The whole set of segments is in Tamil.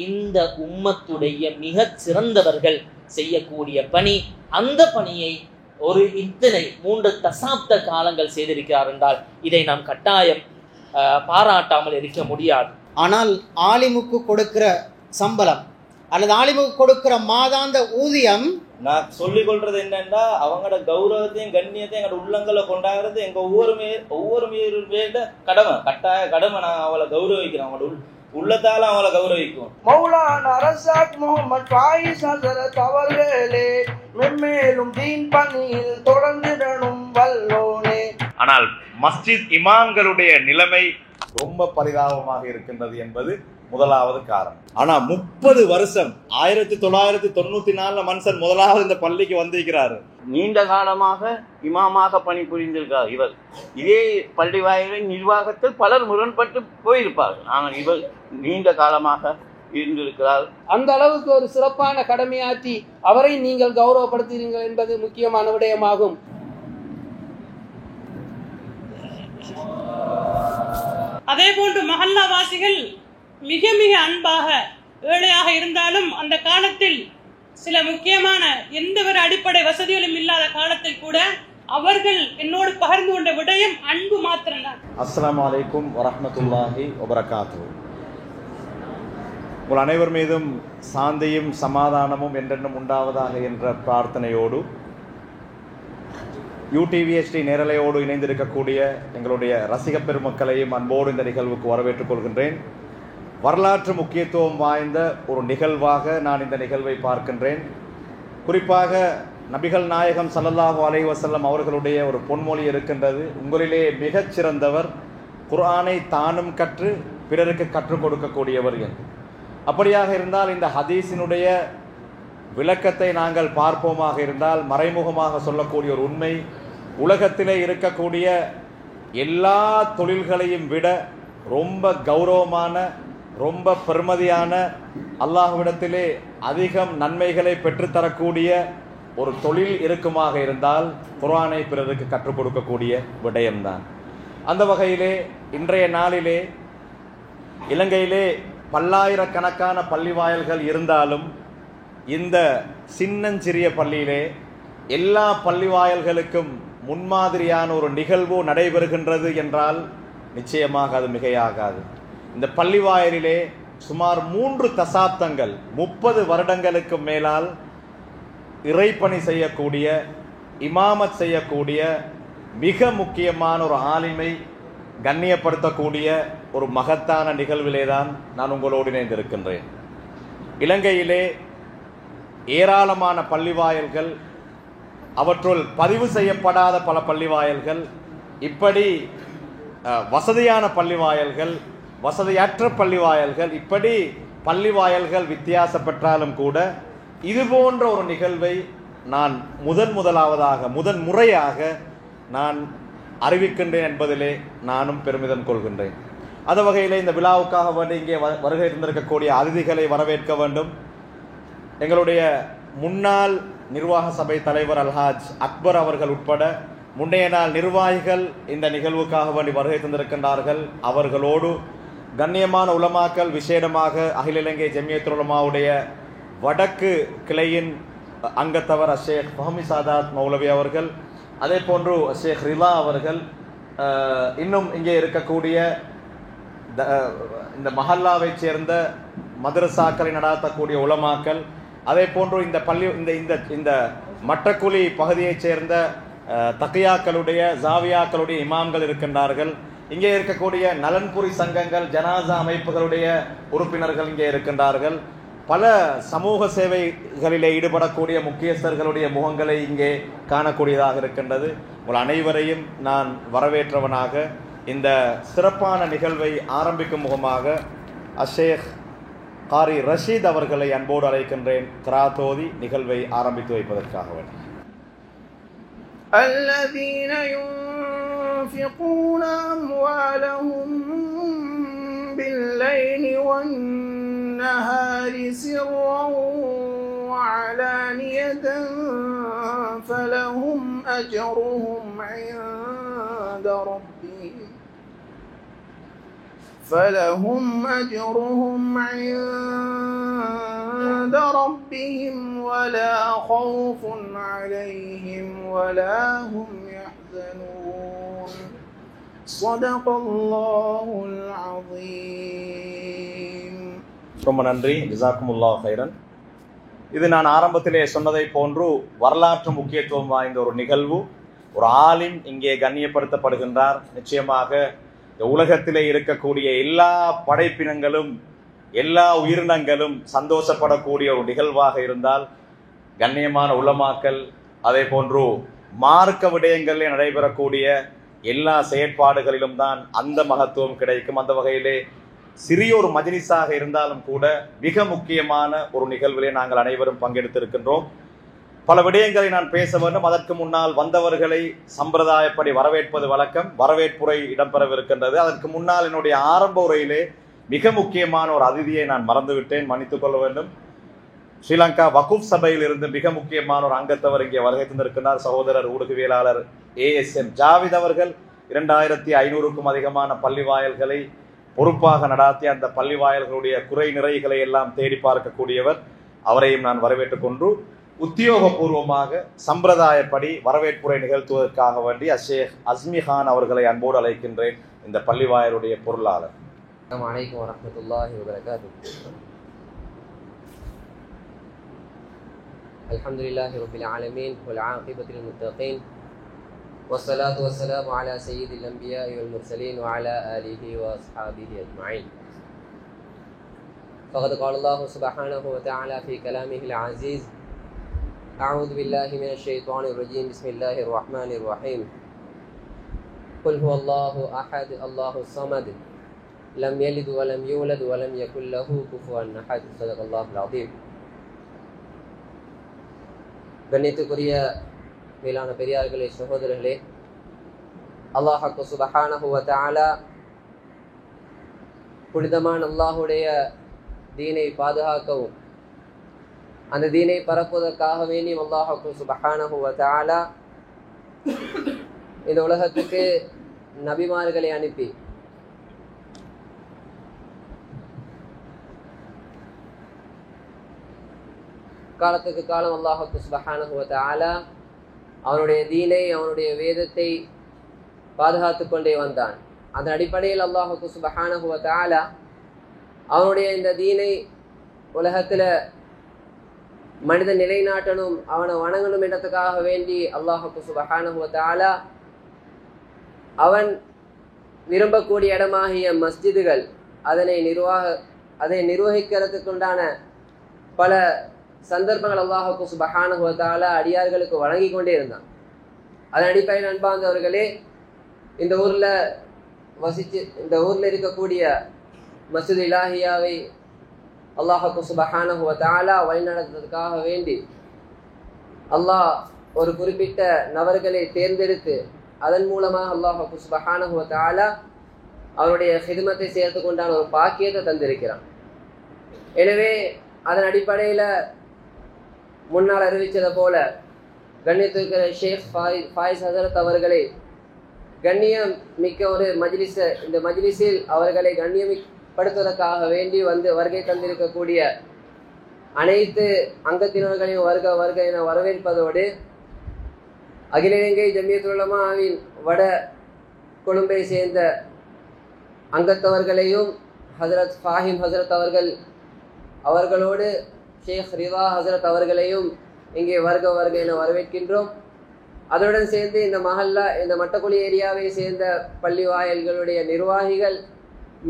இந்த உம்மத்துடைய மிகச் சிறந்தவர்கள் செய்யக்கூடிய பணி, அந்த பணியை ஒரு இத்தனை 3 தசாப்த காலங்கள் செய்திருக்கிறார் என்றால் இதை நாம் கட்டாயம் பாராட்டாமல் இருக்க முடியாது. ஆனால் ஆலிமுக்கு கொடுக்கிற சம்பளம் அல்லது ஆலிமுக்கு கொடுக்கிற மாதாந்த ஊதியம், நான் சொல்லிக் கொள்றது என்னன்னா, அவங்களோட கௌரவத்தையும் கண்ணியத்தையும் எங்களோட உள்ளங்களை கொண்டாடுறது எங்க ஒவ்வொரு கடமை, கட்டாய கடமை. நான் அவளை கௌரவிக்கிறேன், அவங்களோட உள்ளத்தால அவளை கௌரவிக்கும். மௌலானா ரஸாக் முஹம்மது ஃபாயிஸ் ஹஸரத் அவர்களே மென்மேலும் தீன் பணியில் தொடர்ந்திடணும் வல்லோனே. ஆனால் மஸ்ஜித் இமாம்களுடைய நிலைமை ரொம்ப பரிதாபமாக இருக்கின்றது என்பது முதலாவது காரணம். ஆனா 30 வருஷம் 1994 மனுஷன் முதலாவது இந்த பள்ளிக்கு வந்திருக்கிறாரு. நீண்ட காலமாக இமாமாக பணிபுரிந்திருக்கிறார் இவர். இதே பள்ளி வாயிலின் நிர்வாகத்தில் பலர் முரண்பட்டு போயிருப்பார்கள். ஆனால் இவர் நீண்ட காலமாக இருந்திருக்கிறார். அந்த அளவுக்கு ஒரு சிறப்பான கடமையாற்றி அவரை நீங்கள் கௌரவப்படுத்துகிறீர்கள் என்பது முக்கியமான விடயமாகும். அதே போன்று மஹல்லாவாசிகள் மிக மிக அன்பாக, ஏழையாக இருந்தாலும் அந்த காலத்தில் சில முக்கியமான எந்த ஒரு அடிப்படை வசதிகளும் இல்லாத காலத்தில் கூட அவர்கள் என்னோடு பகிர்ந்து கொண்ட விடயம் அன்பு மாத்திரம்தான். அஸ்ஸலாமு அலைக்கும் வரஹ்மத்துல்லாஹி வபரகாத்துஹு. உங்கள் அனைவர் மீதும் சாந்தியும் சமாதானமும் என்றென்றும் உண்டாவதாக என்ற பிரார்த்தனையோடு UTVHD நேரலையோடு இணைந்திருக்கக்கூடிய எங்களுடைய ரசிக பெருமக்களையும் அன்போடு இந்த நிகழ்வுக்கு வரவேற்றுக் கொள்கின்றேன். வரலாற்று முக்கியத்துவம் வாய்ந்த ஒரு நிகழ்வாக நான் இந்த நிகழ்வை பார்க்கின்றேன். குறிப்பாக நபிகள் நாயகம் ஸல்லல்லாஹு அலைஹி வஸல்லம் அவர்களுடைய ஒரு பொன்மொழி இருக்கின்றது, உங்களிலே மிகச் சிறந்தவர் குர்ஆனை தானும் கற்று பிறருக்கு கற்றுக் கொடுக்கக்கூடியவர் என்று. அப்படியாக இருந்தால் இந்த ஹதீஸினுடைய விளக்கத்தை நாங்கள் பார்ப்போமாக இருந்தால், மறைமுகமாக சொல்லக்கூடிய ஒரு உண்மை, உலகத்திலே இருக்கக்கூடிய எல்லா தொழில்களையும் விட ரொம்ப கௌரவமான, ரொம்ப பெருமதியான, அல்லாஹ்விடத்திலே அதிகம் நன்மைகளை பெற்றுத்தரக்கூடிய ஒரு தொழில் இருக்குமாக இருந்தால் குர்ஆனை பிறருக்கு கற்றுக் கொடுக்கக்கூடிய விடயம்தான். அந்த வகையிலே இன்றைய நாளிலே இலங்கையிலே பல்லாயிரக்கணக்கான பள்ளி வாயல்கள் இருந்தாலும் இந்த சின்னஞ்சிறிய பள்ளியிலே எல்லா பள்ளி வாயல்களுக்கும் முன்மாதிரியான ஒரு நிகழ்வு நடைபெறுகின்றது என்றால் நிச்சயமாக அது மிகையாகாது. இந்த பள்ளி வாயிலிலே சுமார் 3 தசாப்தங்கள் 30 வருடங்களுக்கு மேலால் இறைப்பணி செய்யக்கூடிய, இமாமத் செய்யக்கூடிய மிக முக்கியமான ஒரு ஆலிமை கண்ணியப்படுத்தக்கூடிய ஒரு மகத்தான நிகழ்விலே தான் நான் உங்களோடு இணைந்திருக்கின்றேன். இலங்கையிலே ஏராளமான பள்ளி வாயல்கள், அவற்றுள் பதிவு செய்யப்படாத பல பள்ளி வாயல்கள், இப்படி வசதியான பள்ளி வாயல்கள், வசதியற்ற பள்ளி வாயல்கள், இப்படி பள்ளி வாயல்கள் வித்தியாசப்பட்டாலும் கூட இது போன்ற ஒரு நிகழ்வை நான் முதன்முறையாக நான் அறிவிக்கின்றேன் என்பதிலே நானும் பெருமிதம் கொள்கின்றேன். அந்த வகையிலே இந்த விழாவுக்காக வேண்டி இங்கே வருகை இருந்திருக்கக்கூடிய அதிதிகளை வரவேற்க வேண்டும். எங்களுடைய முன்னாள் நிர்வாக சபை தலைவர் அல்ஹாஜ் அக்பர் அவர்கள் உட்பட முன்னைய நாள் நிர்வாகிகள் இந்த நிகழ்வுக்காக வேண்டி வருகை தந்திருக்கின்றார்கள். அவர்களோடு கண்ணியமான உலமாக்கள், விசேடமாக அகில இலங்கை ஜமியத்துல் உலமாவுடைய வடக்கு கிளையின் அங்கத்தவர் ஷேக் ஃபஹமி சாதாத் மௌலவி அவர்கள், அதே போன்று ஷேக் ரிலா அவர்கள், இன்னும் இங்கே இருக்கக்கூடிய இந்த மஹல்லாவை சேர்ந்த மதரசாக்களை நடாத்தக்கூடிய உலமாக்கள், அதே போன்று இந்த பள்ளி இந்த மட்டக்குழி பகுதியைச் சேர்ந்த தக்கியாக்களுடைய ஜாவியாக்களுடைய இமாம்கள் இருக்கின்றார்கள். இங்கே இருக்கக்கூடிய நலன்புரி சங்கங்கள், ஜனாசா அமைப்புகளுடைய உறுப்பினர்கள் இங்கே இருக்கின்றார்கள். பல சமூக சேவைகளிலே ஈடுபடக்கூடிய முக்கியஸ்தர்களுடைய முகங்களை இங்கே காணக்கூடியதாக இருக்கின்றது. உங்கள் அனைவரையும் நான் வரவேற்றவனாக இந்த சிறப்பான நிகழ்வை ஆரம்பிக்கும் முகமாக ஷேக் காரி ரஷீத் அவர்களை அன்போடு அழைக்கின்றேன். கிராத்தோதி நிகழ்வை ஆரம்பித்து வைப்பதற்காக வேண்டும். الذين ينفقون أموالهم بالليل والنهار سرا وعلانية فلهم أجرهم عند ربهم ربهم ولا خوف عليهم ولا هم يحزنون صدق الله العظيم. ரொம்ப நன்றி. ஜஸாக்குமுல்லாஹ் ஹைரன். இது நான் ஆரம்பத்திலே சொன்னதை போன்று வரலாற்று முக்கியத்துவம் வாய்ந்த ஒரு நிகழ்வு. ஒரு ஆலிம் இங்கே கண்ணியப்படுத்தப்படுகின்றார். நிச்சயமாக இந்த உலகத்திலே இருக்கக்கூடிய எல்லா படைப்பினங்களும் எல்லா உயிரினங்களும் சந்தோஷப்படக்கூடிய ஒரு நிகழ்வாக இருந்தால் கண்ணியமான உலமாக்கள், அதே போன்று மார்க்க விடயங்களில் நடைபெறக்கூடிய எல்லா செயற்பாடுகளிலும் தான் அந்த மகத்துவம் கிடைக்கும். அந்த வகையிலே சிறிய ஒரு மஜ்லிஸாக இருந்தாலும் கூட மிக முக்கியமான ஒரு நிகழ்விலே நாங்கள் அனைவரும் பங்கெடுத்திருக்கின்றோம். பல விடயங்களை நான் பேச வேண்டும். அதற்கு முன்னால் வந்தவர்களை சம்பிரதாயப்படி வரவேற்பது வழக்கம். வரவேற்புரை இடம்பெறவிருக்கின்றது. அதற்கு முன்னால் என்னுடைய ஆரம்ப உரையிலே மிக முக்கியமான ஒரு அதிதியை நான் மறந்துவிட்டேன், மன்னித்துக் கொள்ள வேண்டும். ஸ்ரீலங்கா வகுப் சபையில் இருந்து மிக முக்கியமான ஒரு அங்கத்தவர் இங்கே வருகை தந்திருக்கிறார். சகோதரர் ஊடகவியலாளர் ASM ஜாவித் அவர்கள் 2500க்கும் அதிகமான பள்ளி வாயல்களை பொறுப்பாக நடாத்தி அந்த பள்ளி வாயல்களுடைய குறை நிறைகளை எல்லாம் தேடி பார்க்கக்கூடியவர். அவரையும் நான் வரவேற்றுக் கொண்டு உத்தியோகபூர்வமாக சம்பிரதாயப்படி வரவேற்புரை நிகழ்த்துவதற்காக வேண்டி ஷேக் அஸ்மி கான் அவர்களை அன்போடு அழைக்கின்றேன், இந்த பள்ளி வாயலுடைய பொருளாளர். அஸ்ஸலாமு அலைக்கும் வரஹ்மத்துல்லாஹி வபரகாத்துஹு. அல்ஹம்துலில்லாஹி ரப்பில் ஆலமீன் வல் ஆகிபத்து லில் முத்தகீன் வஸ்ஸலாத்து வஸ்ஸலாமு அலா சய்யிதில் அன்பியாஇ வல் முர்சலீன் வ அலா ஆலிஹி வ அஸ்ஹாபிஹி அஜ்மஈன். ஃபகத் قال الله سبحانه وتعالى في كلامه العزيز أعوذ بالله من الشيطان الرجيم بسم الله الرحمن الرحيم قل هو الله أحد الله الصمد لم يلد ولم يولد ولم يكن له كفوا أحد صدق الله العظيم. கண்ணியத்துக்குரிய மேலான பெரியார்களே, சகோதரர்களே, அல்லாஹ் சுப்ஹானஹு வ தஆலா புனிதமான அல்லாஹுடைய தீனை பாதுகாக்கவும் அந்த தீனை பரப்புவதற்காக வேண்டியும் அல்லாஹ் சுப்ஹானஹு வ தஆலா இந்த உலகத்துக்கு நபிமார்களை அனுப்பி காலத்துக்கு காலம் அல்லாஹ் சுப்ஹானஹு வ தஆலா அவனுடைய தீனை அவனுடைய வேதத்தை பாதுகாத்து கொண்டே வந்தான். அதன் அடிப்படையில் அல்லாஹ் சுப்ஹானஹு வ தஆலா அவனுடைய இந்த தீனை உலகத்தில் மனிதன் நிலைநாட்டணும், அவனை வணங்கணும் என்றதுக்காக வேண்டி அல்லாஹ் சுப்ஹானஹு வ தஆலா அவன் விரும்பக்கூடிய இடமாகிய மஸ்ஜிதுகள் அதை நிர்வகிக்கிறதுக்கு உண்டான பல சந்தர்ப்பங்கள் அல்லாஹ் சுப்ஹானஹு வ தஆலா அடியார்களுக்கு வழங்கி கொண்டே இருந்தான். அதன் அடிப்படையில் அன்பார்ந்தவர்களே, இந்த ஊரில் இருக்கக்கூடிய மஸ்ஜித் இலாஹியாவை அல்லாஹ் சுப்ஹானஹு வ தஆலா வழிநடத்துவதற்காக வேண்டி அல்லாஹ் ஒரு குறிப்பிட்ட நபர்களை தேர்ந்தெடுத்து அதன் மூலமாக அல்லாஹ் சுப்ஹானஹு வ தஆலா அவருடைய ஹிதமத்தை சேர்த்து கொண்டான ஒரு பாக்கியத்தை தந்திருக்கிறான். எனவே அதன் அடிப்படையில் முன்னால் அறிவித்ததை போல கண்ணியத்திற்கு ஷேக் ஃபாயிஸ் ஹசரத் அவர்களை கண்ணியம் மிக்க ஒரு மஜ்லிஸை இந்த மஜ்லிஸில் அவர்களை கண்ணியப்படுத்துவதற்காக வேண்டி வருகை தந்திருக்கக்கூடிய அனைத்து அங்கத்தினர்களையும் வருக என வரவேற்பதோடு அகில இலங்கை ஜமியத்துல் உலமாவின் வட கொழும்பை சேர்ந்த அங்கத்தவர்களையும் ஹசரத் ஃபாஹிம் ஹசரத் அவர்களோடு ஷேக் ரிவா ஹசரத் அவர்களையும் இங்கே வருக என வரவேற்கின்றோம். அதனுடன் சேர்ந்து இந்த மட்டக்குழி ஏரியாவை சேர்ந்த பள்ளி வாயல்களுடைய நிர்வாகிகள்,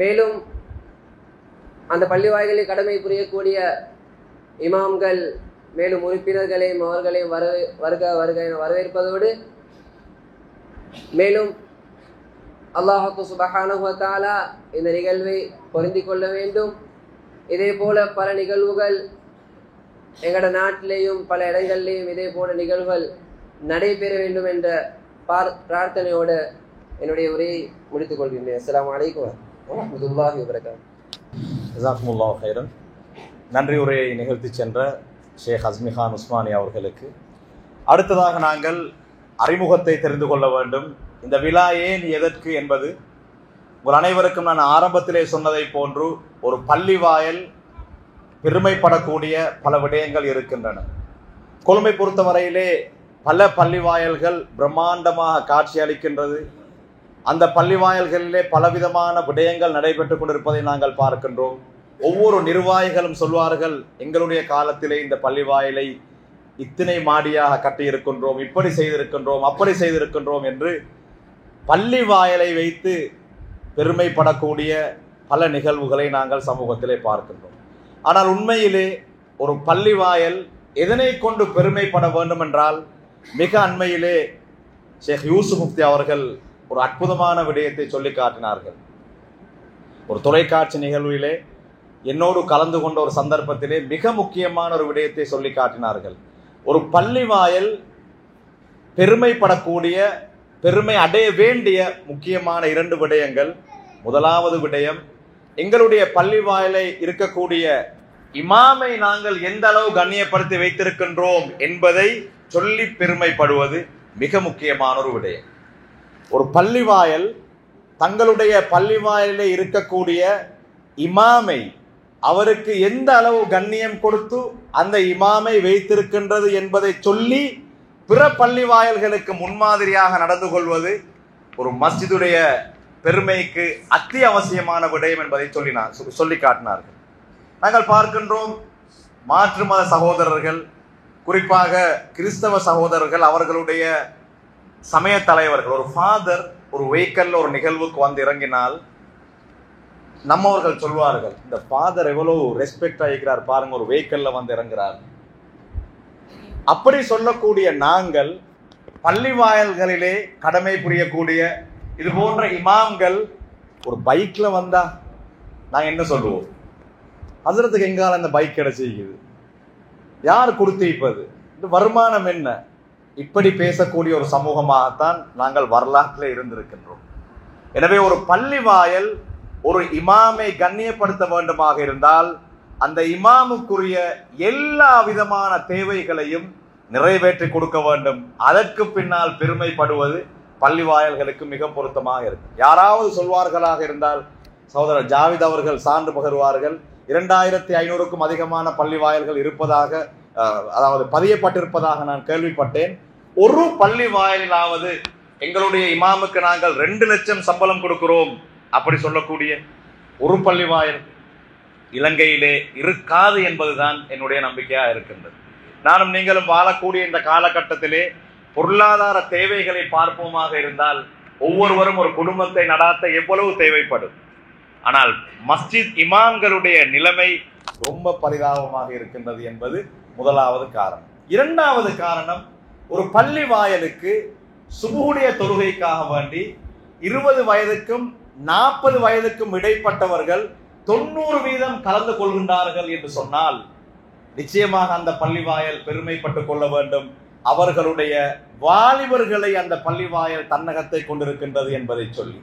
மேலும் அந்த பள்ளி வாயில்களில் கடமை புரியக்கூடிய இமாம்கள், மேலும் உறுப்பினர்களையும் அவர்களையும் வருக என வரவேற்பதோடு மேலும் அல்லாஹ் சுப்ஹானஹு வ தஆலா இந்த நிகழ்வை பொருந்தி கொள்ள வேண்டும். இதே போல பல நிகழ்வுகள் எங்களோட நாட்டிலேயும் பல இடங்கள்லேயும் இதே போல நிகழ்வுகள் நடைபெற வேண்டும் என்ற பிரார்த்தனையோடு என்னுடைய உரையை முடித்துக் கொள்கின்றேன். அஸ்ஸலாமு அலைக்கும் வரஹ்மத்துல்லாஹி வபரகாத்துஹு. ஜஸாக்குமுல்லாஹ் ஹைரன். நன்றி உரையை நிகழ்த்தி சென்ற ஷேக் அஸ்மி கான் உஸ்மானி அவர்களுக்கு. அடுத்ததாக நாங்கள் அறிமுகத்தை தெரிந்து கொள்ள வேண்டும். இந்த விழா ஏன் எதற்கு என்பது உங்கள் அனைவருக்கும் நான் ஆரம்பத்திலே சொன்னதை போன்று ஒரு பள்ளி வாயல் பெருமைப்படக்கூடிய பல விடயங்கள் இருக்கின்றன. கொழும்பை பொறுத்தவரையிலே பல பள்ளி வாயல்கள் பிரம்மாண்டமாக காட்சி அளிக்கின்றது. அந்த பள்ளி வாயல்களிலே பலவிதமான விடயங்கள் நடைபெற்றுக் கொண்டிருப்பதை நாங்கள் பார்க்கின்றோம். ஒவ்வொரு நிர்வாகிகளும் சொல்வார்கள், எங்களுடைய காலத்திலே இந்த பள்ளி வாயிலை இத்தனை மாடியாக கட்டியிருக்கின்றோம், இப்படி செய்திருக்கின்றோம், அப்படி செய்திருக்கின்றோம் என்று பள்ளி வாயலை வைத்து பெருமைப்படக்கூடிய பல நிகழ்வுகளை நாங்கள் சமூகத்திலே பார்க்கின்றோம். ஆனால் உண்மையிலே ஒரு பள்ளி வாயல் எதனை கொண்டு பெருமைப்பட வேண்டும் என்றால், மிக அண்மையிலே ஷேக் யூசுப் முஃப்தி அவர்கள் ஒரு அற்புதமான விடயத்தை சொல்லி காட்டினார்கள். ஒரு தொலைக்காட்சி நிகழ்விலே என்னோடு கலந்து கொண்ட ஒரு சந்தர்ப்பத்திலே மிக முக்கியமான ஒரு விடயத்தை சொல்லி காட்டினார்கள். ஒரு பள்ளி வாயல் பெருமைப்படக்கூடிய, பெருமை அடைய வேண்டிய முக்கியமான 2 விடயங்கள். முதலாவது விடயம், எங்களுடைய பள்ளி வாயிலை இருக்கக்கூடிய இமாமை நாங்கள் எந்த அளவு கண்ணியப்படுத்தி வைத்திருக்கின்றோம் என்பதை சொல்லி பெருமைப்படுவது மிக முக்கியமான ஒரு விடயம். ஒரு பள்ளி வாயல் தங்களுடைய பள்ளி வாயிலே இருக்கக்கூடிய இமாமை அவருக்கு எந்த அளவு கண்ணியம் கொடுத்து அந்த இமாமை வைத்திருக்கின்றது என்பதை சொல்லி பிற பள்ளி வாயல்களுக்கு முன்மாதிரியாக நடந்து கொள்வது ஒரு மஸ்ஜிதுடைய பெருமைக்கு அத்தியாவசியமான விடயம் என்பதை சொல்லி காட்டினார்கள். நாங்கள் பார்க்கின்றோம், மாற்று மத சகோதரர்கள், குறிப்பாக கிறிஸ்தவ சகோதரர்கள், அவர்களுடைய சமய தலைவர்கள், ஒரு ஃபாதர் ஒரு வெஹிக்கல்ல ஒரு நிகழ்வுக்கு வந்து இறங்கினால் நம்மவர்கள் சொல்வார்கள், இந்த ஃபாதர் எவ்வளவு ரெஸ்பெக்ட் ஆகிக்கிறார் பாருங்க, ஒரு வெஹிக்கல்ல வந்து இறங்குறார். அப்படி சொல்லக்கூடிய நாங்கள் பள்ளி வாயல்களிலே கடமை புரியக்கூடிய இது போன்ற இமாம்கள் ஒரு பைக்ல வந்தா நாங்க என்ன சொல்லுவோம்? ஹஸ்ரத்துக்கு எங்கால இந்த பைக் கிடைச்சிக்குது, யார் கொடுத்து வைப்பது, இந்த வருமானம் என்ன? இப்படி பேசக்கூடிய ஒரு சமூகமாகத்தான் நாங்கள் வரலாற்றில் இருந்திருக்கின்றோம். எனவே ஒரு பள்ளி வாயல் ஒரு இமாமை கண்ணியப்படுத்த வேண்டுமாக இருந்தால் அந்த இமாமுக்குரிய எல்லா விதமான தேவைகளையும் நிறைவேற்றி கொடுக்க வேண்டும். அதற்கு பின்னால் பெருமைப்படுவது பள்ளி வாயல்களுக்கு மிக பொருத்தமாக இருக்கும். யாராவது சொல்வார்களாக இருந்தால், சகோதரர் ஜாவித் அவர்கள் சான்று பகர்வார்கள், 2500க்கும் அதிகமான பள்ளி வாயல்கள் இருப்பதாக, அதாவது பதியப்பட்டிருப்பதாக நான் கேள்விப்பட்டேன். ஒரு பள்ளி வாயிலாவது எங்களுடைய இமாமுக்கு நாங்கள் 2 லட்சம் சம்பளம் கொடுக்கிறோம் அப்படி சொல்லக்கூடிய ஒரு பள்ளி வாயில் இலங்கையிலே இருக்காது என்பதுதான் என்னுடைய நம்பிக்கையா இருக்கின்றது. நானும் நீங்களும் வாழக்கூடிய இந்த காலகட்டத்திலே பொருளாதார தேவைகளை பார்ப்போமாக இருந்தால் ஒவ்வொருவரும் ஒரு குடும்பத்தை நடாத்த எவ்வளவு தேவைப்படும். ஆனால் மஸ்ஜித் இமாம்களுடைய நிலைமை ரொம்ப பரிதாபமாக இருக்கின்றது என்பது முதலாவது காரணம். 2வது காரணம், ஒரு பள்ளி வாயலுக்கு சுபுடைய தொழுகைக்காக வேண்டி 20 வயதுக்கும் 40 வயதுக்கும் இடைப்பட்டவர்கள் 90% கலந்து கொள்கின்றார்கள் என்று சொன்னால் நிச்சயமாக அந்த பள்ளி வாயல் பெருமைப்பட்டுக் கொள்ள வேண்டும். அவர்களுடைய வாலிபர்களை அந்த பள்ளி வாயல் தன்னகத்தை கொண்டிருக்கின்றது என்பதை சொல்லி,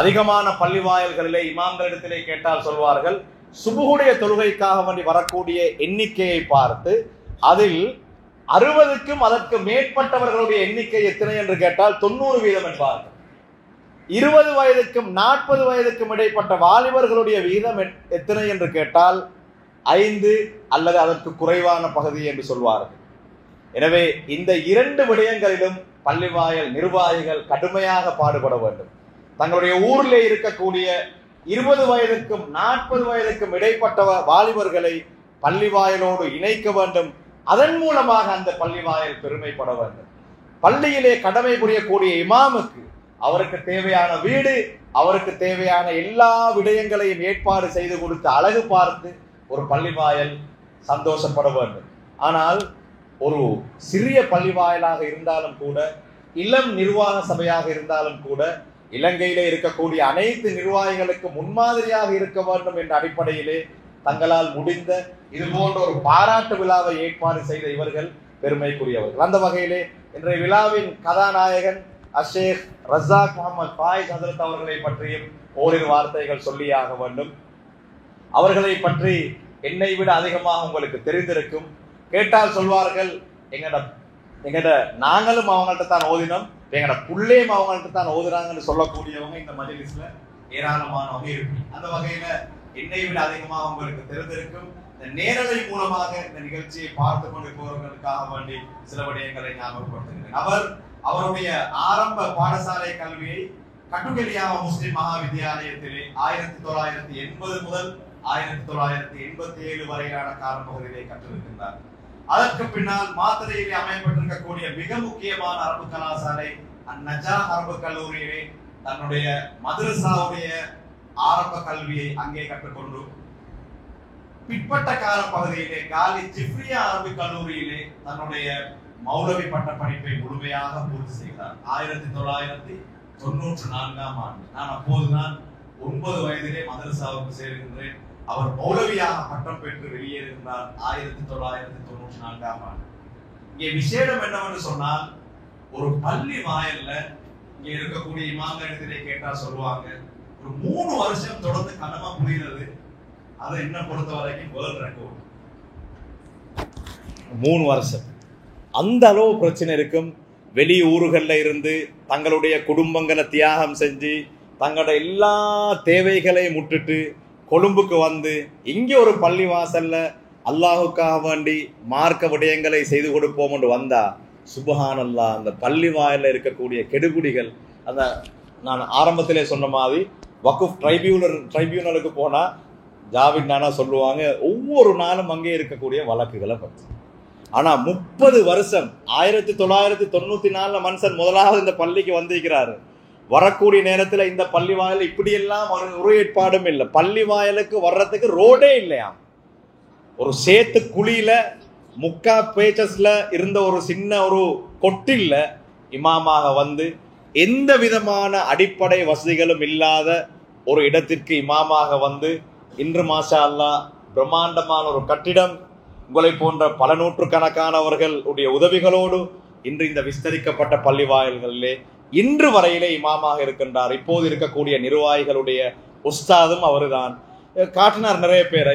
அதிகமான பள்ளி வாயல்களிலே இமாம்களிடத்திலே கேட்டால் சொல்வார்கள், சுபுடைய தொழுகைக்காக வேண்டி வரக்கூடிய எண்ணிக்கையை பார்த்து அதில் 60க்கும் அதற்கு மேற்பட்டவர்களுடைய எண்ணிக்கை எத்தனை என்று கேட்டால் 90% என்பார்கள். 20 வயதுக்கும் 40 வயதுக்கும் இடைப்பட்ட வாலிபர்களுடைய விகிதம் எத்தனை என்று கேட்டால் 5 அல்லது அதற்கு குறைவான பகுதி என்று சொல்வார்கள். எனவே இந்த 2 விடயங்களிலும் பள்ளி வாயல் நிர்வாகிகள் கடுமையாக பாடுபட வேண்டும். தங்களுடைய ஊரிலே இருக்கக்கூடிய 20 வயதுக்கும் 40 வயதுக்கும் இடைப்பட்ட வாலிபர்களை பள்ளி வாயலோடு இணைக்க வேண்டும். அதன் மூலமாக அந்த பள்ளி வாயல் பெருமைப்பட வேண்டும். பள்ளியிலே கடமை புரியக்கூடிய இமாமுக்கு அவருக்கு தேவையான வீடு, அவருக்கு தேவையான எல்லா விடயங்களையும் ஏற்பாடு செய்து கொடுத்து அழகு பார்த்து ஒரு பள்ளி வாயல் சந்தோஷப்பட வேண்டும். ஆனால் ஒரு சிறிய பள்ளி வாயலாக இருந்தாலும் கூட, இளம் நிர்வாக சபையாக இருந்தாலும் கூட, இலங்கையிலே இருக்கக்கூடிய அனைத்து நிர்வாகிகளுக்கு முன்மாதிரியாக இருக்க வேண்டும் என்ற அடிப்படையிலே தங்களால் முடிந்த இது போன்ற ஒரு பாராட்டு விழாவை ஏற்பாடு செய்த இவர்கள் பெருமைக்குரியவர்கள். அந்த வகையிலே இன்றைய விழாவின் கதாநாயகன் அஷேக் ரஸாக் முகமது ஃபாயிஸ் ஹஜ்ரத் அவர்களை பற்றியும் ஓரிரு வார்த்தைகள் சொல்லியாக வேண்டும். அவர்களை பற்றி என்னை விட அதிகமாக உங்களுக்கு தெரிந்திருக்கும். கேட்டால் சொல்வார்கள், எங்கட நாங்களும் அவங்கள்ட்ட தான் ஓதினோம், எங்கட புள்ளையும் அவங்கள்ட்ட தான் ஓதுறாங்கன்னு சொல்லக்கூடியவங்க இந்த மஜ்லிஸ்ல ஏராளமானவங்க இருக்கு. அந்த வகையில என்னை விட அதிகமாக உங்களுக்கு தெரிந்திருக்கும். இந்த நேரலை மூலமாக இந்த நிகழ்ச்சியை பார்த்து கொண்டு போறவர்களுக்காக வேண்டி சில விடயங்களை ஞாபகப்படுத்துகிறேன். அவருடைய ஆரம்ப பாடசாலை கல்வியை கட்டுக்கலியாவ முஸ்லிம் மகா வித்தியாலயத்திலே 1980 முதல் 1987 வரையிலான காலப்பகுதியிலே கற்றிருக்கின்றார். அதற்கு பின்னால் மாத்தறையிலே அமையப்பட்டிருக்கக்கூடிய மிக முக்கியமான அரபு கலாசாலை அந்நஜா அரபு கல்லூரியிலே தன்னுடைய மதரசாவுடைய ஆரம்ப கல்வியை அங்கே கற்றுக்கொண்டு பிற்பட்ட கால பகுதியிலே காலி ஜிப்ரியா அரபு கல்லூரியிலே தன்னுடைய மௌலவி பட்ட படிப்பை முழுமையாக பூர்த்தி செய்கிறார். 1994ஆம் ஆண்டு. நான் அப்போதுதான் 9 வயதிலே மதரசாவுக்கு சேர்கின்றேன். அவர் மௌலவியாக பட்டம் பெற்று வெளியேறுகிறார் 1994ஆம் ஆண்டு. இங்கே விசேடம் என்னவென்று சொன்னால், ஒரு பள்ளி வாயில்ல இங்க இருக்கக்கூடிய இமாம்களிடத்திலே கேட்டா சொல்லுவாங்க, ஒரு 3 வருஷம் தொடர்ந்து கனமா புரிகிறது. அது என்ன பொறுத்த வரைக்கும் வேர்ல்ட் ரெக்கார்ட். 3 வருஷம் அந்த அளவு பிரச்சனை இருக்கும். வெளி ஊர்கள்ல இருந்து தங்களுடைய குடும்பங்களை தியாகம் செஞ்சு தங்களோட எல்லா தேவைகளையும் முட்டுட்டு கொழும்புக்கு வந்து இங்கே ஒரு பள்ளி வாசல்ல அல்லாஹுக்காக வேண்டி மார்க்க விடயங்களை செய்து கொடுப்போம் என்று வந்தா சுப்ஹானல்லாஹ், அந்த பள்ளி வாயில இருக்கக்கூடிய கெடுபிடிகள், அந்த நான் ஆரம்பத்திலே சொன்ன மாதிரி வக்குஃப் ட்ரைபியூனலுக்கு போனா ஜாவித் நானா சொல்லுவாங்க ஒவ்வொரு நாளும் அங்கே இருக்கக்கூடிய வழக்குகளை பற்றி. ஆனா 30 வருஷம் 1994 மனுஷன் முதலாவது இந்த பள்ளிக்கு வந்திருக்கிறாரு. வரக்கூடிய நேரத்துல இந்த பள்ளி வாயில இப்படியெல்லாம் ஒரு ஏற்பாடும் இல்லை. பள்ளி வாயிலுக்கு வர்றதுக்கு ரோடே இல்லையா. ஒரு சேத்து குழியில முக்கா பேச்சஸ்ல இருந்த ஒரு சின்ன ஒரு கொட்டில்ல இமாமாக வந்து எந்த விதமான அடிப்படை வசதிகளும் இல்லாத ஒரு இடத்திற்கு இமாமாக வந்து இன்று மாஷா அல்லாஹ் பிரம்மாண்டமான ஒரு கட்டிடம், உங்களை போன்ற பல நூற்றுக்கணக்கானவர்களுடைய உதவிகளோடு இன்று இந்த விஸ்தரிக்கப்பட்ட பள்ளி வாயில்களிலே இன்று வரையிலே இமாமாக இருக்கின்றார். இப்போது இருக்கக்கூடிய நிர்வாகிகளுடைய உஸ்தாதும் அவருதான். காட்டினார் நிறைய பேர்.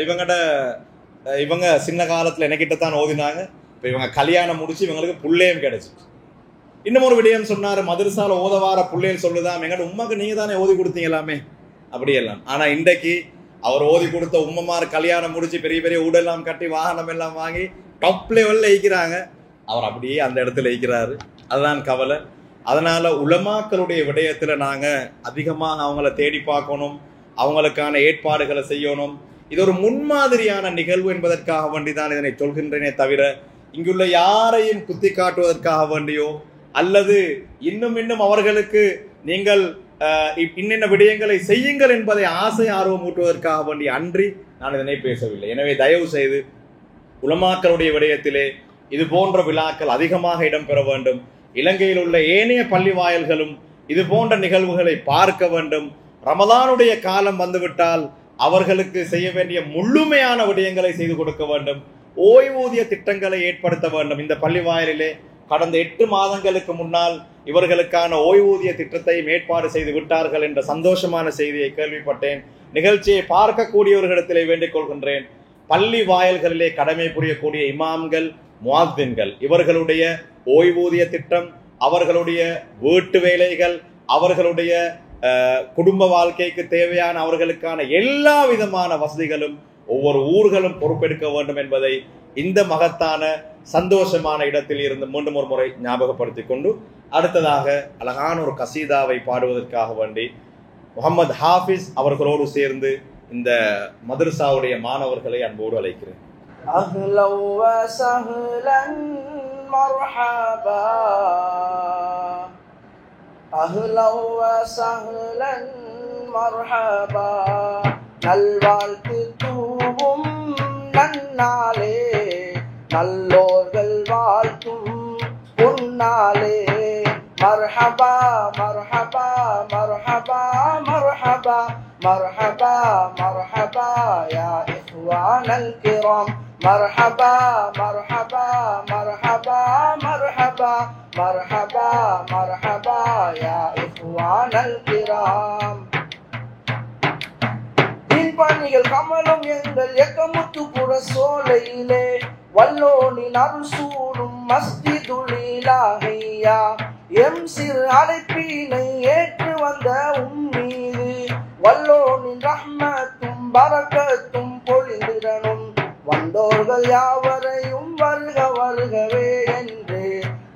இவங்க சின்ன காலத்துல எனக்கிட்டத்தான் ஓதினாங்க. இப்ப இவங்க கல்யாணம் முடிச்சு இவங்களுக்கு புள்ளையும் கிடைச்சு. இன்னும் ஒரு விடயம் சொன்னாரு, மதரசால ஓதவார புள்ளைகள் சொல்லுதான், எங்கட உமாக்கு நீங்க தானே ஓதி கொடுத்தீங்களாமே அப்படியெல்லாம். ஆனா இன்றைக்கு அவர் ஓதி கொடுத்த உம்மமார் கல்யாணம் முடிச்சு பெரிய பெரிய ஊடெல்லாம் கட்டி வாகனம் எல்லாம் வாங்கி டாப் லெவல்ல வைக்கிறாங்க. அவர் அப்படியே அந்த இடத்துல வைக்கிறாரு. அதுதான் கவலை. அதனால உலமாக்களுடைய விடயத்துல நாங்க அதிகமாக அவங்கள தேடி பார்க்கணும், அவங்களுக்கான ஏற்பாடுகளை செய்யணும். இது ஒரு முன்மாதிரியான நிகழ்வு என்பதற்காக வேண்டிதான் இதனை சொல்கின்றேனே தவிர இங்குள்ள யாரையும் குத்தி காட்டுவதற்காக வேண்டியோ அல்லது இன்னும் அவர்களுக்கு நீங்கள் இன்னென்ன விடயங்களை செய்யுங்கள் என்பதை ஆசை ஆர்வம் ஊட்டுவதற்காக வேண்டிய அன்றி நான் இதனை பேசவில்லை. எனவே தயவு செய்து உலமாக்களுடைய விடயத்திலே இது போன்ற விழாக்கள் அதிகமாக இடம்பெற வேண்டும். இலங்கையில் உள்ள ஏனைய பள்ளி வாயில்களும் இது போன்ற நிகழ்வுகளை பார்க்க வேண்டும். ரமலானுடைய காலம் வந்துவிட்டால் அவர்களுக்கு செய்ய வேண்டிய முழுமையான விடயங்களை செய்து கொடுக்க வேண்டும். ஓய்வூதிய திட்டங்களை ஏற்படுத்த வேண்டும். இந்த பள்ளி வாயிலே கடந்த 8 மாதங்களுக்கு முன்னால் இவர்களுக்கான ஓய்வூதிய திட்டத்தையும் ஏற்பாடு செய்து விட்டார்கள் என்ற சந்தோஷமான செய்தியை கேள்விப்பட்டேன். நிகழ்ச்சியை பார்க்கக்கூடியவர்களிடத்திலே வேண்டிக் கொள்கின்றேன், பள்ளி வாயில்களிலே கடமை புரியக்கூடிய இமாம்கள், முஅத்தின்கள் இவர்களுடைய ஓய்வூதிய திட்டம், அவர்களுடைய வீட்டு வேலைகள், அவர்களுடைய குடும்ப வாழ்க்கைக்கு தேவையான அவர்களுக்கான எல்லா விதமான வசதிகளும் ஒவ்வொரு ஊர்களும் பொறுப்பெடுக்க வேண்டும் என்பதை இந்த மகத்தான சந்தோஷமான இடத்தில் இருந்து மீண்டும் ஒரு முறை ஞாபகப்படுத்திக் கொண்டு அடுத்ததாக அழகான ஒரு கசீதாவை பாடுவதற்காக வேண்டி முகமது ஹாஃபிஸ் அவர்களோடு சேர்ந்து இந்த மதரசாவுடைய மாணவர்களை அன்போடு அழைக்கிறேன். நல்வாழ்த்து தூவும் நன்னாளே, நல்லோர்கள் வாழ்த்தும் பொன்னாளே. மர்ஹபா மர்ஹபா மர்ஹபா மர்ஹபா மர்ஹபா மர்ஹபா யா இஹ்வானல் கிராம். மர்ஹபா மர்ஹபா மர்ஹபா மர்ஹபா மர்ஹபா மர்ஹபா யா இஹ்வானல் கிராம். பணிகள் கமலும் எங்கள் எக்கமுத்துப்புற சோலையிலே வல்லோனின் அருசூடும் மஸ்ஜிதுலிலாஹியா. எம் சிறு அழைப்பினை ஏற்று வந்த உம்மீது வல்லோனின் ரஹ்மத்தும் பரக்கத்தும் பொழிந்திடனும். வந்தோர்கள் யாவரையும் வருக வருகவே என்று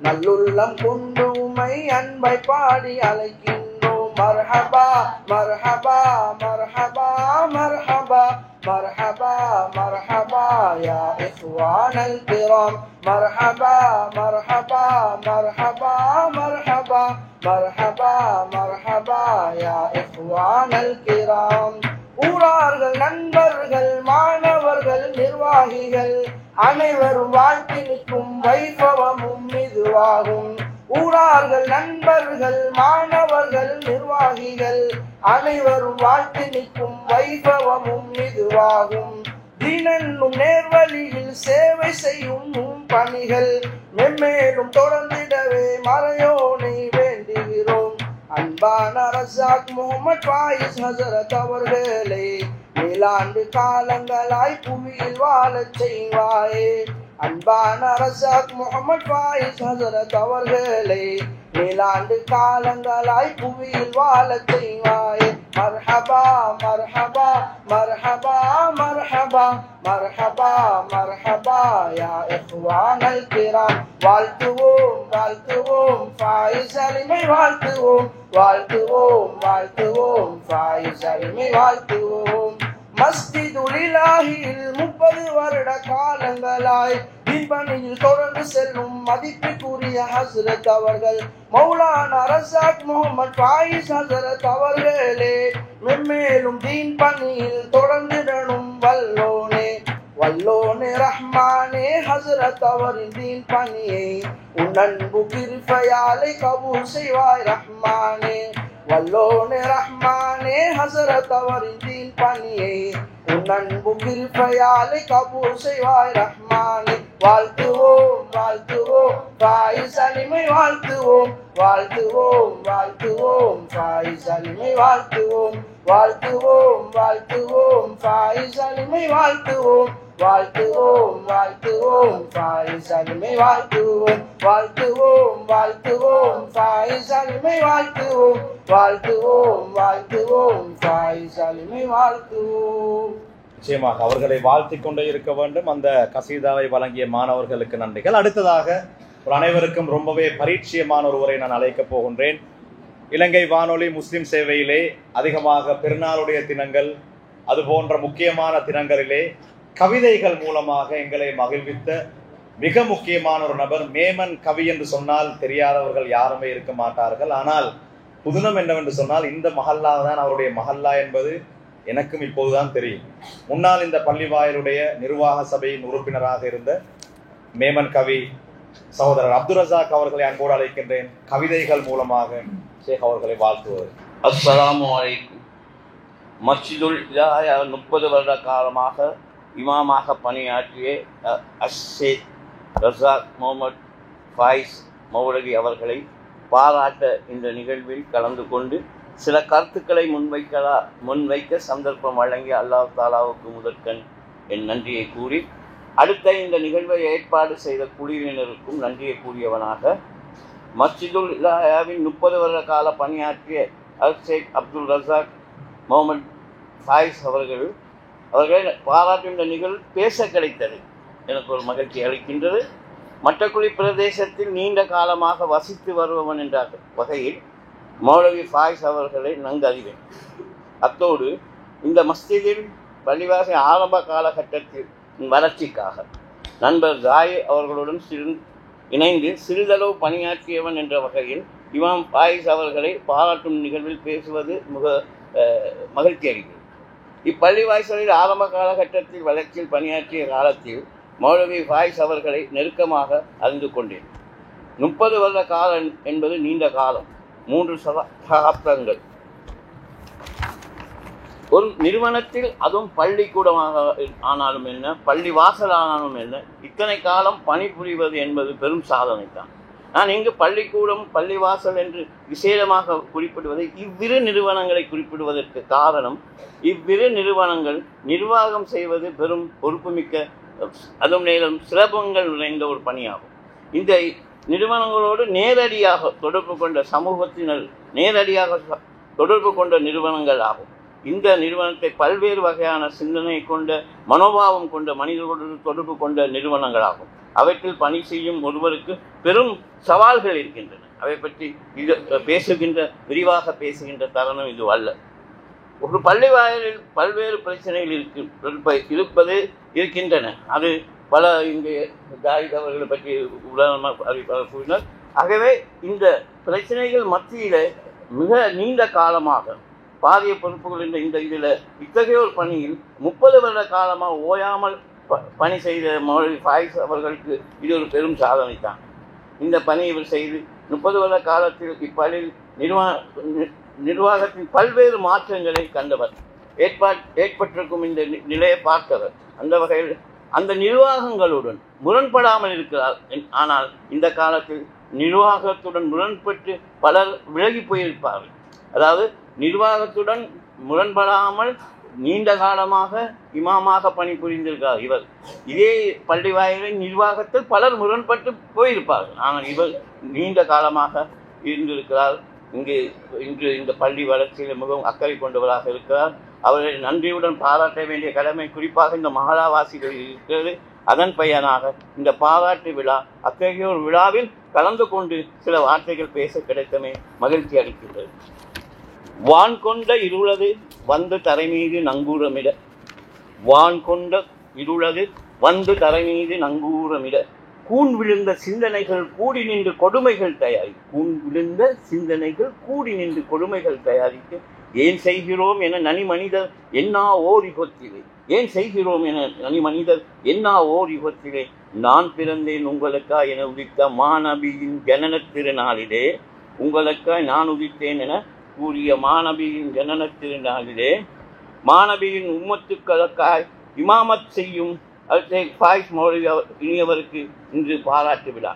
நல்லுள்ளம் கொண்டு உமை அன்பை பாடி அழைக்கின்றோம். மர்ஹபா மர்ஹபா மர்ஹபா மர்ஹபா மர்ஹபா மர்ஹபா யா இஹ்வானல் கிராம். மர்ஹபா மர்ஹபா மர்ஹபா மர்ஹபா மர்ஹபா மர்ஹபா யா இஹ்வானல் கிராம். ஊரார்கள், நண்பர்கள், மாணவர்கள், நிர்வாகிகள் அனைவரும் வாழ்த்தி நிற்கும் வைபவமும் இதுவாகும். ஊரார்கள், நண்பர்கள், மாணவர்கள், நிர்வாகிகள் அனைவரும் வாழ்த்தி நிற்கும் வைபவமும் இதுவாகும். தீனென்னும் நேர்வழியில் சேவை செய்யும் பணிகள் மென்மேலும் தொடர்ந்திடவே மறையோனை வேண்டுகிறோம். அன்பான ரஸாக் முகமது ஃபாயிஸ் ஹஸரத் அவர்களை மேலாண்டு காலங்களாய் புவியில் வாழச் செய்வாயே. அன்பான ரஸாக் முகமது ஃபாயிஸ் ஹஸரத் அவர்களை மேலாண்டு காலங்களாய் புவியில் வாழச் செய்வாயே. மர்ஹபா மர்ஹபா மர்ஹபா மர்ஹபா மர்ஹபா மர்ஹபா யா இஹ்வானல் கிராம். வாழ்த்துவோம் வாழ்த்துவோம் ஃபாயிஸ் அலிமை வாழ்த்துவோம் வாழ்த்துவோம் வாழ்த்துவோம் ஃபாயிஸ் அலிமை வாழ்த்துவோம். மஸ்ஜிதுல் இலாஹியில் 30 வருட காலங்களாய் தீபணியில் தொடர்ந்து செல்லும் மதிப்புக்குரிய ஹஸ்ரத் அவர்கள் மௌலானா ரஸாக் முகமது ஃபாயிஸ் ஹஸரத் அவர்களே மென்மேலும் தீன் பணியில் தொடர்ந்திடனும் வல்லோனே வல்லோனே ரஹ்மானே. ஹஸரத் அவரின் தீன் பணியை உன் அன்பு கிருபையாலே கபூல் செய்வாய் ரஹ்மானே. வல்லோனே ரஹ்மானே ஹஸரத் அவரின் தீன் பணியை உன் அன்பு கிருபையாலே கபூல் செய்வாய் ரஹ்மானே. வாழ்த்துவோம் வாழ்த்துவோம் ஃபாயிஸ் அலிமை வாழ்த்துவோம் வாழ்த்துவோம் வாழ்த்துவோம் ஃபாயிஸ் அலிமை வாழ்த்துவோம் வாழ்த்துவோம் வாழ்த்துவோம் ஃபாயிஸ் அலிமை வாழ்த்துவோம் வாழ்த்துவோம் வாழ்த்துவோம் ஃபாயிஸ் அலிமை வாழ்த்துவோம் வாழ்த்துவோம் வாழ்த்துவோம் ஃபாயிஸ் அலிமை வாழ்த்துவோம் வாழ்த்துவோம் வாழ்த்துவோம் ஃபாயிஸ் அலிமை வாழ்த்துவோம். நிச்சயமாக அவர்களை வாழ்த்திக் கொண்டே இருக்க வேண்டும். அந்த கசீதாவை வழங்கிய மாணவர்களுக்கு நன்றிகள். அடுத்ததாக ஒரு அனைவருக்கும் ரொம்பவே பரிச்சயமான ஒருவரை நான் அழைக்கப் போகின்றேன். இலங்கை வானொலி முஸ்லிம் சேவையிலே அதிகமாக பெருநாளுடைய தினங்கள் அதுபோன்ற முக்கியமான தினங்களிலே கவிதைகள் மூலமாக எங்களை மகிழ்வித்த மிக முக்கியமான ஒரு நபர். மேமன் கவி என்று சொன்னால் தெரியாதவர்கள் யாருமே இருக்க மாட்டார்கள். ஆனால் புதுனம் என்னவென்று சொன்னால் இந்த மஹல்லா தான் அவருடைய மஹல்லா என்பது எனக்கும் இப்போதுதான் தெரியும். முன்னால் இந்த பள்ளிவாயலுடைய நிர்வாக சபையின் உறுப்பினராக இருந்த மேமன் கவி சகோதரர் அப்துல் ரஸாக் அவர்களை அன்போடு அழைக்கின்றேன். கவிதைகள் மூலமாக ஷேக் அவர்களை வாழ்த்துவது. அஸ்ஸலாமு அலைக்கும். மஸ்ஜிதுல் இலாஹா 30 வருட காலமாக இமாமாக பணியாற்றிய ஷேக் ரஸாக் முகமது ஃபாயிஸ் மௌலவி அவர்களை பாராட்ட இந்த நிகழ்வில் கலந்து கொண்டு சில கருத்துக்களை முன்வைக்க சந்தர்ப்பம் வழங்கிய அல்லாஹ் தாலாவுக்கு முதற்கண் என் நன்றியை கூறி, அடுத்த இந்த நிகழ்வை ஏற்பாடு செய்த குழுவினருக்கும் நன்றியை கூறியவனாக, மஸ்ஜிதுல் இலாஹாவின் 30 வருட கால பணியாற்றிய ஷேக் அப்துல் ரஸாக் முகமது ஃபாயிஸ் அவர்களை பாராட்டும் இந்த நிகழ்வு பேச கிடைத்தது எனக்கு ஒரு மகிழ்ச்சி அளிக்கின்றது. மட்டக்குழி பிரதேசத்தில் நீண்ட காலமாக வசித்து வருபவன் என்ற வகையில் மௌலவி ஃபாயிஸ் அவர்களை நன்கு அறிவேன். அத்தோடு இந்த மஸ்ஜிதில் பள்ளிவாசல் ஆரம்ப காலகட்டத்தில் வளர்ச்சிக்காக நண்பர் ஜாய் அவர்களுடன் இணைந்து சிறிதளவு பணியாற்றியவன் என்ற வகையில் இமாம் ஃபாயிஸ் அவர்களை பாராட்டும் நிகழ்வில் பேசுவது மிக மகிழ்ச்சி அளிக்கிறது. இப்பள்ளிவாசலில் ஆரம்ப காலகட்டத்தில் வளர்ச்சியில் பணியாற்றிய காலத்தில் மௌலவி ஃபாயிஸ் அவர்களை நெருக்கமாக அறிந்து கொண்டேன். 30 வருட காலம் என்பது நீண்ட காலம். 3 சகாப்தங்கள். ஒரு நிறுவனத்தில், அதுவும் பள்ளிக்கூடமாக ஆனாலும் என்ன, பள்ளி வாசல் ஆனாலும் என்ன, இத்தனை காலம் பணிபுரிவது என்பது பெரும் சாதனை தான். நான் இங்கு பள்ளிக்கூடம் பள்ளிவாசல் என்று விசேடமாக குறிப்பிடுவதை இவ்விரு நிறுவனங்களை குறிப்பிடுவதற்கு காரணம், இவ்விரு நிறுவனங்கள் நிர்வாகம் செய்வது பெரும் பொறுப்புமிக்க, அதுவும் நேரம் சிரமங்கள் நிறைந்த ஒரு பணியாகும். இந்த நிறுவனங்களோடு நேரடியாக தொடர்பு கொண்ட சமூகத்தினர் நேரடியாக தொடர்பு கொண்ட நிறுவனங்கள் ஆகும். இந்த நிறுவனத்தை பல்வேறு வகையான சிந்தனை கொண்ட மனோபாவம் கொண்ட மனிதர்களோடு தொடர்பு கொண்ட நிறுவனங்களாகும். அவற்றில் பணி செய்யும் ஒருவருக்கு பெரும் சவால்கள் இருக்கின்றன. அவை பற்றி இது விரிவாக பேசுகின்ற தருணம் இது அல்ல. ஒரு பள்ளி வாயிலில் பல்வேறு பிரச்சனைகள் இருக்கின்றன. அது பல இங்கே தாயித் அவர்களை பற்றி உதாரணமாக அறிவிப்பாளர் கூறினார். ஆகவே இந்த பிரச்சனைகள் மத்தியில் மிக நீண்ட காலமாக பாரிய பொறுப்புகள் இந்த இதில் இத்தகைய ஒரு பணியில் 30 வருட காலமாக ஓயாமல் பணி செய்த மௌலவி ஃபாயிஸ் அவர்களுக்கு இது ஒரு பெரும் சாதனை தான். இந்த பணி இவர் செய்து 30 வருட காலத்தில் இப்பள்ளியில் நிர்வாகத்தின் பல்வேறு மாற்றங்களை கண்டவர், ஏற்பட்டிருக்கும் இந்த நிலையை பார்த்தவர். அந்த வகையில் அந்த நிர்வாகங்களுடன் முரண்படாமல் இருக்கிறார். ஆனால் இந்த காலத்தில் நிர்வாகத்துடன் முரண்பட்டு பலர் விலகி போயிருப்பார்கள். அதாவது நிர்வாகத்துடன் முரண்படாமல் நீண்ட காலமாக இமாமாக பணிபுரிந்திருக்கிறார் இவர். இதே பள்ளி வாயிலின் நிர்வாகத்தில் பலர் முரண்பட்டு போயிருப்பார்கள். ஆனால் இவர் நீண்ட காலமாக இருந்திருக்கிறார். இன்று இந்த பள்ளி வளர்ச்சியில் மிகவும் அக்கறை கொண்டவராக இருக்கிறார். அவரை நன்றியுடன் பாராட்ட வேண்டிய கடமை குறிப்பாக இந்த மகாலாவாசிகள் இருக்கிறது. அதன் பயனாக இந்த பாராட்டு விழா அத்தகைய ஒரு விழாவில் கலந்து கொண்டு சில வார்த்தைகள் பேச கிடைத்தமே மகிழ்ச்சி அளிக்கின்றது. வான் கொண்ட இருளது வந்து தரை மீது நங்கூரமிட, வான் கொண்ட இருளது வந்து தரை மீது நங்கூரமிட, கூன் விழுந்த சிந்தனைகள் கூடி நின்று கொடுமைகள் தயாரிக்க, கூன் விழுந்த சிந்தனைகள் கூடி நின்று கொடுமைகள் தயாரிக்க, ஏன் செய்கிறோம் என நனி மனிதர் என்னா ஓர் யுகத்திலே, ஏன் செய்கிறோம் என நனி மனிதர் என்னா ஓர் யுகத்திலே, நான் பிறந்தேன் உங்களுக்காய் என உதித்த மாநபியின் ஜனன திருநாளிலே, உங்களுக்காய் நான் உதித்தேன் என கூறிய மாநபியின் ஜனன திருநாளிலே, மாநபியின் உம்மத்துக்களுக்காய் இமாமத் செய்யும் ஃபாயிஸ் மௌலவி இனியவருக்கு இன்று பாராட்டு விழா.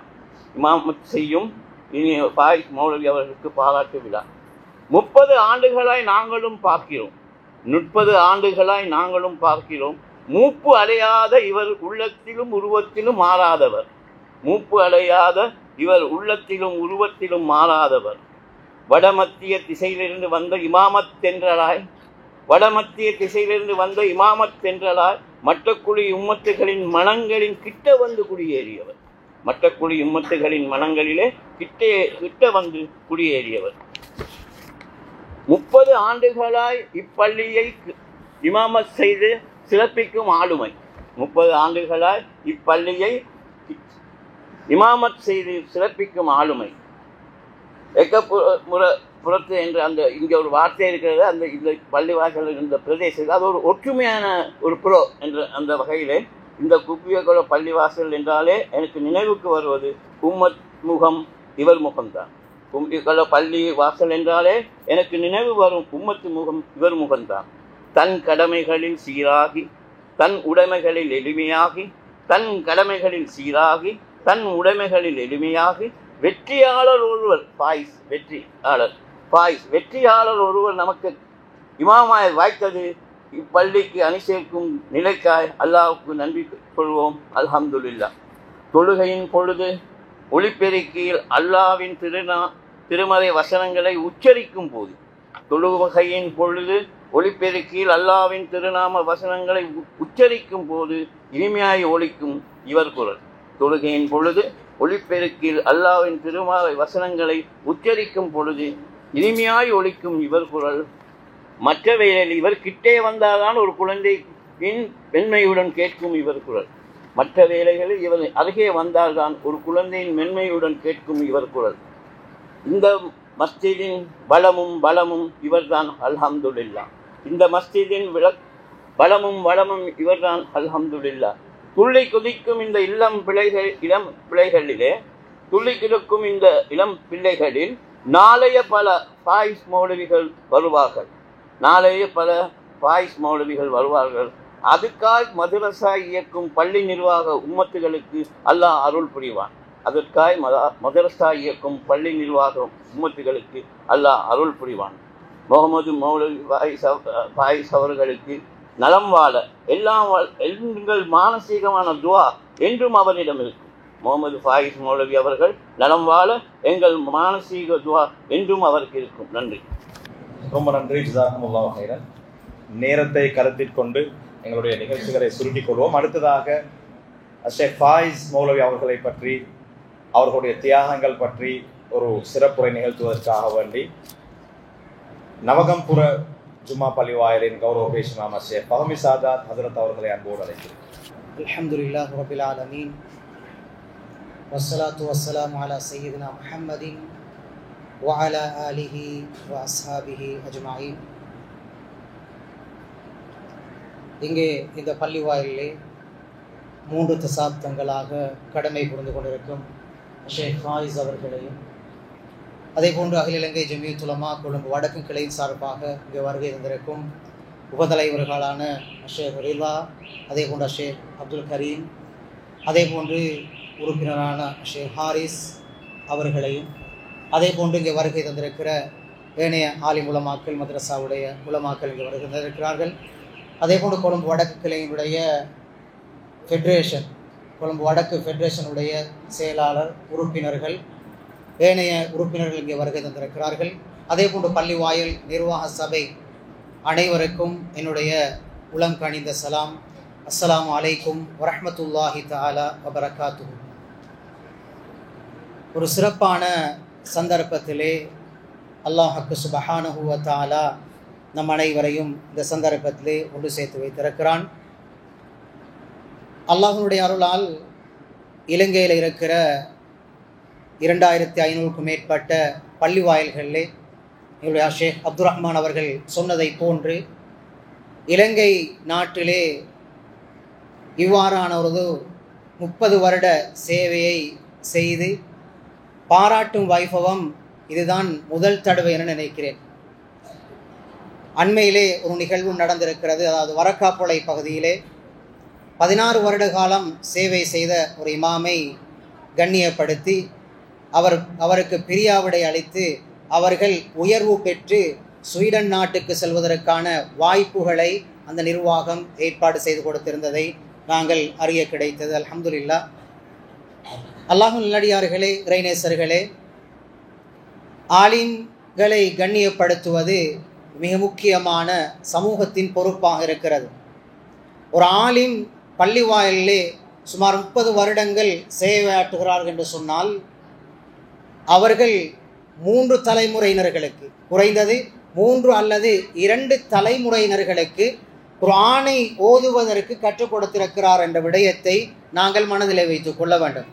இமாமத் செய்யும் இனிய ஃபாயிஸ் மௌலவி அவர்களுக்கு பாராட்டு விழா. 30 ஆண்டுகளாய் நாங்களும் பார்க்கிறோம், 30 ஆண்டுகளாய் நாங்களும் பார்க்கிறோம், மூப்பு அடையாத இவர் உள்ளத்திலும் உருவத்திலும் மாறாதவர், மூப்பு அடையாத இவர் உள்ளத்திலும் உருவத்திலும் மாறாதவர். வடமத்திய திசையிலிருந்து வந்த இமாமத் தென்றலாய், வடமத்திய திசையிலிருந்து வந்த இமாமத் தென்றலாய் மட்டக்குழி உம்மத்துகளின் மனங்களின் கிட்ட வந்து குடியேறியவர், மட்டக்குழி உம்மத்துகளின் மனங்களிலே கிட்ட வந்து குடியேறியவர். 30 ஆண்டுகளாய் இப்பள்ளியை இமாமத் செய்து சிறப்பிக்கும் ஆளுமை, 30 ஆண்டுகளாய் இப்பள்ளியை இமாமத் செய்து சிறப்பிக்கும் ஆளுமை. புறத்து என்று அந்த இங்கே ஒரு வார்த்தை இருக்கிறது. அந்த இந்த பள்ளிவாசல் இந்த பிரதேசத்தில் அது ஒரு ஒற்றுமையான ஒரு புறோ என்ற அந்த வகையிலே இந்த குப்பியகுல பள்ளிவாசல் என்றாலே எனக்கு நினைவுக்கு வருவது உம்மத் முகம் இவர் முகம்தான். கும்பியகுல பள்ளி வாசல் என்றாலே எனக்கு நினைவு வரும் உம்மத்து முகம் இவர் முகம்தான். தன் கடமைகளில் சீராகி, தன் உடைமைகளில் எளிமையாகி, தன் கடமைகளில் சீராகி, தன் உடைமைகளில் எளிமையாகி, வெற்றியாளர் ஒருவர் ஃபாயிஸ், வெற்றியாளர் ஒருவர் நமக்கு இமாமாய் வாய்த்தது. இப்பள்ளிக்கு அணி சேர்க்கும் நிலைக்காய் அல்லாஹ்வுக்கு நன்றி கொள்வோம். அல்ஹம்துலில்லாஹ். தொழுகையின் பொழுது ஒளிப்பெருக்கியில் அல்லாஹ்வின் திருமறை வசனங்களை உச்சரிக்கும் போது, தொழுகையின் பொழுது ஒளிப்பெருக்கியில் அல்லாஹ்வின் திருநாம வசனங்களை உச்சரிக்கும் போது இனிமையாய் ஒலிக்கும் இவர் குரல். தொழுகையின் பொழுது ஒளிப்பெருக்கில் அல்லாஹ்வின் திருமறை வசனங்களை உச்சரிக்கும் பொழுது இனிமையாய் ஒலிக்கும் இவர் குரல். மற்ற வேளையில் இவர் கிட்டே வந்தால்தான் ஒரு குழந்தையின் மென்மையுடன் கேட்கும் இவர் குரல். மற்ற வேளைகளில் இவர் அருகே வந்தால்தான் ஒரு குழந்தையின் மென்மையுடன் கேட்கும் இவர் குரல். இந்த மஸ்ஜிதின் பலமும் இவர்தான் அல்ஹம்துலில்லாஹ். இந்த மஸ்ஜிதின் பலமும் இவர்தான் அல்ஹம்துலில்லாஹ். துள்ளி குதிக்கும் இந்த இளம் பிள்ளைகளிலே, துள்ளி கிடக்கும் இந்த இளம் பிள்ளைகளில் நாளைய பல ஃபாயிஸ் மௌலவிகள் வருவார்கள், நாளைய பல ஃபாயிஸ் மௌலவிகள் வருவார்கள். அதுக்காய் மதரசா இயக்கும் பள்ளி நிர்வாக உம்மத்துகளுக்கு அல்லாஹ் அருள் புரிவான். அதற்காய் மதரசா இயக்கும் பள்ளி நிர்வாக உம்மத்துகளுக்கு அல்லாஹ் அருள் புரிவான். முகமது மௌலவி ஃபாயிஸ் அவர்களுக்கு நலம் வாழ எங்கள் மானசீகமான துவா என்றும் அவரிடம் இருக்கும். முகமது ஃபாயிஸ் மௌலவி அவர்கள் நலம் வாழ எங்கள் மானசீக துவா என்றும் அவருக்கு இருக்கும். நன்றி. ரொம்ப நன்றி. ஜஸாக்குமுல்லாஹ் ஹைரன். நேரத்தை கருத்தில் கொண்டு எங்களுடைய நிகழ்ச்சிகளை சுருக்கிக் கொள்வோம். அடுத்ததாக ஷேக் ஃபாயிஸ் மௌலவி அவர்களை பற்றி, அவர்களுடைய தியாகங்கள் பற்றி ஒரு சிறப்புரை நிகழ்த்துவதற்காக வேண்டி நவகம்புர ஜும்மா பள்ளி வாயிலின் கௌரவ பேசுமாமா ஷேக் ஃபஹமி சாதாத் ஹஜரத் அவர்களை அன்போடு அழைக்கிறேன். அல்ஹம்துலில்லாஹி ரப்பில் ஆலமீன் வஸ்ஸலாத்து வஸ்ஸலாமு அலா சய்யிதினா முஹம்மதின் வ அலா ஆலிஹி வ அஸ்ஹாபிஹி அஜ்மஈன். இங்கே இந்த பள்ளி வாயிலே 3 தசாப்தங்களாக கடமை புரிந்து கொண்டிருக்கும் ஷேக் ஃபாயிஸ் அவர்களையும், அதே போன்று அகில இலங்கை ஜமியத் உலமா கொழும்பு வடக்கு கிளையின் சார்பாக இங்கே வருகை தந்திருக்கும் உபதலைவர்களான ஷேக் ரிலா, அதே போன்ற ஷேக் அப்துல் கரீம், அதே போன்று உறுப்பினரான ஷேக் ஹாரிஸ் அவர்களையும், அதே போன்று இங்கே வருகை தந்திருக்கிற ஏனைய ஆலிம் உலமாக்கள், மദ്രஸாவுடைய உலமாக்கள் இங்கே வருகை தந்திருக்கிறார்கள். அதே போன்று கொழும்பு வடக்கு கிளையினுடைய ஃபெடரேஷன், கொழும்பு வடக்கு ஃபெடரேஷனுடைய செயலாளர், உறுப்பினர்கள், ஏனைய உறுப்பினர்கள் இங்கே வருகை தந்திருக்கிறார்கள். அதே போன்று பள்ளி வாயில் நிர்வாக சபை அனைவருக்கும் என்னுடைய உளம் கனிந்த சலாம். அஸ்ஸலாமு அலைக்கும் வரஹ்மத்துல்லாஹி தஆலா வபரகாத்துஹு. ஒரு சிறப்பான சந்தர்ப்பத்திலே அல்லாஹ் சுப்ஹானஹு வ தஆலா நம் அனைவரையும் இந்த சந்தர்ப்பத்திலே ஒன்று சேர்த்து வைத்திருக்கிறான். அல்லாஹ்வுடைய அருளால் இலங்கையில் இருக்கிற 2500க்கும் மேற்பட்ட பள்ளி வாயில்களிலே எங்களுடைய ஷேக் அப்துல் ரஹ்மான் அவர்கள் சொன்னதை போன்று இலங்கை நாட்டிலே இவ்வாறான ஒரு 30 வருட சேவையை செய்து பாராட்டும் வைபவம் இதுதான் முதல் தடவை என நினைக்கிறேன். அண்மையிலே ஒரு நிகழ்வு நடந்திருக்கிறது. அதாவது வரக்காப்பொலை பகுதியிலே 16 வருட காலம் சேவை செய்த ஒரு இமாமை கண்ணியப்படுத்தி அவருக்கு பிரியாவிடை அளித்து அவர்கள் உயர்வு பெற்று ஸ்வீடன் நாட்டுக்கு செல்வதற்கான வாய்ப்புகளை அந்த நிர்வாகம் ஏற்பாடு செய்து கொடுத்திருந்ததை நாங்கள் அறிய கிடைத்தது. அல்ஹம்துலில்லாஹ். அல்லாஹ்வின் நல்லடியார்களே, இறைநேசர்களே, ஆலிம்களை கண்ணியப்படுத்துவது மிக முக்கியமான சமூகத்தின் பொறுப்பாக இருக்கிறது. ஒரு ஆலிம் பள்ளி வாயிலே சுமார் 30 வருடங்கள் சேவையாற்றுகிறார்கள் என்று சொன்னால் அவர்கள் 3 தலைமுறையினர்களுக்கு, குறைந்தது 3 அல்லது 2 தலைமுறையினர்களுக்கு குர்ஆனை ஓதுவதற்கு கற்றுக் கொடுத்திருக்கிறார் என்ற விடயத்தை நாங்கள் மனதிலே வைத்துக் கொள்ள வேண்டும்.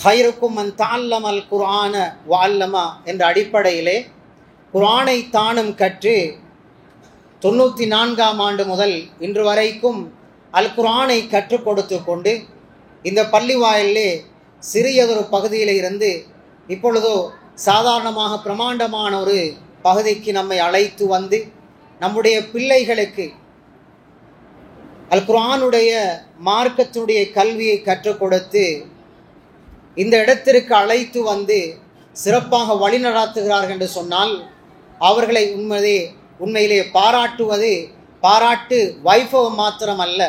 ஹைருக்கும் மன் தஅல்லமல் குர்ஆன வ அல்லமா என்ற அடிப்படையிலே குர்ஆனை தானும் கற்று 94ஆம் ஆண்டு முதல் இன்று வரைக்கும் அல் குர்ஆனை கற்றுக் கொடுத்து கொண்டு இந்த பள்ளி வாயிலே சிறியதொரு பகுதியில் இருந்து இப்பொழுதோ சாதாரணமாக பிரமாண்டமான ஒரு பகுதிக்கு நம்மை அழைத்து வந்து நம்முடைய பிள்ளைகளுக்கு அல் குர்ஆனுடைய மார்க்கத்தினுடைய கல்வியை கற்றுக் கொடுத்து இந்த இடத்திற்கு அழைத்து வந்து சிறப்பாக வழிநடாத்துகிறார்கள் என்று சொன்னால் அவர்களை உண்மையிலே பாராட்டு வைபவம் மாத்திரம் அல்ல.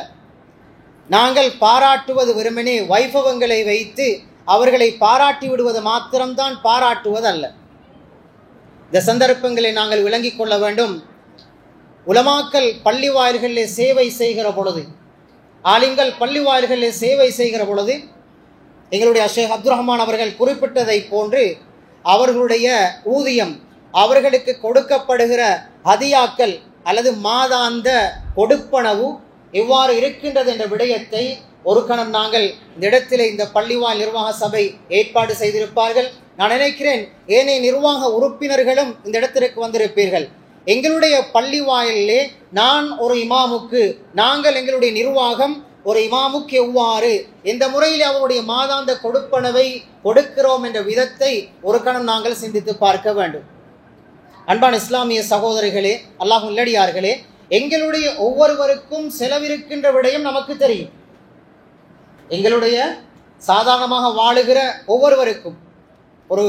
நாங்கள் பாராட்டுவது வெறுமனே வைபவங்களை வைத்து அவர்களை பாராட்டி விடுவது மாத்திரம்தான் பாராட்டுவது அல்ல. இந்த சந்தர்ப்பங்களை நாங்கள் விளங்கிக் கொள்ள வேண்டும். உலமாக்கள் பள்ளி வாயில்களிலே சேவை செய்கிற பொழுது, ஆலிம்கள் பள்ளி வாயில்களிலே சேவை செய்கிற பொழுது எங்களுடைய ஷேக் அப்துல் ரஹ்மான் அவர்கள் குறிப்பிட்டதை போன்று அவர்களுடைய ஊதியம், அவர்களுக்கு கொடுக்கப்படுகிற ஹதியாக்கள் அல்லது மாதாந்த கொடுப்பனவு எவ்வாறு இருக்கின்றது என்ற விடயத்தை ஒரு கணம் நாங்கள் இந்த இடத்திலே இந்த பள்ளிவாயில் நிர்வாக சபை ஏற்பாடு செய்திருப்பார்கள். நான் நினைக்கிறேன் ஏனைய நிர்வாக உறுப்பினர்களும் இந்த இடத்திற்கு வந்திருப்பீர்கள். எங்களுடைய பள்ளி வாயிலே நாங்கள் எங்களுடைய நிர்வாகம் ஒரு இமாமுக்கு எவ்வாறு எந்த முறையில் அவருடைய மாதாந்த கொடுப்பனவை கொடுக்கிறோம் என்ற விதத்தை ஒரு கணம் நாங்கள் சிந்தித்து பார்க்க வேண்டும். அன்பான இஸ்லாமிய சகோதரிகளே, அல்லாஹ் நல்லடியார்களே, எங்களுடைய ஒவ்வொருவருக்கும் செலவிருக்கின்ற விடயம் நமக்கு தெரியும். எங்களுடைய சாதாரணமாக வாழுகிற ஒவ்வொருவருக்கும் ஒரு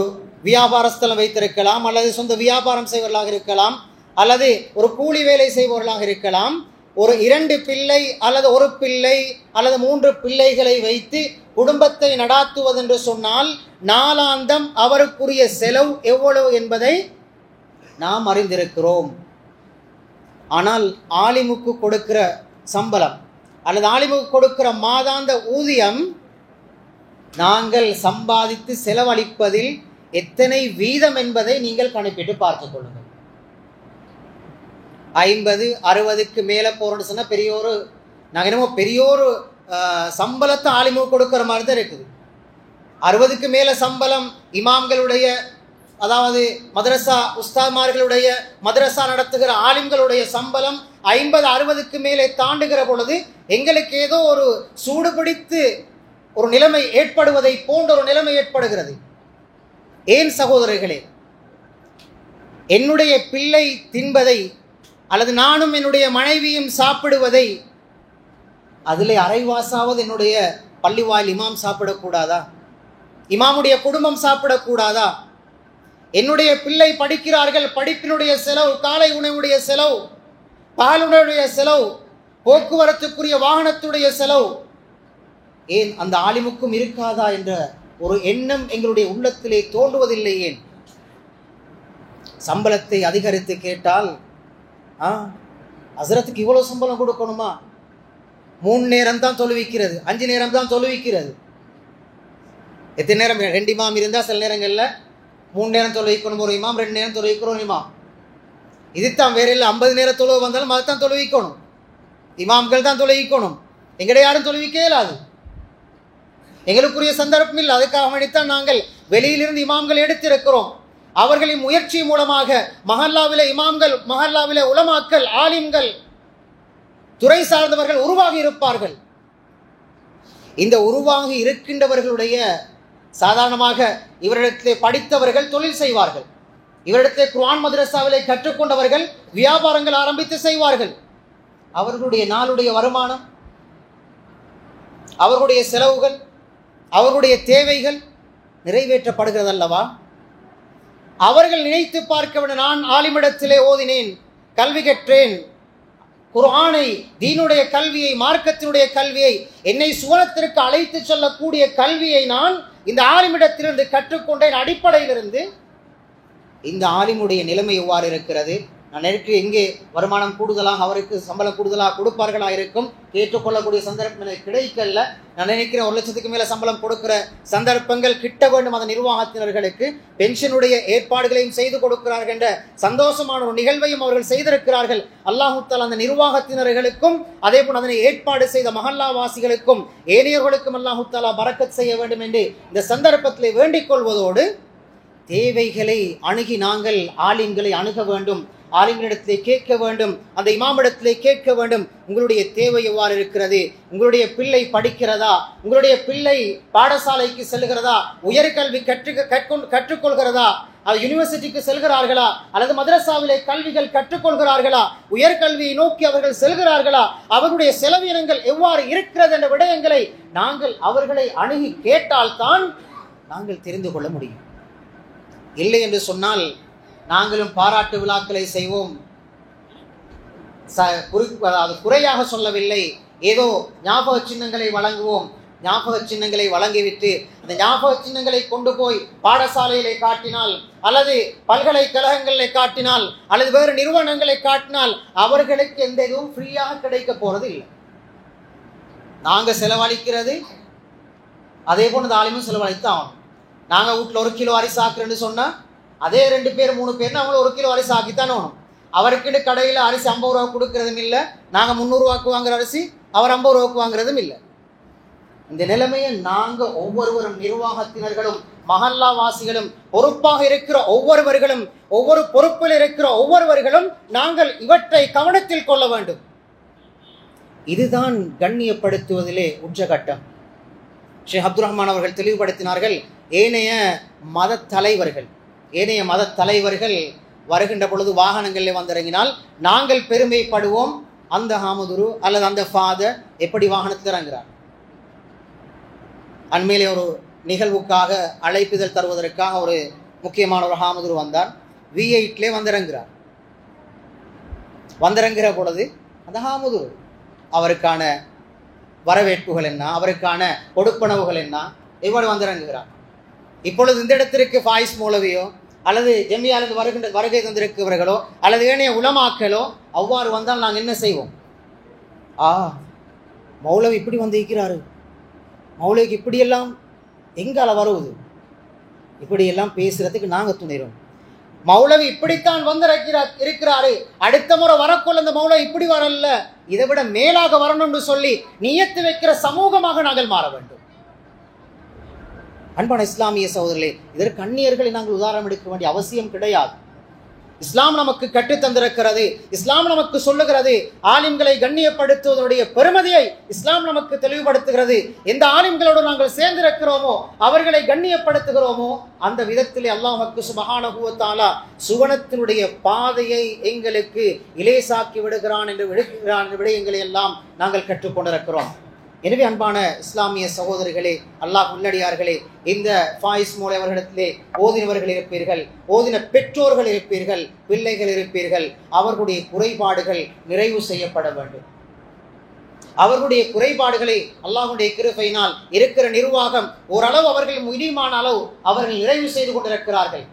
வியாபார ஸ்தலம் வைத்திருக்கலாம், அல்லது சொந்த வியாபாரம் செய்வர்களாக இருக்கலாம், அல்லது ஒரு கூலி வேலை செய்பவர்களாக இருக்கலாம். ஒரு 2 பிள்ளை அல்லது 1 பிள்ளை அல்லது 3 பிள்ளைகளை வைத்து குடும்பத்தை நடாத்துவதென்று சொன்னால் நாளாந்தம் அவருக்குரிய செலவு எவ்வளவு என்பதை நாம் அறிந்திருக்கிறோம். ஆனால் ஆலிமுக்கு கொடுக்கிற சம்பளம் அல்லது ஆலிமுக்கு கொடுக்கிற மாதாந்த ஊதியம் நாங்கள் சம்பாதித்து செலவழிப்பதில் எத்தனை வீதம் என்பதை நீங்கள் கணக்கிட்டு பார்த்துக் கொள்ளுங்கள். 50-60க்கு மேலே போறோம்னு சொன்னா நாங்கள் என்னமோ பெரிய ஒரு சம்பளத்தை ஆலிமுக்கு கொடுக்கிற மாதிரி தான் இருக்குது. 60க்கு மேலே சம்பளம் இமாம்களுடைய, அதாவது மதரசா உஸ்தாத்மார்களுடைய, மதரசா நடத்துகிற ஆலிம்களுடைய சம்பளம் 50-60க்கு மேலே தாண்டுகிற பொழுது எங்களுக்கு ஏதோ ஒரு சூடு பிடித்து ஒரு நிலைமை ஏற்படுவதை போன்ற ஒரு நிலைமை ஏற்படுகிறது. ஏன் சகோதரர்களே, என்னுடைய பிள்ளை தின்பதை அல்லது நானும் என்னுடைய மனைவியும் சாப்பிடுவதை அதில் அரைவாசாவது என்னுடைய பள்ளிவாயில் இமாம் சாப்பிடக்கூடாதா? இமாமுடைய குடும்பம் சாப்பிடக்கூடாதா? என்னுடைய பிள்ளை படிக்கிறார்கள், படிப்பினுடைய செலவு, காலை உணவுடைய செலவு, பாலுடைய செலவு, போக்குவரத்துக்குரிய வாகனத்துடைய செலவு ஏன் அந்த ஆலிமுக்கும் இருக்காதா என்ற ஒரு எண்ணம் எங்களுடைய உள்ளத்திலே தோன்றுவதில்லை. ஏன் சம்பளத்தை அதிகரித்து கேட்டால் ஹஸ்ரத்துக்கு இவ்வளவு சம்பளம் கொடுக்கணுமா? 3 நேரம் தான் தொழுவிக்கிறது, 5 நேரம் தான் தொழுவிக்கிறது. எத்தனை நேரம்? 2 இமாம் இருந்தால் சில நேரங்களில் 3 நேரம் தொழுவிக்கணும் ஒரு இமாம், 2 நேரம் தொழுவிக்கணும் இமாம். இதுதான் வேற இல்லை. 50 நேரம் தொழுவு வந்தாலும் அதைத்தான் தொழுவிக்கணும், இமாம்கள் தான் தொழுவிக்கணும். எங்கடைய யாரும் தொழுவிக்க இயலாது, எங்களுக்குரிய சந்தர்ப்பம் இல்லை. அதுக்காக வேண்டித்தான் நாங்கள் வெளியிலிருந்து இமாம்கள் எடுத்திருக்கிறோம். அவர்களின் முயற்சி மூலமாக மஹல்லாவிலே இமாம்கள், மஹல்லாவிலே உலமாக்கள், ஆலிம்கள், துறை சார்ந்தவர்கள் உருவாகி இருப்பார்கள். இந்த உருவாகி இருக்கின்றவர்களுடைய சாதாரணமாக இவரிடத்திலே படித்தவர்கள் தொழில் செய்வார்கள், இவரிடத்திலே குர்ஆன் மதரசாவிலே கற்றுக்கொண்டவர்கள் வியாபாரங்கள் ஆரம்பித்து செய்வார்கள். அவர்களுடைய நாளுடைய வருமானம், அவர்களுடைய செலவுகள், அவர்களுடைய தேவைகள் நிறைவேற்றப்படுகிறதல்லவா? அவர்கள் நினைத்து பார்க்க வேண்டும், நான் ஆலிமிடத்திலே ஓதினேன், கல்வி கற்றேன், குர்ஆனை, தீனுடைய கல்வியை, மார்க்கத்தினுடைய கல்வியை, என்னை சுவனத்திற்கு அழைத்து செல்லக்கூடிய கல்வியை நான் இந்த ஆலிமிடத்திலிருந்து கற்றுக்கொண்டேன். அடிப்படையிலிருந்து இந்த ஆலிமுடைய நிலைமை எவ்வாறு இருக்கிறது? நான் நினைக்கிறேன் எங்கே வருமானம் கூடுதலாக அவருக்கு சம்பளம் கூடுதலாக கொடுப்பார்களா இருக்கும், ஏற்றுக்கொள்ளக்கூடிய சந்தர்ப்பம் கிடைக்கல. நான் நினைக்கிறேன் 1 லட்சத்துக்கு மேலே சம்பளம் கொடுக்கிற சந்தர்ப்பங்கள் கிட்ட வேண்டும். அந்த நிர்வாகத்தினர்களுக்கு பென்ஷனுடைய ஏற்பாடுகளையும் செய்து கொடுக்கிறார்கள் என்ற சந்தோஷமான ஒரு நிகழ்வையும் அவர்கள் செய்திருக்கிறார்கள். அல்லாஹு தஆலா அந்த நிர்வாகத்தினர்களுக்கும் அதே போல் அதனை ஏற்பாடு செய்த மஹல்லாவாசிகளுக்கும் ஏனையர்களுக்கும் அல்லாஹு தஆலா பரக்கத் செய்ய வேண்டும் என்று இந்த சந்தர்ப்பத்தில் வேண்டிக் கொள்வதோடு, தேவைகளை அணுகி நாங்கள் ஆலிம்களை அணுக வேண்டும், ஆலிம்களிடத்திலே கேட்க வேண்டும், அந்த இமாமிடத்திலே கேட்க வேண்டும். உங்களுடைய தேவை எவ்வாறு இருக்கிறது? உங்களுடைய பிள்ளை படிக்கிறதா? உங்களுடைய பிள்ளை பாடசாலைக்கு செல்கிறதா? உயர்கல்வி கற்றுக்கொள்கிறதா? அது யூனிவர்சிட்டிக்கு செல்கிறார்களா? அல்லது மதரசாவிலே கல்விகள் கற்றுக்கொள்கிறார்களா? உயர்கல்வியை நோக்கி அவர்கள் செல்கிறார்களா? அவர்களுடைய செலவினங்கள் எவ்வாறு இருக்கிறது என்ற விடயங்களை நாங்கள் அவர்களை அணுகி கேட்டால்தான் நாங்கள் தெரிந்து கொள்ள முடியும். இல்லை என்று சொன்னால் நாங்களும் பாராட்டு விழாக்களை செய்வோம், அதாவது குறையாக சொல்லவில்லை, ஏதோ ஞாபக சின்னங்களை வழங்குவோம். ஞாபக சின்னங்களை வழங்கிவிட்டு அந்த ஞாபக சின்னங்களை கொண்டு போய் பாடசாலையிலே காட்டினால், அல்லது பல்கலைக்கழகங்களை காட்டினால், அல்லது வேறு நிறுவனங்களை காட்டினால் அவர்களுக்கு எந்த இதுவும் ஃப்ரீயாக கிடைக்க போறது இல்லை. நாங்கள் செலவழிக்கிறது அதே போல இந்த ஆலிமும் செலவழித்து ஆகணும். நாங்கள் வீட்டில் 1 கிலோ அரிசி ஆக்குறேன்னு சொன்னால் அதே 2 பேர் 3 பேர்னு அவங்கள 1 கிலோ அரிசி ஆக்கித்தானே வேணும். அவருக்குன்னு கடையில் அரிசி 50 ரூபா கொடுக்கறதும் இல்லை, நாங்கள் 300 ரூபாய்க்கு வாங்குற அரிசி அவர் 50 ரூபாய்க்கு வாங்குறதும் இல்லை. இந்த நிலைமையை நாங்கள் ஒவ்வொருவரும், நிர்வாகத்தினர்களும் மஹல்லாவாசிகளும், பொறுப்பாக இருக்கிற ஒவ்வொருவர்களும், ஒவ்வொரு பொறுப்பில் இருக்கிற ஒவ்வொருவர்களும் நாங்கள் இவற்றை கவனத்தில் கொள்ள வேண்டும். இதுதான் கண்ணியப்படுத்துவதிலே உச்சகட்டம். ஷேக் அப்துல் ரஹ்மான் அவர்கள் தெளிவுபடுத்தினார்கள், ஏனைய மத தலைவர்கள் வருகின்ற பொழுது வாகனங்களில் வந்திறங்கினால் நாங்கள் பெருமைப்படுவோம், அந்த ஹாமதுரு அல்லது அந்த ஃபாதர் எப்படி வாகனத்தில் இறங்குகிறார். அண்மையிலே ஒரு நிகழ்வுக்காக அழைப்புதல் தருவதற்காக ஒரு முக்கியமான ஒரு ஹாமதுரு வந்தார், V8 வந்திறங்குகிறார். வந்திறங்குகிற பொழுது அந்த ஹாமதுரு அவருக்கான வரவேற்புகள் என்ன, அவருக்கான கொடுப்பனவுகள் என்ன, எவ்வாறு வந்திறங்குகிறார். இப்பொழுது இந்த இடத்திற்கு ஃபாயிஸ் மௌலவியோ அல்லது ஜெமியாலுக்கு வருகை தந்திருக்கிறவர்களோ அல்லது ஏனைய உலமாக்களோ அவ்வாறு வந்தால் நாங்கள் என்ன செய்வோம்? மௌலவி இப்படி வந்து இருக்கிறாரு, மௌலவிக்கு இப்படியெல்லாம் எங்கால வருவது, இப்படியெல்லாம் பேசுறதுக்கு நாங்கள் துணிறோம். மௌலவி இப்படித்தான் வந்து இருக்கிறாரு, அடுத்த முறை வரக்குள்ள இந்த மௌலவி இப்படி வரல, இதை விட மேலாக வரணும்னு சொல்லி நியத்து வைக்கிற சமூகமாக நாங்கள் மாற வேண்டும். அன்பான இஸ்லாமிய சகோதரர்களே, இதற்கு அந்நியர்களை நாங்கள் உதாரணம் எடுக்க வேண்டிய அவசியம் கிடையாது. இஸ்லாம் நமக்கு கற்றுத் தந்திருக்கிறது. இஸ்லாம் நமக்கு சொல்லுகிறது, ஆலிம்களை கண்ணியப்படுத்துவதனுடைய பெருமதியை இஸ்லாம் நமக்கு தெளிவுபடுத்துகிறது. எந்த ஆலிம்களோடு நாங்கள் சேர்ந்திருக்கிறோமோ அவர்களை கண்ணியப்படுத்துகிறோமோ அந்த விதத்திலே அல்லாஹ் சுப்ஹானஹு வ தஆலா சுவனத்தினுடைய பாதையை எங்களுக்கு இலேசாக்கி விடுகிறான் என்ற விடயங்களை எல்லாம் நாங்கள் கற்றுக்கொண்டிருக்கிறோம். எனவே அன்பான இஸ்லாமிய சகோதரிகளே, அல்லாஹ் உள்ளடியார்களே, இந்த ஃபாயிஸ் மோலை அவர்களிடத்திலே ஓதினவர்கள் இருப்பீர்கள், ஓதின பெற்றோர்கள் இருப்பீர்கள், பிள்ளைகள் இருப்பீர்கள். அவர்களுடைய குறைபாடுகள் நிறைவு செய்யப்பட வேண்டும். அவர்களுடைய குறைபாடுகளை அல்லாஹ்வுடைய கிருபையினால் இருக்கிற நிர்வாகம் ஓரளவு அவர்கள் முடியுமான அளவு அவர்கள் நிறைவு செய்து கொண்டிருக்கிறார்கள்.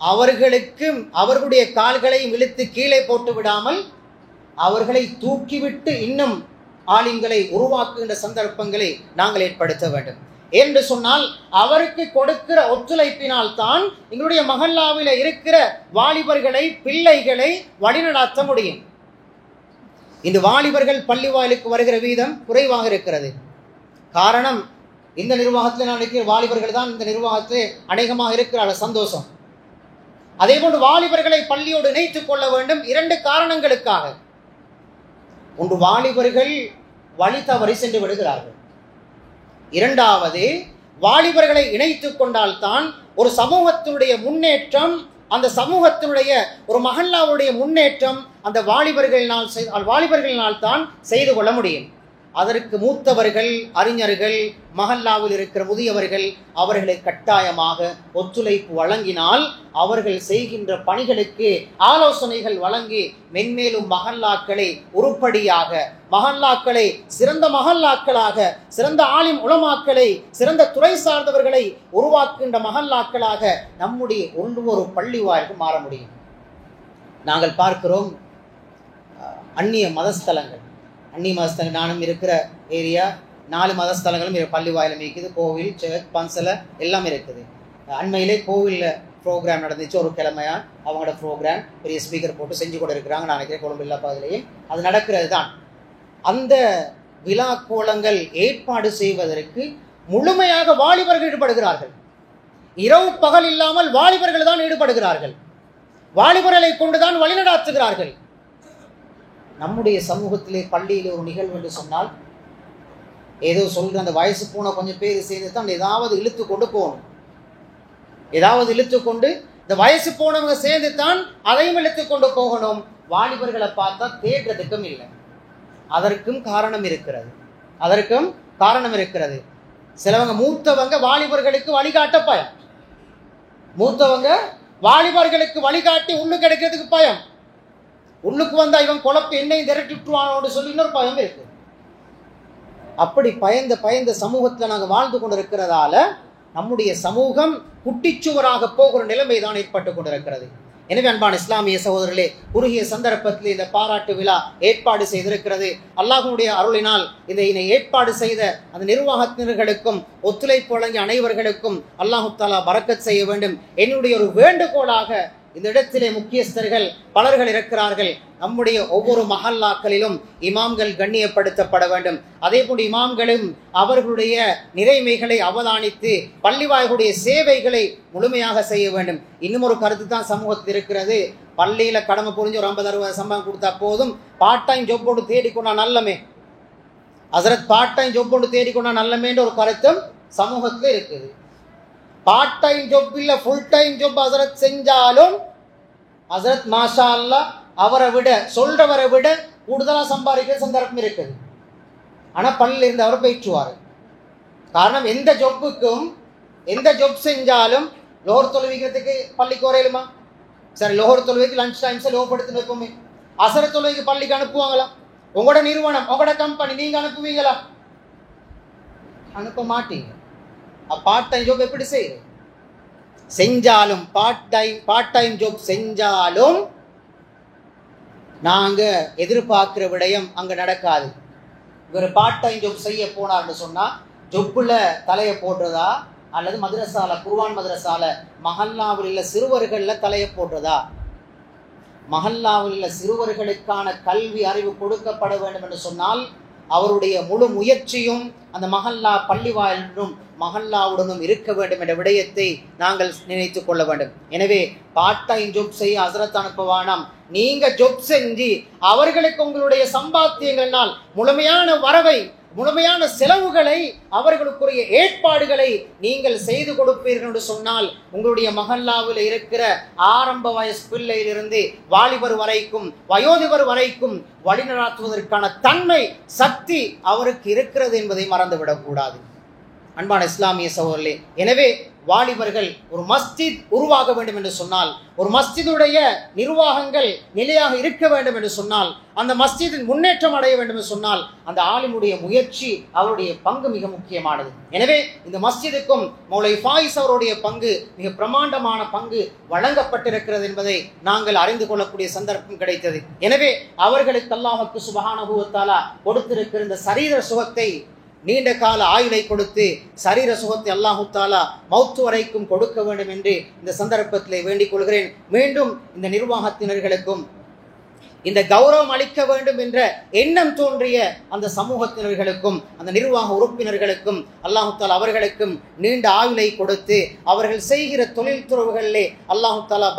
அவர்களுக்கும் அவர்களுடைய கால்களை இழுத்து கீழே போட்டு விடாமல் அவர்களை தூக்கிவிட்டு இன்னும் ஆலிம்களை உருவாக்குகின்ற சந்தர்ப்பங்களை நாங்கள் ஏற்படுத்த வேண்டும். என்று சொன்னால் அவருக்கு கொடுக்கிற ஒத்துழைப்பினால் தான் எங்களுடைய மஹல்லாவில் இருக்கிற வாலிபர்களை பிள்ளைகளை வழிநடாத்த முடியும். இந்த வாலிபர்கள் பள்ளி வாயிலுக்கு வருகிற வீதம் குறைவாக இருக்கிறது. காரணம், இந்த நிர்வாகத்தில் நான் இருக்கிற வாலிபர்கள் தான் இந்த நிர்வாகத்தில் அநேகமாக இருக்கிறார்கள். சந்தோஷம். அதே போன்று வாலிபர்களை பள்ளியோடு இணைத்துக் கொள்ள வேண்டும். 2 காரணங்களுக்காக. ஒன்று, வாலிபர்கள் வழி தவறி சென்று விடுகிறார்கள். 2வது, வாலிபர்களை இணைத்துக் கொண்டால்தான் ஒரு சமூகத்தினுடைய முன்னேற்றம், அந்த சமூகத்தினுடைய ஒரு மஹல்லாவுடைய முன்னேற்றம் அந்த வாலிபர்களினால் தான் செய்து கொள்ள முடியும். அதற்கு மூத்தவர்கள், அறிஞர்கள், மஹல்லாவில் இருக்கிற முதியவர்கள் அவர்களை கட்டாயமாக ஒத்துழைப்பு வழங்கினால் அவர்கள் செய்கின்ற பணிகளுக்கு ஆலோசனைகள் வழங்கி மென்மேலும் மஹல்லாக்களை உருப்படியாக, மஹல்லாக்களை சிறந்த மஹல்லாக்களாக, சிறந்த ஆலிம் உலமாக்களை, சிறந்த துறை சார்ந்தவர்களை உருவாக்குகின்ற மஹல்லாக்களாக நம்முடைய ஒவ்வொரு பள்ளி வாயிலுக்கு மாற முடியும். நாங்கள் பார்க்கிறோம் அந்நிய மதஸ்தலங்கள், நானும் இருக்கிற ஏரியா 4 மதஸ்தலங்களும் பள்ளி வாயிலும் இருக்குது. கோவில், சர்ச், பன்சலை எல்லாம் இருக்குது. அண்மையிலே கோவிலில் ப்ரோக்ராம் நடந்துச்சு. ஒரு கிழமையா அவங்களோட ப்ரோக்ராம் பெரிய ஸ்பீக்கர் போட்டு செஞ்சு கொண்டு இருக்கிறாங்க. நான் நினைக்கிறேன் கொழும்பு எல்லா பகுதியிலையும் அது நடக்கிறது தான். அந்த விழா கோலங்கள் ஏற்பாடு செய்வதற்கு முழுமையாக வாலிபர்கள் ஈடுபடுகிறார்கள். இரவு பகல் இல்லாமல் வாலிபர்கள் தான் ஈடுபடுகிறார்கள். வாலிபர்களை கொண்டுதான் வழிநடாத்துகிறார்கள். நம்முடைய சமூகத்திலே பள்ளியிலே ஒரு நிகழ்வு என்று சொன்னால் ஏதோ சொல்ற அந்த வயசு போன கொஞ்சம் பேர் சேர்ந்து தான் ஏதாவது இழுத்து கொண்டு போகணும். ஏதாவது இழுத்து கொண்டு இந்த வயசு போனவங்க சேர்ந்து தான் அதையும் இழுத்து கொண்டு போகணும். வாலிபர்களை பார்த்தா தேடுறதுக்கும் இல்லை. அதற்கும் காரணம் இருக்கிறது. சிலவங்க மூத்தவங்க வாலிபர்களுக்கு வழிகாட்ட பயம். மூத்தவங்க வாலிபர்களுக்கு வழிகாட்டி உள்ளுக்கு எடுக்கிறதுக்கு பயம். உள்ளுக்கு வந்தா இவன் குழப்பி என்னையும் திரட்டி விட்டுருவானோடு சொல்லி இன்னொரு பயம் இருக்கு. அப்படி பயந்த சமூகத்தில் நாங்கள் வாழ்ந்து கொண்டிருக்கிறதால நம்முடைய சமூகம் குட்டிச்சுவராக போகிற நிலைமை தான் ஏற்பட்டு கொண்டிருக்கிறது. எனவே அன்பான இஸ்லாமிய சகோதரர்களே, குறுகிய சந்தர்ப்பத்தில் இந்த பாராட்டு விழா ஏற்பாடு செய்திருக்கிறது. அல்லாஹ்வுடைய அருளினால் இதை ஏற்பாடு செய்த அந்த நிர்வாகத்தினர்களுக்கும் ஒத்துழைப்பு வழங்கிய அனைவர்களுக்கும் அல்லாஹு தஆலா பரக்கத் செய்ய வேண்டும். என்னுடைய ஒரு வேண்டுகோளாக, இந்த இடத்திலே முக்கியஸ்தர்கள் பலர்கள் இருக்கிறார்கள். நம்முடைய ஒவ்வொரு மஹல்லாக்களிலும் இமாம்கள் கண்ணியப்படுத்தப்பட வேண்டும். அதே போன்று இமாம்களும் அவர்களுடைய நிறைமைகளை அவதானித்து பள்ளிவாய்களுடைய சேவைகளை முழுமையாக செய்ய வேண்டும். இன்னும் ஒரு கருத்து தான் சமூகத்தில் இருக்கிறது. பள்ளியில கடமை புரிஞ்சு ஒரு 50-60 சம்பளம் கொடுத்தா போதும், பார்ட் டைம் ஜாப் போட்டு தேடிக்கொண்டா நல்லமே, ஹசரத் பார்ட் டைம் ஜாப் போட்டு தேடிக்கொண்டா நல்லமேன்ற ஒரு கருத்தும் சமூகத்தில் இருக்குது. பார்ட் டைம் ஜாப் இல்ல ஃபுல் டைம் ஜாப் ஹசரத் செஞ்சாலும் ஹசரத் மாஷா அல்லாஹ் அவரை விட சொல்றவரை விட கூடுதலா சம்பாதிக்கிற சந்தர்ப்பம் இருக்குது. ஆனா பள்ளியில் இருந்து அவர் போயிட்டுவாரு. காரணம், எந்த ஜாப் செஞ்சாலும் லோகர் தொழுவிக்கிறதுக்கு பள்ளிக்கு வரையிலுமா? சரி, லோகர் தொழுவைக்கு லஞ்ச் டைம்ஸ் லோகப்படுத்தி வைப்போமே. அசர தொழுவைக்கு பள்ளிக்கு அனுப்புவாங்களா? உங்களோட நிறுவனம், உங்களோட கம்பெனி நீங்க அனுப்புவீங்களா? அனுப்ப மாட்டீங்க. பார்ட் டைம் ஜாப் எப்படி செய்யுது? செஞ்சாலும் பார்ட் டைம் ஜாப் செஞ்சாலும் நாங்க எதிர்பார்க்கிற விடயம் அங்க நடக்காது. இவர் பார்ட் டைம் ஜாப் செய்ய போனார்னு சொன்னா ஜொப்புல தலையை போடுறதா அல்லது மதரசால குர்ஆன் மதரசால மஹல்லாவில் உள்ள சிறுவர்கள்ல தலையை போடுறதா? மஹல்லாவில் உள்ள சிறுவர்களுக்கான கல்வி அறிவு கொடுக்கப்பட வேண்டும் என்று சொன்னால் அவருடைய முழு முயற்சியும் அந்த மஹல்லா பள்ளிவாயிலும் மஹல்லாவுடனும் இருக்க வேண்டும் என்ற விடயத்தை நாங்கள் நினைத்து கொள்ள வேண்டும். எனவே பார்ட் டைம் ஜாப் செய்ய ஹஸ்ரத் அனுப்புவானாம். நீங்க ஜாப் செஞ்சு அவர்களுக்கு உங்களுடைய சம்பாத்தியங்களால் முழுமையான வரவை முழுமையான செலவுகளை அவர்களுக்குரிய ஏற்பாடுகளை நீங்கள் செய்து கொடுப்பீர்கள் என்று சொன்னால் உங்களுடைய மஹல்லாவில் இருக்கிற ஆரம்ப வயசு பிள்ளையிலிருந்து வாலிபர் வரைக்கும் வயோதிபர் வரைக்கும் வழிநடத்துவதற்கான தன்மை சக்தி அவருக்கு இருக்கிறது என்பதை மறந்துவிடக்கூடாது. அன்பான இஸ்லாமிய சகோதரர்களே, எனவே வாலிபர்கள் ஒரு மஸ்ஜித் உருவாக வேண்டும் என்று சொன்னால், ஒரு மஸ்ஜிதுடைய நிர்வாகங்கள் நிலையாக இருக்க வேண்டும் என்று சொன்னால், அந்த மஸ்ஜிதின் முன்னேற்றம் அடைய வேண்டும் என்று சொன்னால் அந்த ஆலிமுடைய முயற்சி அவருடைய பங்கு மிக முக்கியமானது. எனவே இந்த மஸ்ஜிதுக்கும் மௌலை ஃபாயிஸ் அவருடைய பங்கு மிக பிரமாண்டமான பங்கு வழங்கப்பட்டிருக்கிறது என்பதை நாங்கள் அறிந்து கொள்ளக்கூடிய சந்தர்ப்பம் கிடைத்தது. எனவே அவர்களுக்கு அல்லாஹ்வுக்கு சுப்ஹானஹு வ தஆலா கொடுத்திருக்கிற இந்த சரீர சுகத்தை, நீண்ட கால ஆயுளை கொடுத்து சரீர சுகத்தை அல்லாஹு தாலா மௌத்து வரைக்கும் கொடுக்க வேண்டும் என்று இந்த சந்தர்ப்பத்திலே வேண்டிக் கொள்கிறேன். மீண்டும் இந்த நிர்வாகத்தினர்களுக்கும் இந்த கௌரவம் அளிக்க வேண்டும் என்ற எண்ணம் தோன்றிய அந்த சமூகத்தினர்களுக்கும் அந்த நிர்வாக உறுப்பினர்களுக்கும் அல்லாஹு தாலா அவர்களுக்கும் நீண்ட ஆயுளை கொடுத்து அவர்கள் செய்கிற தொழில் துறவுகளிலே அல்லாஹு தாலா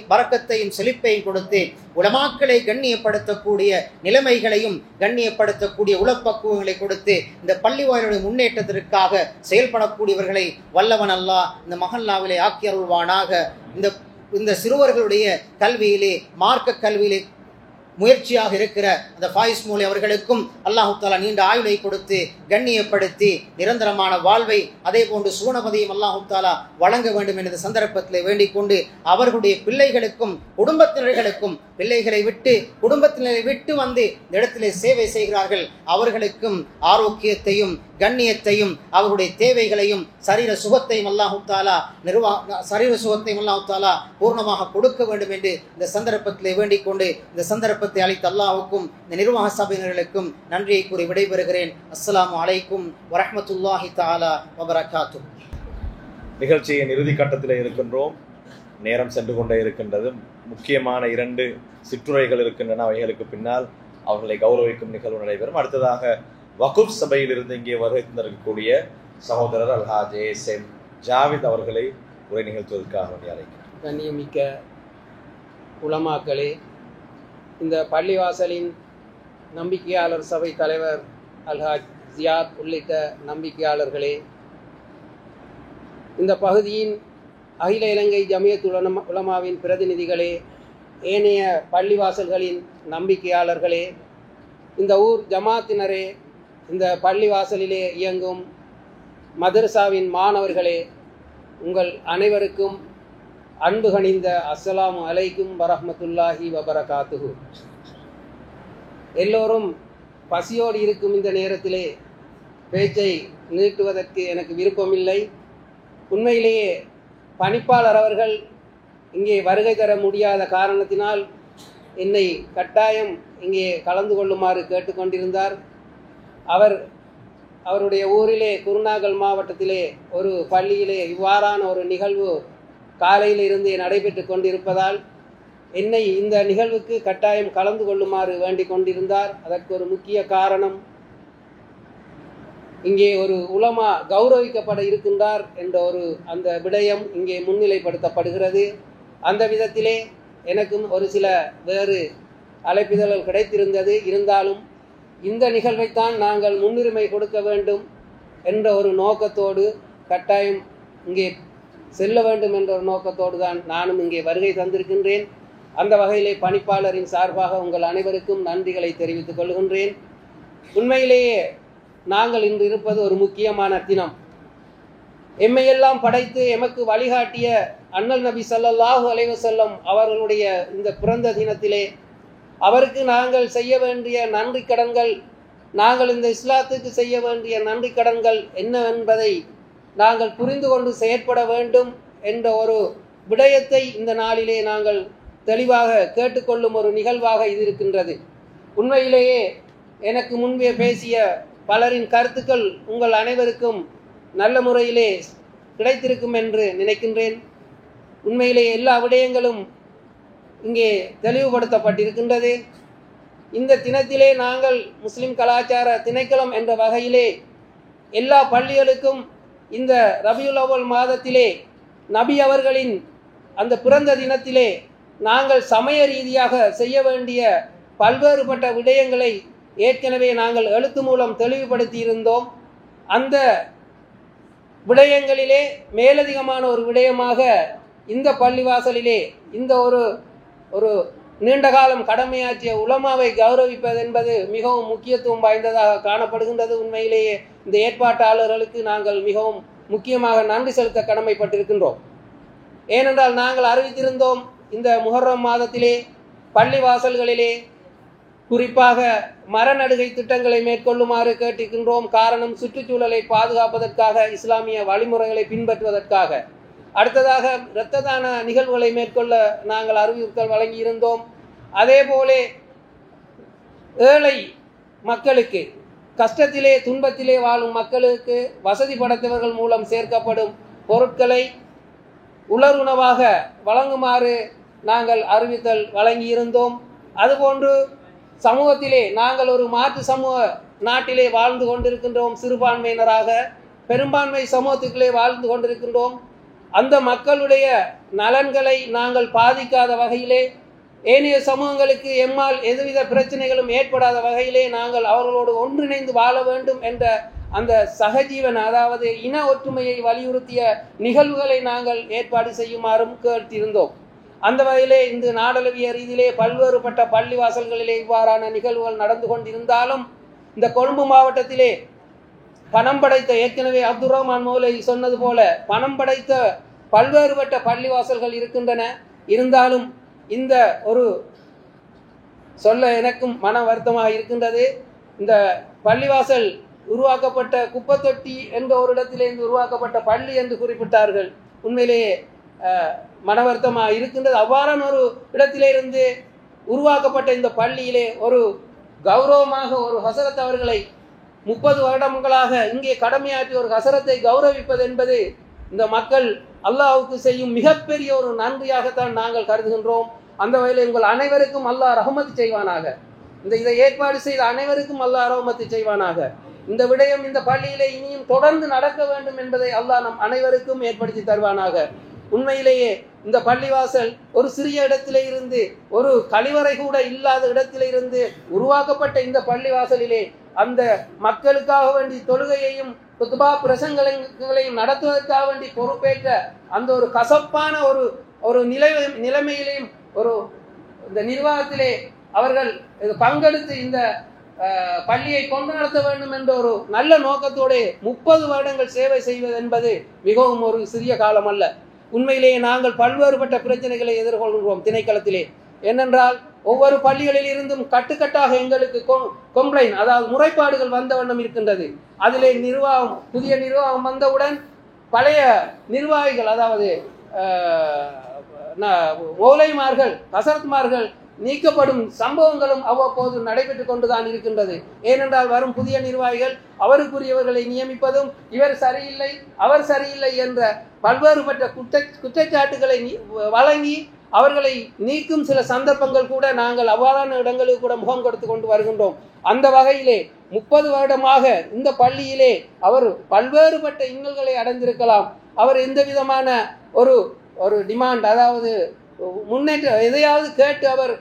பரக்கத்தையும் செழிப்பையும் கொடுத்து உலமாக்களை கண்ணியப்படுத்தக்கூடிய நிலைமைகளையும் கண்ணியப்படுத்தக்கூடிய உளப்பக்குவங்களை கொடுத்து இந்த பள்ளிவாயிலுடைய முன்னேற்றத்திற்காக செயல்படக்கூடியவர்களை வல்லவன் அல்லாஹ் இந்த மஹல்லாவிலே ஆக்கி அருள்வானாக. இந்த சிறுவர்களுடைய கல்வியிலே மார்க்க கல்வியிலே முயற்சியாக இருக்கிற அந்த ஃபாயிஸ் மௌலி அவர்களுக்கும் அல்லாஹு தாலா நீண்ட ஆயுளை கொடுத்து கண்ணியப்படுத்தி நிரந்தரமான வாழ்வை அதே போன்று சுவனபதியும் அல்லாஹு தாலா வழங்க வேண்டும் என்ற சந்தர்ப்பத்தில் வேண்டிக் கொண்டு அவர்களுடைய பிள்ளைகளுக்கும் குடும்பத்தினர்களுக்கும் பிள்ளைகளை விட்டு குடும்பத்தினரை விட்டு வந்து இந்த இடத்திலே சேவை செய்கிறார்கள் அவர்களுக்கும் ஆரோக்கியத்தையும் கண்ணியத்தையும் அவருடைய தேவைகளையும் சரீர சுகத்தையும் அல்லாஹு தாலா பூர்ணமாக கொடுக்க வேண்டும் என்று இந்த சந்தர்ப்பத்திலே வேண்டிக் கொண்டு இந்த சந்தர்ப்பத்தை அளித்த அல்லாஹ்வுக்கும் இந்த நிர்வாக சபையினர்களுக்கும் நன்றியை கூறி விடைபெறுகிறேன். அஸ்ஸலாமு அலைக்கும் வரஹ்மத்துல்லாஹி தஆலா வபரகாத்துஹு. நிகழ்ச்சியின் இறுதி கட்டத்தில் இருக்கின்றோம். நேரம் சென்று கொண்டே இருக்கின்றது. முக்கியமான 2 சிற்றுரைகள் இருக்கின்றன. அவைகளுக்கு பின்னால் அவர்களை கௌரவிக்கும் நிகழ்வு நடைபெறும். அடுத்ததாக வகுப் சபையில் இருந்து இங்கே வருகின்றிருக்கக்கூடிய சகோதரர் அல்ஹாஜ் எஸ்.எம். ஜாவித் அவர்களை உரை நிகழ்த்துவதற்காக அழைக்கிறேன். கண்ணியமிக்க உலமாக்களே, இந்த பள்ளிவாசலின் நம்பிக்கையாளர் சபை தலைவர் அல்ஹாஜ் ஜியாத் உள்ளிட்ட நம்பிக்கையாளர்களே, இந்த பகுதியின் அகில இலங்கை ஜமியத் உலமாவின் பிரதிநிதிகளே, ஏனைய பள்ளிவாசல்களின் நம்பிக்கையாளர்களே, இந்த ஊர் ஜமாத்தினரே, இந்த பள்ளிவாசலிலே இயங்கும் மதரசாவின் மாணவர்களே, உங்கள் அனைவருக்கும் அன்பு கனிந்த அஸ்ஸலாமு அலைக்கும் வரஹ்மத்துல்லாஹி வபரகாத்துஹு. எல்லோரும் பசியோடு இருக்கும் இந்த நேரத்திலே பேச்சை நீட்டுவதற்கு எனக்கு விருப்பமில்லை. உண்மையிலேயே பணிப்பாளர் அவர்கள் இங்கே வருகை தர முடியாத காரணத்தினால் என்னை கட்டாயம் இங்கே கலந்து கொள்ளுமாறு கேட்டுக்கொண்டிருந்தார். அவருடைய ஊரிலே குருநாகல் மாவட்டத்திலே ஒரு பள்ளியிலே இவ்வாறான ஒரு நிகழ்வு காலையில் இருந்தே நடைபெற்று கொண்டிருப்பதால் என்னை இந்த நிகழ்வுக்கு கட்டாயம் கலந்து கொள்ளுமாறு வேண்டிக் கொண்டிருந்தார். அதற்கு ஒரு முக்கிய காரணம், இங்கே ஒரு உலமா கௌரவிக்கப்பட இருக்கின்றார் என்ற அந்த விடயம் இங்கே முன்னிலைப்படுத்தப்படுகிறது. அந்த விதத்திலே எனக்கும் ஒரு சில வேறு அழைப்பிதழ்கள் கிடைத்திருந்தது. இருந்தாலும் இந்த நிகழ்வைத்தான் நாங்கள் முன்னுரிமை கொடுக்க வேண்டும் என்ற ஒரு நோக்கத்தோடு கட்டாயம் இங்கே செல்ல வேண்டும் என்ற ஒரு நோக்கத்தோடு தான் நானும் இங்கே வருகை தந்திருக்கின்றேன். அந்த வகையிலே பணிப்பாளரின் சார்பாக உங்கள் அனைவருக்கும் நன்றிகளை தெரிவித்துக் கொள்கின்றேன். உண்மையிலேயே நாங்கள் இன்று இருப்பது ஒரு முக்கியமான தினம். எம்மையெல்லாம் படைத்து எமக்கு வழிகாட்டிய அண்ணல் நபி ஸல்லல்லாஹு அலைஹி வஸல்லம் அவர்களுடைய இந்த பிறந்த தினத்திலே அவருக்கு நாங்கள் செய்ய வேண்டிய நன்றி கடன்கள், நாங்கள் இந்த இஸ்லாத்துக்கு செய்ய வேண்டிய நன்றி கடன்கள் என்ன என்பதை நாங்கள் புரிந்து கொண்டு செயற்பட வேண்டும் என்ற ஒரு விடயத்தை இந்த நாளிலே நாங்கள் தெளிவாக கேட்டுக்கொள்ளும் ஒரு நிகழ்வாக இது இருக்கின்றது. உண்மையிலேயே எனக்கு முன்பே பேசிய பலரின் கருத்துக்கள் உங்கள் அனைவருக்கும் நல்ல முறையிலே கிடைத்திருக்கும் என்று நினைக்கின்றேன். உண்மையிலேயே எல்லா விடயங்களும் இங்கே தெளிவுபடுத்தப்பட்டிருக்கின்றது. இந்த தினத்திலே நாங்கள் முஸ்லிம் கலாச்சார திணைக்களம் என்ற வகையிலே எல்லா பள்ளிகளுக்கும் இந்த ரபியுல் அவ்வல் மாதத்திலே நபி அவர்களின் அந்த பிறந்த தினத்திலே நாங்கள் சமய ரீதியாக செய்ய வேண்டிய பல்வேறுபட்ட விடயங்களை ஏற்கனவே நாங்கள் எழுத்து மூலம் தெளிவுபடுத்தி இருந்தோம். அந்த விடயங்களிலே மேலதிகமான ஒரு விடயமாக இந்த பள்ளிவாசலிலே இந்த ஒரு நீண்ட காலம் கடமையாற்றிய உலமாவை கௌரவிப்பது என்பது மிகவும் முக்கியத்துவம் வாய்ந்ததாக காணப்படுகின்றது. உண்மையிலேயே இந்த ஏற்பாட்டாளர்களுக்கு நாங்கள் மிகவும் முக்கியமாக நன்றி செலுத்த கடமைப்பட்டிருக்கின்றோம். ஏனென்றால் நாங்கள் அறிவித்திருந்தோம், இந்த முஹர்ரம் மாதத்திலே பள்ளிவாசல்களிலே குறிப்பாக மரநடுகை திட்டங்களை மேற்கொள்ளுமாறு கேட்டிருக்கின்றோம். காரணம், சுற்றுச்சூழலை பாதுகாப்பதற்காக, இஸ்லாமிய வழிமுறைகளை பின்பற்றுவதற்காக. அடுத்ததாக இரத்த தான நிகழ்வுகளை மேற்கொள்ள நாங்கள் அறிவுறுத்தல் வழங்கியிருந்தோம். அதே போல ஏழை மக்களுக்கு, கஷ்டத்திலே துன்பத்திலே வாழும் மக்களுக்கு வசதி படைத்தவர்கள் மூலம் சேர்க்கப்படும் பொருட்களை உலருணவாக வழங்குமாறு நாங்கள் அறிவித்தல் வழங்கியிருந்தோம். அதுபோன்று சமூகத்திலே நாங்கள் ஒரு மாற்று சமூக நாட்டிலே வாழ்ந்து கொண்டிருக்கின்றோம். சிறுபான்மையினராக பெரும்பான்மை சமூகத்துக்களே வாழ்ந்து கொண்டிருக்கின்றோம். அந்த மக்களுடைய நலன்களை நாங்கள் பாதிக்காத வகையிலே, ஏனைய சமூகங்களுக்கு எம்மால் எதுவித பிரச்சனைகளும் ஏற்படாத வகையிலே நாங்கள் அவர்களோடு ஒன்றிணைந்து வாழ வேண்டும் என்ற அந்த சகஜீவன், அதாவது இன ஒற்றுமையை வலியுறுத்திய நிகழ்வுகளை நாங்கள் ஏற்பாடு செய்யுமாறும் கேட்டிருந்தோம். அந்த வகையிலே இந்த நாடளவிய ரீதியிலே பல்வேறுபட்ட பள்ளிவாசல்களிலே இவ்வாறான நிகழ்வுகள் நடந்து கொண்டிருந்தாலும், இந்த கொழும்பு மாவட்டத்திலே பணம் படைத்த, ஏற்கனவே அப்துல் ரஹ்மான் மௌலை சொன்னது போல பணம் படைத்த பல்வேறுபட்ட பள்ளிவாசல்கள் இருக்கின்றன. இருந்தாலும் இந்த ஒரு சொல்ல எனக்கும் மன வருத்தமாக இருக்கின்றது. இந்த பள்ளிவாசல் உருவாக்கப்பட்ட குப்பத்தொட்டி என்ற ஒரு இடத்திலிருந்து உருவாக்கப்பட்ட பள்ளி என்று குறிப்பிட்டார்கள். உண்மையிலேயே மன வருத்தமாக இருக்கின்றது. அவ்வாறான ஒரு இடத்திலிருந்து உருவாக்கப்பட்ட இந்த பள்ளியிலே ஒரு கௌரவமாக ஒரு ஹசரத் அவர்களை 30 வருடங்களாக இங்கே கடமையாற்றிய ஒரு ஹசரத்தை கௌரவிப்பது என்பது இந்த மக்கள் அல்லாஹ்வுக்கு செய்யும் மிகப்பெரிய ஒரு நன்றியாகத்தான் நாங்கள் கருதுகின்றோம். அந்த வகையில் உங்கள் அனைவருக்கும் அல்லாஹ் ரஹ்மத்து செய்வானாக. இதை ஏற்பாடு செய்த அனைவருக்கும் அல்லாஹ் ரஹ்மத்து செய்வானாக. இந்த விடயம் இந்த பள்ளியிலே இனியும் தொடர்ந்து நடக்க வேண்டும் என்பதை அல்லாஹ் நம் அனைவருக்கும் ஏற்படுத்தி தருவானாக. உண்மையிலேயே இந்த பள்ளிவாசல் ஒரு சிறிய இடத்திலே இருந்து, ஒரு கழிவறை கூட இல்லாத இடத்திலே இருந்து உருவாக்கப்பட்ட இந்த பள்ளிவாசலிலே அந்த மக்களுக்காக வேண்டி தொழுகையையும் குத்பா பிரசங்கங்களையும் நடத்துவதற்காக வேண்டி பொறுப்பேற்ற அந்த ஒரு கசப்பான ஒரு நிலைமையிலேயும் இந்த நிர்வாகத்திலே அவர்கள் பங்கெடுத்து இந்த பள்ளியை கொண்டு நடத்த வேண்டும் என்ற ஒரு நல்ல நோக்கத்தோடு 30 வருடங்கள் சேவை செய்வது என்பது மிகவும் ஒரு சிறிய காலம் அல்ல. உண்மையிலேயே நாங்கள் பல்வேறுபட்ட பிரச்சனைகளை எதிர்கொள்கிறோம் திணைக்களத்திலே. ஏனென்றால் ஒவ்வொரு பள்ளிகளில் இருந்தும் கட்டுக்கட்டாக எங்களுக்கு கம்ப்ளைண்ட், அதாவது முறைப்பாடுகள் வந்த வண்ணம் இருக்கின்றது. அதிலே புதிய நிர்வாகம் வந்தவுடன் பழைய நிர்வாகிகள், அதாவது மௌலைமார்கள், ஹசரத்மார்கள் நீக்கப்படும் சம்பவங்களும் அவ்வப்போது நடைபெற்று கொண்டுதான் இருக்கின்றது. ஏனென்றால் வரும் புதிய நிர்வாகிகள் அவருக்குரியவர்களை நியமிப்பதும் இவர் சரியில்லை அவர் சரியில்லை என்ற பல்வேறுபட்ட குற்றச்சாட்டுகளை வழங்கி அவர்களை நீக்கும் சில சந்தர்ப்பங்கள் கூட நாங்கள் அவ்வாறான இடங்களுக்கு கூட முகம் கொடுத்து கொண்டு வருகின்றோம். அந்த வகையிலே 30 வருடமாக இந்த பள்ளியிலே அவர் பல்வேறுபட்ட இன்னல்களை அடைந்திருக்கலாம். அவர் எந்த விதமான ஒரு டிமாண்ட், அதாவது முன்னேற்றம் எதையாவது கேட்டு அவர்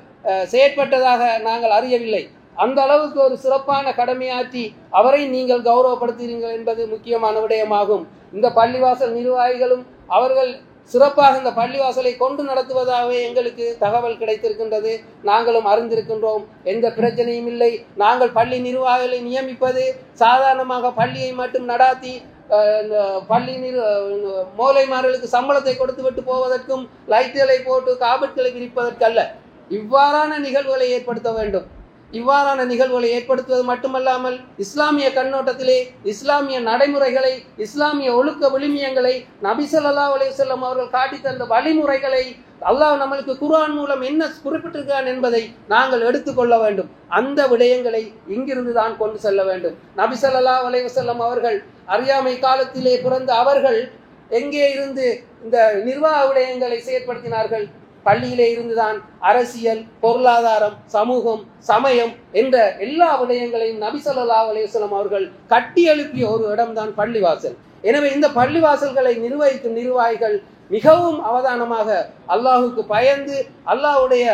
செயற்பட்டதாக நாங்கள் அறியவில்லை. அந்த அளவுக்கு ஒரு சிறப்பான கடமையாற்றி அவரை நீங்கள் கௌரவப்படுத்துகிறீர்கள் என்பது முக்கியமான விடயமாகும். இந்த பள்ளிவாசல் நிர்வாகிகளும் அவர்கள் சிறப்பாக இந்த பள்ளிவாசலை கொண்டு நடத்துவதாகவே எங்களுக்கு தகவல் கிடைத்திருக்கின்றது. நாங்களும் அறிந்திருக்கின்றோம். எந்த பிரச்சனையும் இல்லை. நாங்கள் பள்ளி நிர்வாகிகளை நியமிப்பது சாதாரணமாக பள்ளியை மட்டும் நடாத்தி பள்ளி மௌலைமார்களுக்கு சம்பளத்தை கொடுத்து விட்டு போவதற்கும், லைட்டுகளை போட்டு காபட்களை விரிப்பதற்கல்ல. இவ்வாறான நிகழ்வுகளை ஏற்படுத்த வேண்டும். இவ்வாறான நிகழ்வுகளை ஏற்படுத்துவது மட்டுமல்லாமல் இஸ்லாமிய கண்ணோட்டத்திலே இஸ்லாமிய நடைமுறைகளை, இஸ்லாமிய ஒழுக்க விழுமியங்களை, நபி ஸல்லல்லாஹு அலைஹி வஸல்லம் அவர்கள் காட்டி தந்த வழிமுறைகளை, அல்லாஹ் நம்மளுக்கு குர்ஆன் மூலம் என்ன குறிப்பிட்டிருக்கிறான் என்பதை நாங்கள் எடுத்துக்கொள்ள வேண்டும். அந்த விடயங்களை இங்கிருந்து தான் கொண்டு செல்ல வேண்டும். நபி ஸல்லல்லாஹு அலைஹி வஸல்லம் அவர்கள் அறியாமை காலத்திலே பிறந்த அவர்கள் எங்கே இருந்து இந்த நிர்வாக விடயங்களை செயற்படுத்தினார்கள்? பள்ளியிலே இருந்துதான் அரசியல், பொருளாதாரம், சமூகம், சமயம் என்ற எல்லா விடயங்களையும் நபி ஸல்லல்லாஹு அலைஹி வஸல்லம் அவர்கள் கட்டி எழுப்பிய ஒரு இடம்தான் பள்ளிவாசல். எனவே இந்த பள்ளிவாசல்களை நிர்வகிக்கும் நிர்வாகிகள் மிகவும் அவதானமாக அல்லாஹுக்கு பயந்து, அல்லாஹ்வுடைய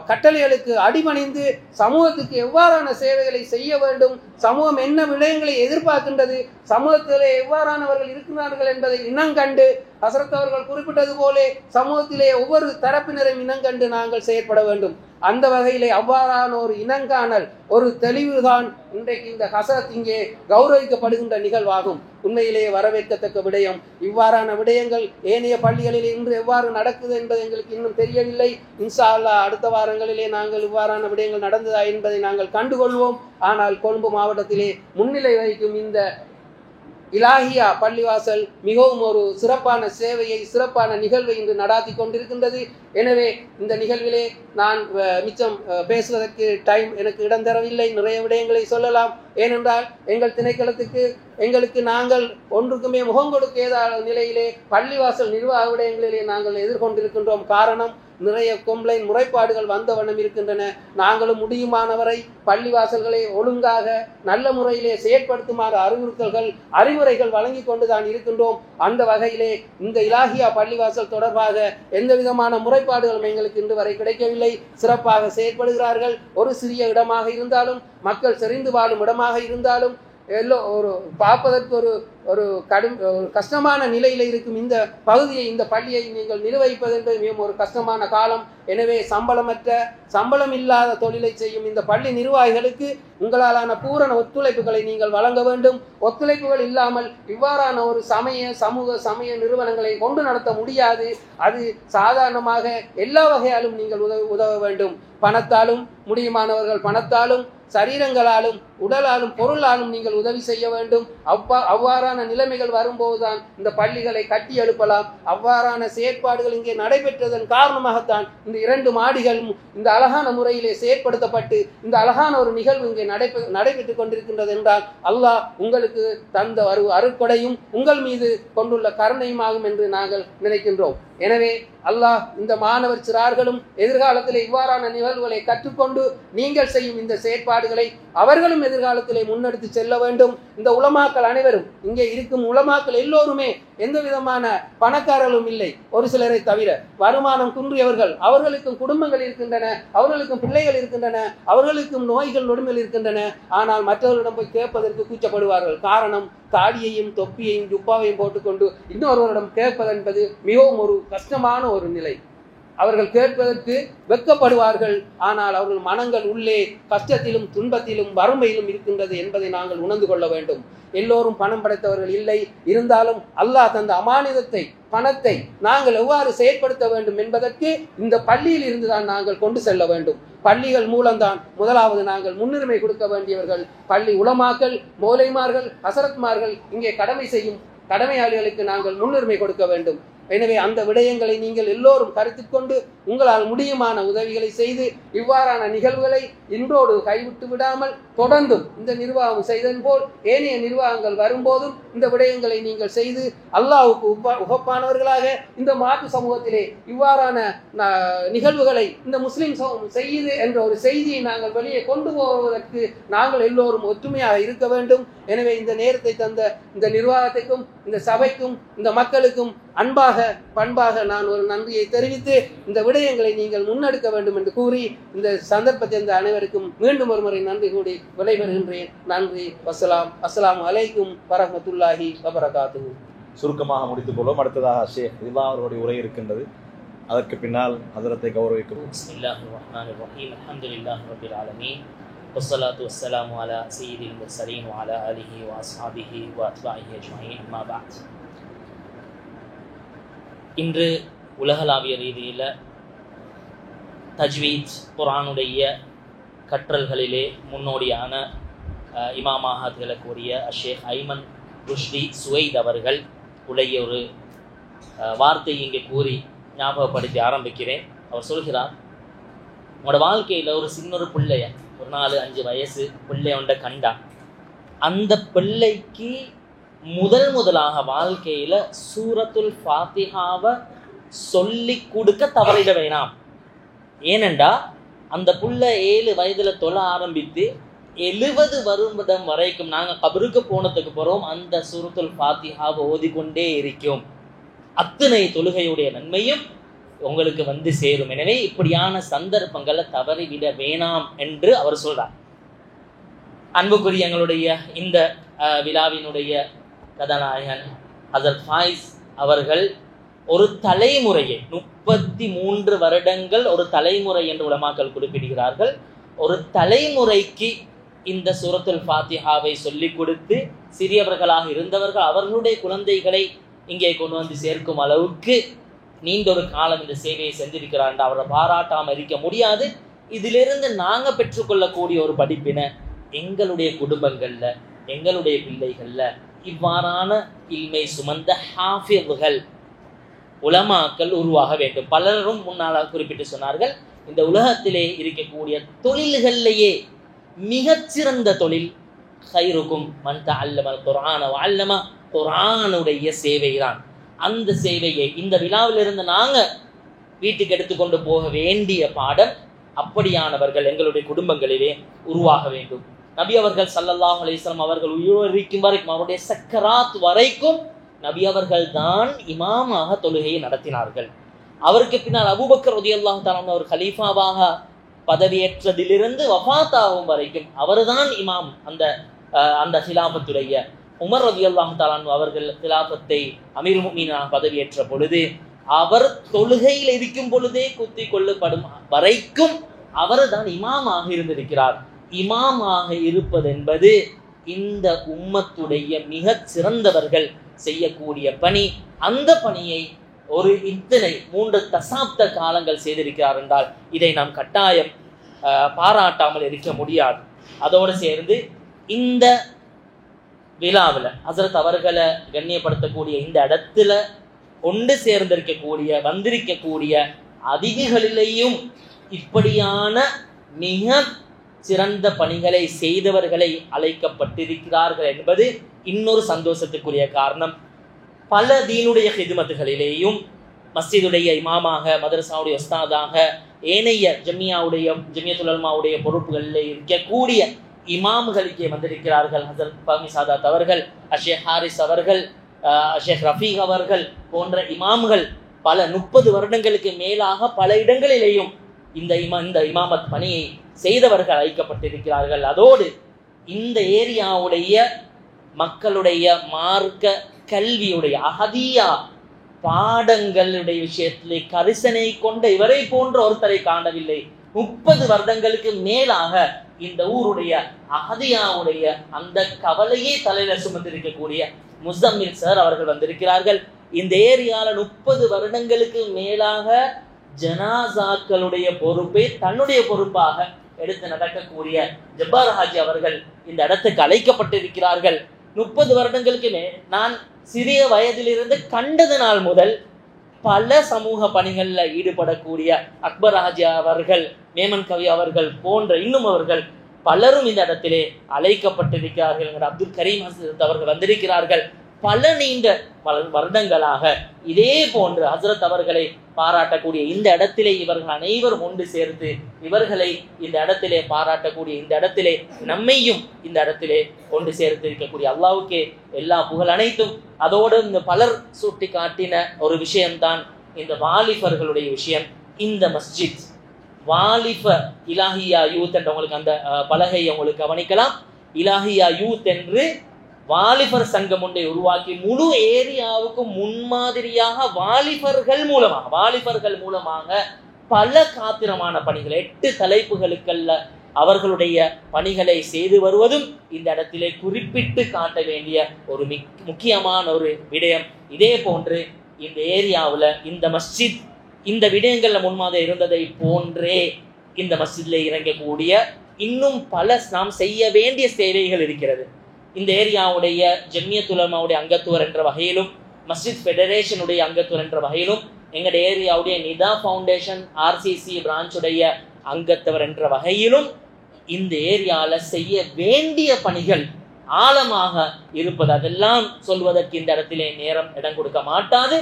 கட்டளைகளுக்கு அடிபணிந்து சமூகத்துக்கு எவ்வாறான சேவைகளை செய்ய வேண்டும், சமூகம் என்ன விடயங்களை எதிர்பார்க்கின்றது, சமூகத்திலே எவ்வாறானவர்கள் இருக்கிறார்கள் என்பதை இனங்கண்டு, ஹசரத் அவர்கள் குறிப்பிட்டது போலே சமூகத்திலே ஒவ்வொரு தரப்பினரையும் இனங்கண்டு நாங்கள் செயற்பட வேண்டும். அந்த வகையிலே அவ்வாறான ஒரு இனங்காணல், ஒரு தெளிவுதான் இன்றைக்கு இந்த ஹசரத் இங்கே கௌரவிக்கப்படுகின்ற நிகழ்வாகும். உண்மையிலேயே வரவேற்கத்தக்க விடயம். இவ்வாறான விடயங்கள் ஏனைய பள்ளிகளில் இன்று எவ்வாறு நடக்குது என்பது எங்களுக்கு இன்னும் தெரியவில்லை. இன்ஷா அல்லாஹ் அடுத்த வாரங்களிலே நாங்கள் இவ்வாறான விடயங்கள் நடந்ததா என்பதை நாங்கள் கண்டுகொள்வோம். ஆனால் கொழும்பு மாவட்டத்திலே முன்னிலை வகிக்கும் இந்த இலாஹியா பள்ளிவாசல் மிகவும் ஒரு சிறப்பான சேவையை, சிறப்பான நிகழ்வை இன்று நடாத்தி கொண்டிருக்கின்றது. எனவே இந்த நிகழ்விலே நான் மிச்சம் பேசுவதற்கு டைம் எனக்கு இடம் தரவில்லை. நிறைய விடயங்களை சொல்லலாம். ஏனென்றால் எங்கள் திணைக்களத்துக்கு எங்களுக்கு நாங்கள் ஒன்றுக்குமே முகம் கொடுக்காத நிலையிலே பள்ளிவாசல் நிர்வாக விடயங்களிலே நாங்கள் எதிர்கொண்டிருக்கின்றோம். காரணம், நிறைய கம்ப்ளைண்ட் முறைப்பாடுகள் வந்த வண்ணம் இருக்கின்றன. நாங்களும் முடியுமானவரை பள்ளிவாசல்களை ஒழுங்காக நல்ல முறையிலே செயற்படுத்துமாறு அறிவுரைகள் வழங்கி கொண்டுதான் இருக்கின்றோம். அந்த வகையிலே இந்த இலாஹியா பள்ளிவாசல் தொடர்பாக எந்த விதமான முறைப்பாடுகளும் எங்களுக்கு இன்று வரை கிடைக்கவில்லை. சிறப்பாக செயற்படுகிறார்கள். ஒரு சிறிய இடமாக இருந்தாலும், மக்கள் செறிந்து வாழும் இடமாக இருந்தாலும், ஒரு பார்ப்பதற்கு ஒரு கஷ்டமான நிலையில் இருக்கும் இந்த பகுதியை, இந்த பள்ளியை நீங்கள் நிர்வகிப்பது என்பது மிகவும் ஒரு கஷ்டமான காலம். எனவே சம்பளம் இல்லாத தொழிலை செய்யும் இந்த பள்ளி நிர்வாகிகளுக்கு உங்களாலான பூரண ஒத்துழைப்புகளை நீங்கள் வழங்க வேண்டும். ஒத்துழைப்புகள் இல்லாமல் இவ்வாறான ஒரு சமூக நிறுவனங்களை கொண்டு நடத்த முடியாது. அது சாதாரணமாக எல்லா வகையாலும் நீங்கள் உதவ வேண்டும். பணத்தாலும், முடியுமானவர்கள் பணத்தாலும், சரீரங்களாலும், உடலாலும், பொருளாலும் நீங்கள் உதவி செய்ய வேண்டும். அவ்வாறான நிலைமைகள் வரும்போதுதான் இந்த பள்ளிகளை கட்டி எழுப்பலாம். அவ்வாறான செயற்பாடுகள் இங்கே நடைபெற்றதன் காரணமாகத்தான் இந்த 2 மாடிகளும் இந்த அழகான முறையிலே செயற்படுத்தப்பட்டு இந்த அழகான ஒரு நிகழ்வு இங்கே நடைபெற்றுக் கொண்டிருக்கின்றது என்றால் அல்லாஹ் உங்களுக்கு தந்த அருட்கொடையும் உங்கள் மீது கொண்டுள்ள கருணையும் ஆகும் என்று நாங்கள் நினைக்கின்றோம். எனவே அல்லாஹ் இந்த மாணவர் சிறார்களும் எதிர்காலத்திலே இவ்வாறான நிகழ்வுகளை கற்றுக்கொண்டு நீங்கள் செய்யும் இந்த செயற்பாடுகளை அவர்களும் எதிர்காலத்திலே முன்னெடுத்து செல்ல வேண்டும். இந்த உலமாக்கள் அனைவரும், இங்கே இருக்கும் உலமாக்கள் எல்லோருமே எந்த விதமான பணக்காரர்களும் இல்லை, ஒரு சிலரை தவிர. வருமானம் குன்றியவர்கள், அவர்களுக்கும் குடும்பங்கள் இருக்கின்றன, அவர்களுக்கும் பிள்ளைகள் இருக்கின்றன, அவர்களுக்கும் நோய்கள் நொடுமைகள் இருக்கின்றன. ஆனால் மற்றவர்களிடம் போய் கேட்பதற்கு கூச்சப்படுவார்கள். காரணம், தாடியையும் தொப்பியையும் ஜுப்பாவையும் போட்டுக்கொண்டு இன்னொருவரிடம் கேட்பது என்பது மிகவும் ஒரு கஷ்டமான ஒரு நிலை. அவர்கள் கேட்பதற்கு வெட்கப்படுவார்கள். ஆனால் அவர்கள் மனங்கள் உள்ளே கஷ்டத்திலும், துன்பத்திலும், வறுமையிலும் இருக்கின்றது என்பதை நாங்கள் உணர்ந்து கொள்ள வேண்டும். எல்லோரும் பணம் படைத்தவர்கள் இல்லை. இருந்தாலும் அல்லாஹ் தந்த அமானிதத்தை, பணத்தை நாங்கள் எவ்வாறு செயற்படுத்த வேண்டும் என்பதற்கு இந்த பள்ளியில் இருந்துதான் நாங்கள் கொண்டு செல்ல வேண்டும். பள்ளிகள் மூலம்தான் முதலாவது நாங்கள் முன்னுரிமை கொடுக்க வேண்டியவர்கள் பள்ளி உலமாக்கள், மௌலைமார்கள், ஹசரத்மார்கள். இங்கே கடமை செய்யும் கடமையாளிகளுக்கு நாங்கள் முன்னுரிமை கொடுக்க வேண்டும். எனவே அந்த விடயங்களை நீங்கள் எல்லோரும் கருத்தில் கொண்டு உங்களால் முடியுமான உதவிகளை செய்து இவ்வாறான நிகழ்வுகளை இன்றோடு கைவிட்டு விடாமல் தொடர்ந்தும் இந்த நிர்வாகம் செய்தன் போல் ஏனைய நிர்வாகங்கள் வரும்போதும் இந்த விடயங்களை நீங்கள் செய்து அல்லாஹ்வுக்கு உகப்பானவர்களாக இந்த மாற்று சமூகத்திலே இவ்வாறான நிகழ்வுகளை இந்த முஸ்லிம் சமூகம் செய்யுது என்ற ஒரு செய்தியை நாங்கள் வெளியே கொண்டு போவதற்கு நாங்கள் எல்லோரும் ஒற்றுமையாக இருக்க வேண்டும். எனவே இந்த நேரத்தை தந்த இந்த நிர்வாகத்துக்கும், இந்த சபைக்கும், இந்த மக்களுக்கும் அன்பாக, பண்பாக நான் ஒரு நன்றியை தெரிவித்து இந்த விடயங்களை நீங்கள் முன்னெடுக்க வேண்டும் என்று கூறி இந்த சந்தர்ப்பத்தை இந்த அனைவருக்கும் மீண்டும் ஒரு முறை நன்றி கூடி விடைபெறுகின்றேன். நன்றி. அஸ்ஸலாமு அலைக்கும் வரஹ்மத்துல்லாஹி வபரகாத்துஹு. சுருக்கமாக முடித்துக் கொள்வோம். அடுத்ததாக ஷேக் ரிலா அவருடைய உரை இருக்கின்றது. அதற்கு பின்னால் ஹஜரத்தை கௌரவிக்கும். பிஸ்மில்லாஹிர் ரஹ்மானிர் ரஹீம். அல்ஹம்துலில்லாஹி ரப்பில் ஆலமீன். வஸ்ஸலாத்து வஸ்ஸலாமு அலா சய்யிதில் முர்ஸலீன் வ அலா ஆலிஹி வ அஸ்ஹாபிஹி வ அத்பாஇஹி அஜ்மஈன். அம்மா பஅத். இன்று உலகளாவிய ரீதியில் தஜ்வீத் குர்ஆனுடைய கற்றல்களிலே முன்னோடியான இமாமாக திகழக்கூடிய ஷேக் ஐமன் ருஷ்டி சுவைத் அவர்கள் உடைய ஒரு வார்த்தையை இங்கே கூறி ஞாபகப்படுத்தி ஆரம்பிக்கிறேன். அவர் சொல்கிறார், உங்களோட வாழ்க்கையில் ஒரு சின்னொரு பிள்ளைய, ஒரு 4-5 வயசு பிள்ளைய ஒன்றை கண்டா, அந்த பிள்ளைக்கு முதலாக வாழ்க்கையில் சூரத்துல் ஃபாத்திஹாவை சொல்லி கொடுக்க தவறிட வேணாம். ஏனெண்டா அந்த புள்ள 7 வயதில் தொழ ஆரம்பித்து 70 வருடம் வரைக்கும் நாங்கள் கபருக்கு போனதுக்கு போகிறோம் அந்த சூரத்துல் ஃபாத்திஹாவை ஓதிக்கொண்டே இருக்கும். அத்தனை தொழுகையுடைய நன்மையும் உங்களுக்கு வந்து சேரும். எனவே இப்படியான சந்தர்ப்பங்களை தவறிவிட வேணாம் என்று அவர் சொல்றார். அன்புக்குரிய எங்களுடைய இந்த விழாவினுடைய கதாநாயகன் ஹசரத் ஃபாயிஸ் அவர்கள் ஒரு தலைமுறையை 33 வருடங்கள் ஒரு தலைமுறை என்று உலமாக்கள் குறிப்பிடுகிறார்கள். ஒரு தலைமுறைக்கு இந்த சூரத்துல் ஃபாத்திஹாவை சொல்லிக் கொடுத்து சிறியவர்களாக இருந்தவர்கள் அவர்களுடைய குழந்தைகளை இங்கே கொண்டு வந்து சேர்க்கும் அளவுக்கு நீண்ட ஒரு காலம் இந்த சேவையை செஞ்சிருக்கிறார் என்று அவரை பாராட்டாமல் இருக்க முடியாது. இதிலிருந்து நாங்கள் பெற்றுக்கொள்ளக்கூடிய ஒரு படிப்பினை எங்களுடைய குடும்பங்களில் எங்களுடைய பிள்ளைகளில் இவ்வாறான இல்மை சுமந்த ஹாஃபிழ்கள் உலமாக்கள் உருவாக வேண்டும். பலரும் முன்னால் குறிப்பிட்டு சொன்னார்கள், இந்த உலகத்திலே இருக்கக்கூடிய தொழில்களிலேயே மிகச்சிறந்த தொழில் ஹைருக்கும் மன் தஅல்லமல் குர்ஆன வஅல்லம, குர்ஆனுடைய சேவை தான். அந்த சேவையை இந்த விழாவிலிருந்து நாங்கள் வீட்டுக்கு எடுத்துக்கொண்டு போக வேண்டிய பாடம் அப்படியானவர்கள் எங்களுடைய குடும்பங்களிலே உருவாக வேண்டும். நபி அவர்கள் ஸல்லல்லாஹு அலைஹி வஸல்லம் அவர்கள் உயிரிழக்கும் வரைக்கும் அவருடைய சக்கராத் வரைக்கும் நபி அவர்கள் தான் இமாமாக தொழுகையை நடத்தினார்கள். அவருக்கு பின்னால் அபூபக்கர் ரலியல்லாஹு தஆலா அவர் கலீஃபாவாக பதவியேற்றதிலிருந்து வஃபாத்தாகும் வரைக்கும் அவர்தான் இமாம். அந்த ஹிலாஃபத்துடைய உமர் ரலியல்லாஹு தஆலா அவர்கள் ஹிலாஃபத்தை அமீருல் முஃமினீனாக பதவியேற்ற பொழுது அவர் தொழுகையில் இருக்கும் பொழுதே குத்தி கொள்ளப்படும் வரைக்கும் அவர் தான் இமாமாக இருந்திருக்கிறார். இமாமாக இருப்பது என்பது இந்த உம்மத்துடைய மிக சிறந்தவர்கள் செய்யக்கூடிய பணி. அந்த பணியை ஒரு இத்தனை 3 தசாப்த காலங்கள் செய்திருக்கிறார் என்றால் இதை நாம் கட்டாயம் பாராட்டாமல் இருக்க முடியாது. அதோடு சேர்ந்து இந்த விழாவில் ஹசரத் அவர்களை கண்ணியப்படுத்தக்கூடிய இந்த இடத்துல ஒன்று சேர்ந்திருக்கக்கூடிய வந்திருக்கக்கூடிய அதிதிகளிலேயும் இப்படியான மிக சிறந்த பணிகளை செய்தவர்களை அழைக்கப்பட்டிருக்கிறார்கள் என்பது இன்னொரு சந்தோஷத்துக்குரிய காரணம். பல தீனுடைய ஹிதுமத்துகளிலேயும் மஸ்ஜிதுடைய இமாமாக, மதரசாவுடைய உஸ்தாதாக, ஏனைய ஜமியத்துல் உலமாவுடைய பொறுப்புகளில் இருக்கக்கூடிய இமாம்களுக்கே வந்திருக்கிறார்கள். ஹசரத் ஃபஹமி சாதாத் அவர்கள், ஷேக் ஹாரிஸ் அவர்கள், ஷேக் ரஃபீக் அவர்கள் போன்ற இமாம்கள் பல 30 வருடங்களுக்கு மேலாக பல இடங்களிலேயும் இந்த இமாமத் பணியை செய்தவர்கள் அழைக்கப்பட்டிருக்கிறார்கள். அதோடு இந்த ஏரியாவுடைய மக்களுடைய மார்க்க கல்வியுடைய அஹதியா பாடங்களுடைய விஷயத்திலே கரிசனை கொண்ட இவரை போன்ற ஒருத்தரை காணவில்லை. 30 வருடங்களுக்கு மேலாக இந்த ஊருடைய அஹதியாவுடைய அந்த கவலையே தலையில சுமந்திருக்கக்கூடிய முஸம்மில் சார் அவர்கள் வந்திருக்கிறார்கள். இந்த ஏரியால 30 வருடங்களுக்கு மேலாக ஜனாசாக்களுடைய பொறுப்பை தன்னுடைய பொறுப்பாக எடுத்து நடக்கக்கூடிய ஜப்பார் ஹாஜி அவர்கள் இந்த இடத்துக்கு அழைக்கப்பட்டிருக்கிறார்கள். 30 வருடங்களுக்கு நான் சிறிய வயதிலிருந்து கண்டது நாள் முதல் பல சமூக பணிகளில் ஈடுபடக்கூடிய அக்பர் ஹாஜி அவர்கள், மேமன் கவி அவர்கள் போன்ற இன்னும் அவர்கள் பலரும் இந்த இடத்திலே அழைக்கப்பட்டிருக்கிறார்கள். அப்துல் கரீம் ஹசரத் அவர்கள் வந்திருக்கிறார்கள். பல நீண்ட வருடங்களாக இதே போன்று ஹசரத் அவர்களை பாராட்டக்கூடிய இந்த இடத்திலே இவர்கள் அனைவரும் ஒன்று சேர்த்து இவர்களை இந்த இடத்திலே பாராட்டக்கூடிய இந்த இடத்திலே நம்மையும் இந்த இடத்திலே ஒன்று சேர்த்து இருக்கக்கூடிய அல்லாஹ்வுக்கே எல்லா புகழ் அனைத்தும். அதோடு இந்த பலர் சுட்டி காட்டின ஒரு விஷயம்தான் இந்த வாலிபர்களுடைய விஷயம். இந்த மஸ்ஜித் வாலிப இலாஹியா யூத் என்ற உங்களுக்கு அந்த பலகை உங்களுக்கு கவனிக்கலாம். இலாஹியா யூத் என்று வாலிபர் சங்கம் ஒன்றை உருவாக்கி முழு ஏரியாவுக்கும் முன்மாதிரியாக வாலிபர்கள் மூலமாக பல காத்திரமான பணிகள் 8 தலைப்புகளுக்கல்ல அவர்களுடைய பணிகளை செய்து வருவதும் இந்த இடத்திலே குறிப்பிட்டு காட்ட வேண்டிய ஒரு முக்கியமான ஒரு விடயம். இதே போன்று இந்த ஏரியாவில் இந்த மஸ்ஜித் இந்த விடயங்கள்ல முன்மாதிரி இருந்ததை போன்றே இந்த மஸ்ஜிதில் இறங்கக்கூடிய இன்னும் பல நாம் செய்ய வேண்டிய சேவைகள் இருக்கிறது. இந்த ஏரியாவுடைய ஜம்மியத் உலமாவுடைய அங்கத்துவர் என்ற வகையிலும், மஸ்ஜித் ஃபெடரேஷனுடைய அங்கத்துவர் என்ற வகையிலும், எங்களுடைய ஏரியாவுடைய நிதா ஃபவுண்டேஷன் RCC பிரான்ச்சுடைய அங்கத்தவர் என்ற வகையிலும் இந்த ஏரியாவில் செய்ய வேண்டிய பணிகள் ஆழமாக இருப்பது. அதெல்லாம் சொல்வதற்கு இந்த இடத்திலே நேரம் இடம் கொடுக்க மாட்டாது.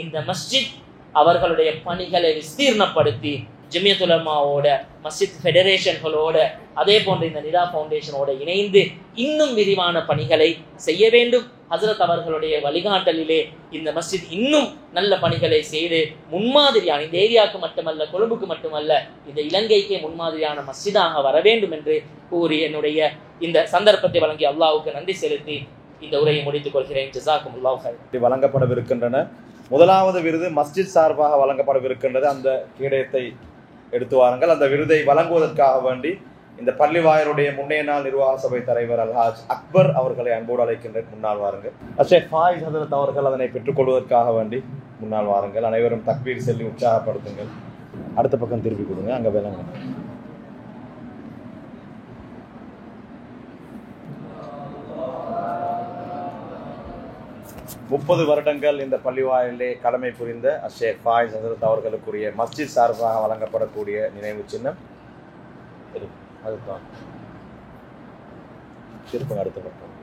இந்த மஸ்ஜித் அவர்களுடைய பணிகளை விஸ்தீர்ணப்படுத்தி ஜமியத் உலமாவோட, மஸ்ஜித் ஃபெடரேஷன்களோட, அதே போன்ற இந்த நிதா ஃபவுண்டேஷனோட இணைந்து இன்னும் விரிவான பணிகளை செய்ய வேண்டும். ஹசரத் அவர்களுடைய வழிகாட்டலிலே இந்த மஸ்ஜித் இன்னும் நல்ல பணிகளை செய்து முன்மாதிரியான, இந்த ஏரியாவுக்கு மட்டுமல்ல, கொழும்புக்கு மட்டுமல்ல, இந்த இலங்கைக்கே முன்மாதிரியான மஸ்ஜிதாக வர வேண்டும் என்று கூறி என்னுடைய இந்த சந்தர்ப்பத்தை வழங்கி அல்லாஹ்வுக்கு நன்றி செலுத்தி இந்த உரையை முடித்துக் கொள்கிறேன். ஜஸாக்குமுல்லாஹ் ஹைர். வழங்கப்படவிருக்கின்றன. முதலாவது விருது மஸ்ஜித் சார்பாக வழங்கப்படவிருக்கின்றது. அந்த கேடயத்தை எடுத்து வாருங்கள். அந்த விருதை வழங்குவதற்காக வேண்டி இந்த பள்ளி வாயருடைய முன்னைய நாள் நிர்வாக சபை தலைவர் அல்ஹாஜ் அக்பர் அவர்களை அன்போடு அழைக்கின்றேன். முன்னால் வாருங்கள். ஷேக் ஃபாயிஸ் ஹதரத் அவர்கள் அதனை பெற்றுக்கொள்வதற்காக வேண்டி முன்னால் வாருங்கள். அனைவரும் தக்பீர் சொல்லி உற்சாகப்படுத்துங்கள். அடுத்த பக்கம் திருப்பி கொடுங்க. அங்கே விளங்க. முப்பது வருடங்கள் இந்த பள்ளிவாயிலே கடமை புரிந்த ஷேக் ஃபாயிஸ் ஹசரத் அவர்களுக்குரிய மஸ்ஜித் சார்பாக வழங்கப்படக்கூடிய நினைவு சின்னம் அதுதான். திருப்பங்க அடுத்த பக்கம்.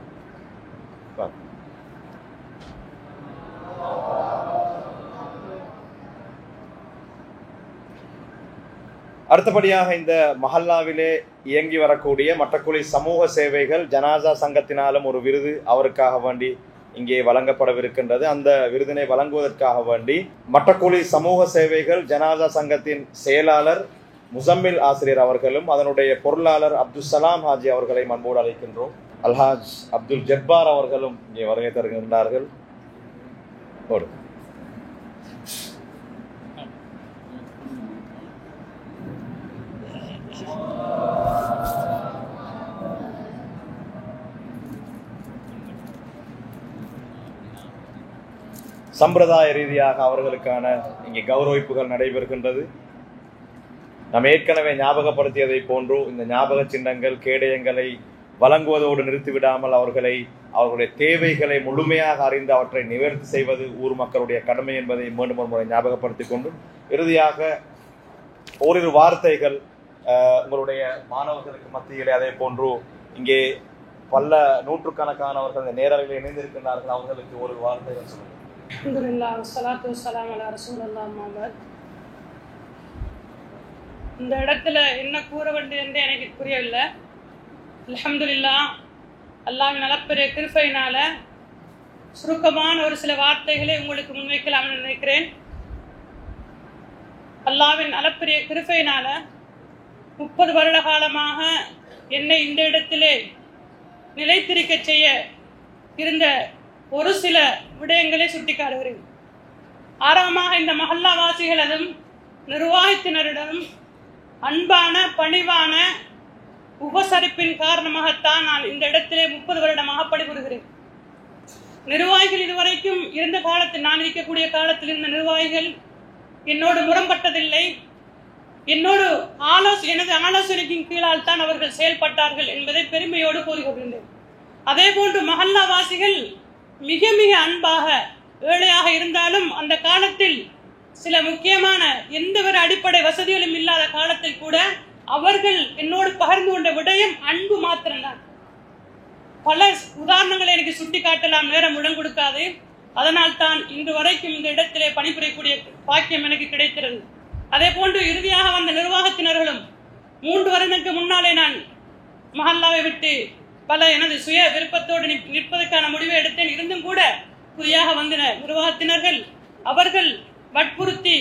அடுத்தபடியாக இந்த மஹல்லாவிலே இயங்கி வரக்கூடிய மட்டக்குழி சமூக சேவைகள் ஜனாசா சங்கத்தினாலும் ஒரு விருது அவருக்காக வேண்டி இங்கே வழங்கப்படவிருக்கின்றது. அந்த விருதினை வழங்குவதற்காக வேண்டி மட்டக்குழி சமூக சேவைகள் ஜனாசா சங்கத்தின் செயலாளர் முசம்மில் ஆசிரியர் அவர்களும் அதனுடைய பொருளாளர் அப்துல் சலாம் ஹாஜி அவர்களை அன்போடு அழைக்கின்றோம். அல்ஹாஜ் அப்துல் ஜப்பார் அவர்களும் இங்கே வருகை தருகின்றார்கள். சம்பிரதாய ரீதியாக அவர்களுக்கான இங்கே கௌரவிப்புகள் நடைபெறுகின்றது. நாம் ஏற்கனவே ஞாபகப்படுத்தியதை போன்று இந்த ஞாபக சின்னங்கள் கேடயங்களை வழங்குவதோடு நிறுத்திவிடாமல் அவர்களுடைய தேவைகளை முழுமையாக அறிந்து அவற்றை நிவர்த்தி செய்வது ஊர் மக்களுடைய கடமை என்பதை மீண்டும் ஒரு முறை ஞாபகப்படுத்திக் கொண்டு இறுதியாக ஓரிரு வார்த்தைகள் உங்களுடைய மாணவர்களுக்கு மத்தியிலே, அதே போன்று இங்கே பல நூற்றுக்கணக்கானவர்கள் இந்த நேரலையில் இணைந்திருக்கின்றார்கள், அவர்களுக்கு ஒரு வார்த்தைகள் சொல்லுங்கள். அல்ஹம்துலில்லாஹ் வஸ்ஸலாத்து வஸ்ஸலாமு அலா ரசூலில்லாஹ் முஹம்மத். இந்த இடத்துல என்ன கூற வேண்டும் என்று எனக்கு புரியவில்லை. அல்ஹம்துலில்லாஹ், அல்லாஹ்வின் நலப்பெரிய கிருபையினால சுருக்கமான ஒரு சில வார்த்தைகளை உங்களுக்கு முன்வைக்கலாம் நினைக்கிறேன். அல்லாஹ்வின் நலப்பெரிய கிருபையினால 30 வருட காலமாக என்னை இந்த இடத்திலே நிலைத்திருக்க செய்ய இருந்த ஒரு சில விடயங்களை சுட்டிக்காட்டுகிறேன். ஆரம்பமாக இந்த மஹல்லா வாசிகளிடம், நிர்வாகத்தினரிடம் அன்பான பணிவான உபசரிப்பின் காரணமாகத்தான் நான் இந்த இடத்திலே 30 வருடமாக பணிபுரிகிறேன். நிர்வாகிகள் இதுவரைக்கும் இருந்த காலத்தில், நான் இருக்கக்கூடிய காலத்தில் இருந்த நிர்வாகிகள் என்னோடு முரண்பட்டதில்லை. எனது ஆலோசனைக்கும் கீழால் தான் அவர்கள் செயல்பட்டார்கள் என்பதை பெருமையோடு கூறிக்கொண்டிருந்தேன். அதே போன்று மஹல்லா வாசிகள் மிக மிக அன்பாக, ஏழையாக இருந்தாலும் அந்த காலத்தில் சில முக்கியமான எந்த ஒரு அடிப்படை வசதிகளும் இல்லாத காலத்தில் கூட அவர்கள் என்னோடு பகிர்ந்து கொண்ட விடயம் அன்பு மாத்திரம்தான். பல உதாரணங்களை எனக்கு சுட்டி காட்டலாம், நேரம் இடம் கொடுக்காது. அதனால் தான் இன்று வரைக்கும் இந்த இடத்திலே பணிபுரியக்கூடிய பாக்கியம் எனக்கு கிடைக்கிறது. அதே போன்று இறுதியாக வந்த நிர்வாகத்தினர்களும் 3 வருடங்களுக்கு முன்னாலே நான் மஹல்லாவை விட்டு எனது சுய விருப்பத்தோடு நிற்பதற்கான முடிவை எடுத்தேன். இருந்தும் கூட புதியாக வந்த நிர்வாகத்தினர்கள் அவர்கள் வற்புறுத்தி,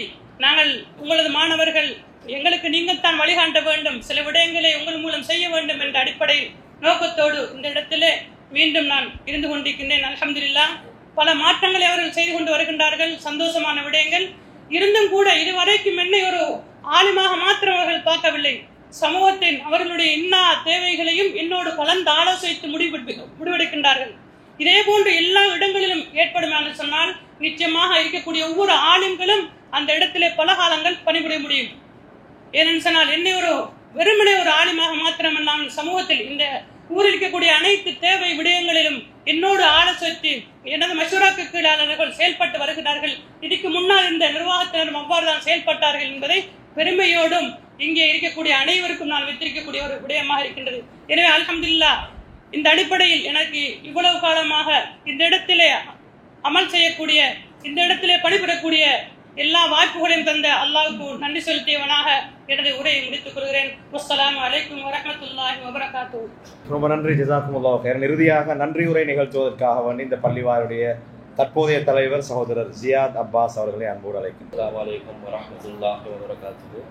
நாங்கள் உங்களது மாணவர்கள், எங்களுக்கு நீங்கள் தான் வழிகாட்ட வேண்டும், சில விடயங்களை உங்கள் மூலம் செய்ய வேண்டும் என்ற அடிப்படை நோக்கத்தோடு இந்த இடத்திலே மீண்டும் நான் இருந்து கொண்டிருக்கின்றேன். அல்ஹம்துலில்லாஹ், பல மாற்றங்களை அவர்கள் செய்து கொண்டு வருகின்றார்கள், சந்தோஷமான விடயங்கள். இருந்தும் கூட இதுவரைக்கும் என்னை ஒரு ஆளுமாக மாத்திரம் அவர்கள் பார்க்கவில்லை. சமூகத்தின் அவர்களுடைய எல்லா தேவைகளையும் என்னோடு கலந்து ஆலோசித்து முடிவெடுக்கின்றார்கள். இதே போன்று எல்லா இடங்களிலும் ஏற்படும் என்று சொன்னால் நிச்சயமாக இருக்கக்கூடிய ஒவ்வொரு ஆளுங்களும் அந்த இடத்திலே பல காலங்கள் பணிபுரிய முடியும். ஏனென்று சொன்னால் என்னை ஒரு வெறுமனே ஒரு ஆலிமாக மாத்திரமல்லாமல் சமூகத்தில் இந்த ஊரில் இருக்கக்கூடிய அனைத்து தேவை விடயங்களிலும் என்னோடு ஆலோசித்து எனது மஷூராக்கு கீழாளர்கள் செயல்பட்டு வருகிறார்கள். இதுக்கு முன்னால் இந்த நிர்வாகத்தினரும் அவ்வாறு தான் செயல்பட்டார்கள் என்பதை பெருமையோடும் இங்கே இருக்கக்கூடிய அனைவருக்கும் நான் வைத்திருக்கக்கூடிய ஒரு விடயமாக இருக்கின்றது. எனவே அல்ஹம்துலில்லாஹ், இந்த அடிப்படையில் எனக்கு இவ்வளவு காலமாக இந்த இடத்திலே அமல் செய்யக்கூடிய, இந்த இடத்திலே பணிபுரியக்கூடிய எல்லா வாய்ப்புகளையும் தந்த அல்லாஹ்வுக்கு நன்றி செலுத்தியவனாக எனது உரையை முடித்துக் கொள்கிறேன். அஸ்ஸலாமு அலைக்கும் வரஹ்மத்துல்லாஹி வபரகாத்துஹு. ரொம்ப நன்றி, ஜஸாக்குமுல்லாஹ் ஹைரன். இறுதியாக நன்றி உரை நிகழ்த்துவதற்காக வேண்டி இந்த பள்ளிவாருடைய தற்போதைய தலைவர் சகோதரர் ஜியாத் அப்பாஸ் அவர்களை அன்போடு அழைக்கின்றோம். அஸ்ஸலாமு அலைக்கும் வரஹ்மத்துல்லாஹி வபரகாத்துஹு.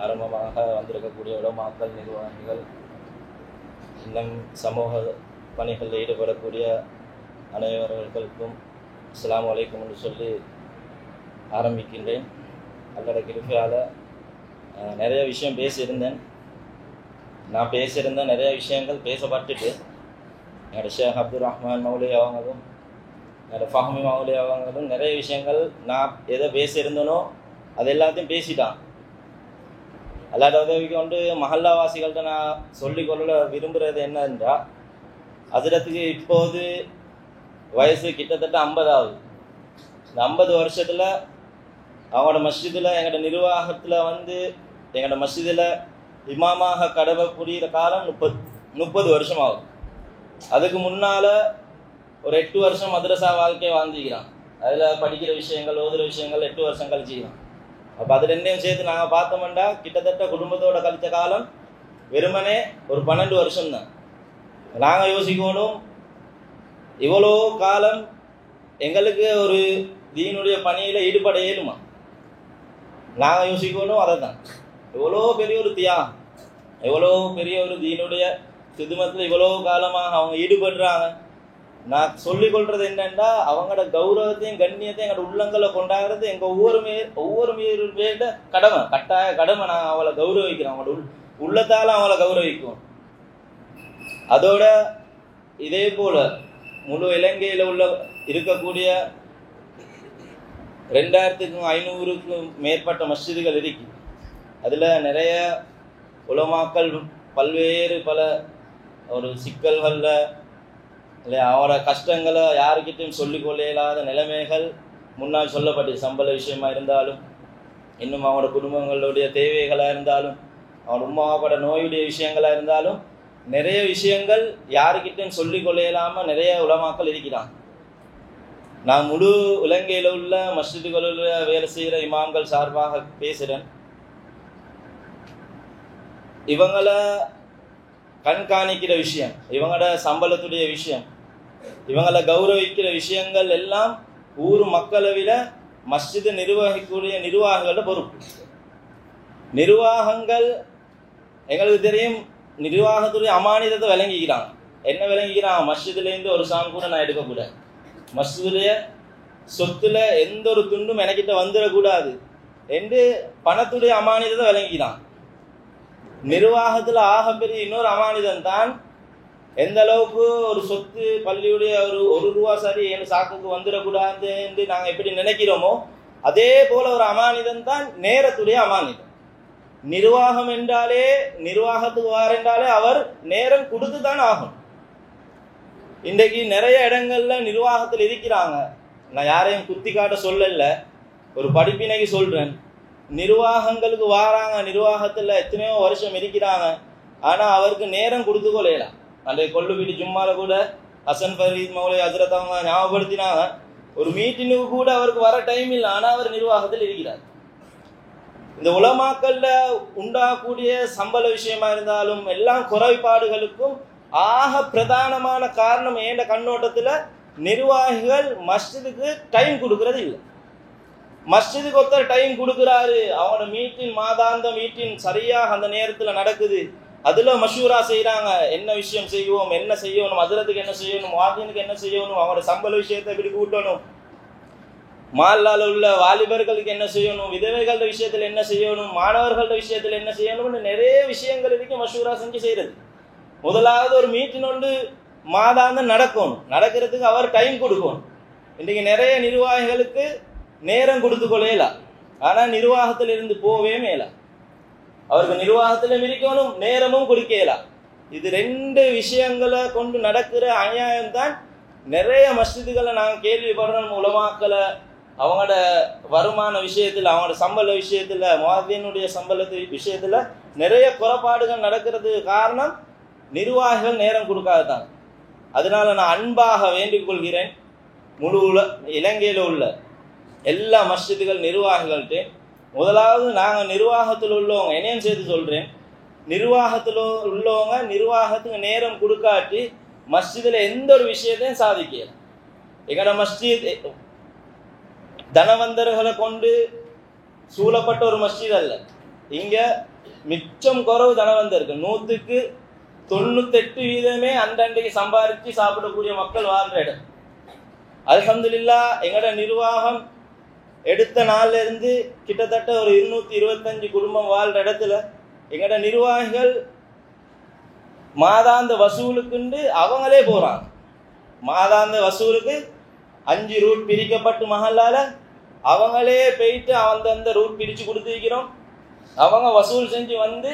ஆரம்பமாக வந்திருக்கக்கூடிய உலமாக்கள், நிர்வாகிகள், இன்னும் சமூக பணிகளில் ஈடுபடக்கூடிய அனைவர்களுக்கும் அஸ்ஸலாமு அலைக்கும் என்று சொல்லி ஆரம்பிக்கின்றேன். அல்லோட கிருபையால் நிறைய விஷயம் பேசியிருந்தேன். நான் பேசியிருந்த நிறைய விஷயங்கள் பேசப்பட்டுட்டு என்னோட ஷேக் அப்துல் ரஹ்மான் மௌலி அவங்களும் என்னோட ஃபஹ்மி மௌலி அவங்களும் நிறைய விஷயங்கள் நான் எதை பேசியிருந்தனோ அது எல்லாத்தையும் பேசிட்டான். அல்லாத உதவிக்கு கொண்டு மஹல்லாவாசிகள்கிட்ட நான் சொல்லிக்கொள்ள விரும்புகிறது என்னென்றா, ஹஜ்ரத்துக்கு இப்போது வயசு கிட்டத்தட்ட 50 ஆகுது. இந்த 50 வருஷத்தில் அவங்களோட மஸ்ஜிதில், எங்களோட நிர்வாகத்தில் எங்களோட மஸ்ஜிதில் இமாமாக கடமை புரிகிற காலம் 30 வருஷம் ஆகும். அதுக்கு முன்னால் ஒரு 8 வருஷம் மதரசா வாழ்க்கையை வாழ்ந்துக்கிறான். அதில் படிக்கிற விஷயங்கள், ஓதுகிற விஷயங்கள் 8 வருஷம் கழிச்சிக்கிறான். அப்போ அது ரெண்டையும் சேர்த்து நாங்கள் பார்த்தோம்னா கிட்டத்தட்ட குடும்பத்தோட கழித்த காலம் வெறுமனே ஒரு 12 வருஷம்தான். நாங்கள் யோசிக்கணும், இவ்வளோ காலம் எங்களுக்கு ஒரு தீனுடைய பணியில் ஈடுபட இயலுமா? நாங்கள் யோசிக்கணும் அதை தான். எவ்வளோ பெரிய ஒரு தியாகம், எவ்வளோ பெரிய ஒரு தீனுடைய சிதுமத்தில் இவ்வளோ காலமாக அவங்க ஈடுபடுறாங்க. நான் சொல்லிக்கொள்றது என்னன்னா, அவங்களோட கௌரவத்தையும் கண்ணியத்தையும் எங்களோட உள்ளங்களை கொண்டாடுறது எங்கள் ஒவ்வொரு பேர்ட கடமை, கட்டாய கடமை. நான் அவளை கௌரவிக்கிறேன், அவங்களோட உள்ளத்தால் அவளை கௌரவிக்கும். அதோட இதே போல முழு இலங்கையில் இருக்கக்கூடிய 2500க்கும் மேற்பட்ட மஸ்ஜிதுகள் இருக்கு. அதில் நிறைய உலமாக்கள் பல்வேறு பல ஒரு சிக்கல்களில் இல்லை அவரோட கஷ்டங்களை யாருக்கிட்டையும் சொல்லிக்கொள்ள இயலாத நிலைமைகள் முன்னால் சொல்லப்பட்டு, சம்பள விஷயமா இருந்தாலும், இன்னும் அவனோட குடும்பங்களுடைய தேவைகளாக இருந்தாலும், அவனோட உமாவோட நோயுடைய விஷயங்களாக இருந்தாலும், நிறைய விஷயங்கள் யாருக்கிட்டையும் சொல்லிக்கொள்ள இயலாமல் நிறைய உலமாக்கள் இருக்கிறான். நான் முழு இலங்கையில் உள்ள மஸ்ஜிதுகளில் வேலை செய்கிற இமாம்கள் சார்பாக பேசுகிறேன். இவங்களை கண்காணிக்கிற விஷயம், இவங்களோட சம்பளத்துடைய விஷயம், இவங்களை கௌரவிக்கிற விஷயங்கள் எல்லாம் ஊர் மக்களை விட மஸ்ஜிது நிர்வகிக்கக்கூடிய நிர்வாகிகளோட பொறுப்பு. நிர்வாகங்கள் எங்களுக்கு தெரியும், நிர்வாகத்துடைய அமானிதத்தை விளங்கிக்கிறாங்க. என்ன விளங்கிக்கிறாங்க? மஸ்ஜிதுலேருந்து ஒரு சாமி கூட நான் எடுக்கக்கூடாது, மஸ்ஜிதுடைய சொத்துல எந்த ஒரு துண்டும் எனக்கிட்ட வந்துடக்கூடாது என்று பணத்துடைய அமானிதத்தை விளங்கிக்கிறான். நிர்வாகத்தில் ஆகப்பெரிய இன்னொரு அமானிதம் தான், எந்த அளவுக்கு ஒரு சொத்து பள்ளியுடைய ஒரு ரூபா சரி என் சாக்குக்கு வந்துடக்கூடாது என்று நாங்கள் எப்படி நினைக்கிறோமோ அதே போல ஒரு அமானிதம் தான் நேரத்துடைய அமானிதம். நிர்வாகம் என்றாலே, நிர்வாகத்துக்கு வாரென்றாலே அவர் நேரம் கொடுத்து தான் ஆகும். இன்றைக்கு நிறைய இடங்கள்ல நிர்வாகத்தில் இருக்கிறாங்க. நான் யாரையும் குத்தி காட்ட சொல்லல, ஒரு படிப்பினைக்கு சொல்றேன். நிர்வாகங்களுக்கு வாராங்க, நிர்வாகத்தில் எத்தனையோ வருஷம் இருக்கிறாங்க, ஆனால் அவருக்கு நேரம் கொடுத்து கொள்ளலாம். அன்றைய கொள்ளுப்பீட்டு ஜும்மால கூட ஹசன் ஃபரீத் மௌலை ஹசரத் அவங்க ஞாபகப்படுத்தினாங்க, ஒரு மீட்டினுக்கு கூட அவருக்கு வர டைம் இல்லை, ஆனால் அவர் நிர்வாகத்தில் இருக்கிறார். இந்த உலமாக்கல்ல உண்டாகக்கூடிய சம்பள விஷயமா இருந்தாலும் எல்லாம் குறைபாடுகளுக்கும் ஆக பிரதானமான காரணம் என்ற கண்ணோட்டத்தில் நிர்வாகிகள் மஸ்ஜிதுக்கு டைம் கொடுக்கறது இல்லை. மஸ்ஜிதுக்கு ஒருத்தர் டைம் கொடுக்குறாரு, அவனோட மீட்டின் மாதாந்த மீட்டின் சரியாக அந்த நேரத்தில் நடக்குது, அதில் மஷூரா செய்கிறாங்க, என்ன விஷயம் செய்வோம், என்ன செய்யணும், ஹஜ்ரத்துக்கு என்ன செய்யணும், முஅத்தினுக்கு என்ன செய்யணும், அவனோட சம்பள விஷயத்தை எப்படி கூட்டணும், மால்லால உள்ள வாலிபர்களுக்கு என்ன செய்யணும், விதவைகள விஷயத்தில் என்ன செய்யணும், மாணவர்கள விஷயத்தில் என்ன செய்யணும்னு நிறைய விஷயங்கள் இருக்கு மஷூரா செஞ்சு செய்யறது. முதலாவது ஒரு மீட்டின் ஒன்று மாதாந்தம் நடக்கணும், நடக்கிறதுக்கு அவர் டைம் கொடுக்கணும். இன்றைக்கு நிறைய நிர்வாகிகளுக்கு நேரம் கொடுத்து கொள்ளலாம், ஆனால் நிர்வாகத்தில் இருந்து போவே மேல. அவருக்கு நிர்வாகத்திலும் இருக்கணும், நேரமும் கொடுக்கலாம். இது ரெண்டு விஷயங்களை கொண்டு நடக்கிற அநியாயம் தான் நிறைய மஸ்ஜிதுகளை நாங்கள் கேள்விப்படுறோம். உலமாக்களை அவங்களோட வருமான விஷயத்தில், அவங்களோட சம்பள விஷயத்தில், முஅத்தினுடைய சம்பளத்து விஷயத்தில் நிறைய குறைபாடுகள் நடக்கிறது காரணம் நிர்வாகிகள் நேரம் கொடுக்காததான். அதனால நான் அன்பாக வேண்டிக் கொள்கிறேன் முழு இலங்கையில் உள்ள எல்லா மஸ்ஜிதுகள் நிர்வாகிகள்கிட்ட, முதலாவது நாங்கள் நிர்வாகத்தில் உள்ளவங்க, என்னையும் சேர்த்து சொல்கிறேன், நிர்வாகத்தில் உள்ளவங்க நிர்வாகத்துக்கு நேரம் கொடுக்காட்டி மஸ்ஜிதில் எந்த ஒரு விஷயத்தையும் சாதிக்கல. எங்களோட மஸ்ஜித் தனவந்தர்களை கொண்டு சூழப்பட்ட ஒரு மஸ்ஜித் அல்ல. இங்கே மிச்சம் குறவு தனவந்தர்கள், 100க்கு 98% அன்றன்றைக்கு சம்பாதிச்சு சாப்பிடக்கூடிய மக்கள் வாழ்ற இடம். அல்ஹம்துலில்லாஹ் எங்களோட நிர்வாகம் எடுத்த நாள்ல இருந்து கிட்டத்தட்ட ஒரு 225 குடும்பம் வாழ்ற இடத்துல எங்களோட நிர்வாகிகள் மாதாந்த வசூலுக்குண்டு அவங்களே போறாங்க. மாதாந்த வசூலுக்கு 5 ரூட் பிரிக்கப்பட்டு மஹல்லால அவங்களே போயிட்டு அந்தந்த ரூட் பிரித்து கொடுத்துருக்கிறோம். அவங்க வசூல் செஞ்சு வந்து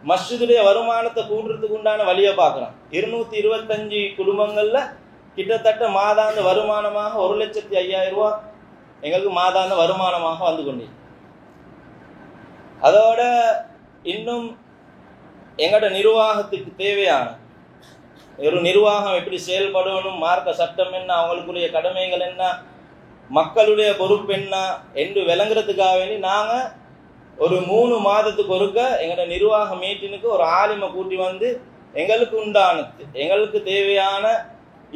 மஸ்ஜிதுடைய வருமானத்தை கூட்டுறதுக்கு உண்டான வழியை பார்க்குறோம். 225 குடும்பங்களில் கிட்டத்தட்ட மாதாந்த வருமானமாக 1,05,000 ரூபா எங்களுக்கு மாதாந்த வருமானமாக வந்து கொண்டு. அதோட இன்னும் எங்களோட நிர்வாகத்துக்கு தேவையான ஒரு நிர்வாகம் எப்படி செயல்படணும், மார்க்க சட்டம் என்ன, அவங்களுக்குரிய கடமைகள் என்ன, மக்களுடைய பொறுப்பு என்ன என்று விளங்குறதுக்காக வேண்டி நாங்கள் ஒரு 3 மாதத்துக்கு ஒருக்க எங்களோட நிர்வாக மீட்டினுக்கு ஒரு ஆலிமை கூட்டி வந்து எங்களுக்கு உண்டானது, எங்களுக்கு தேவையான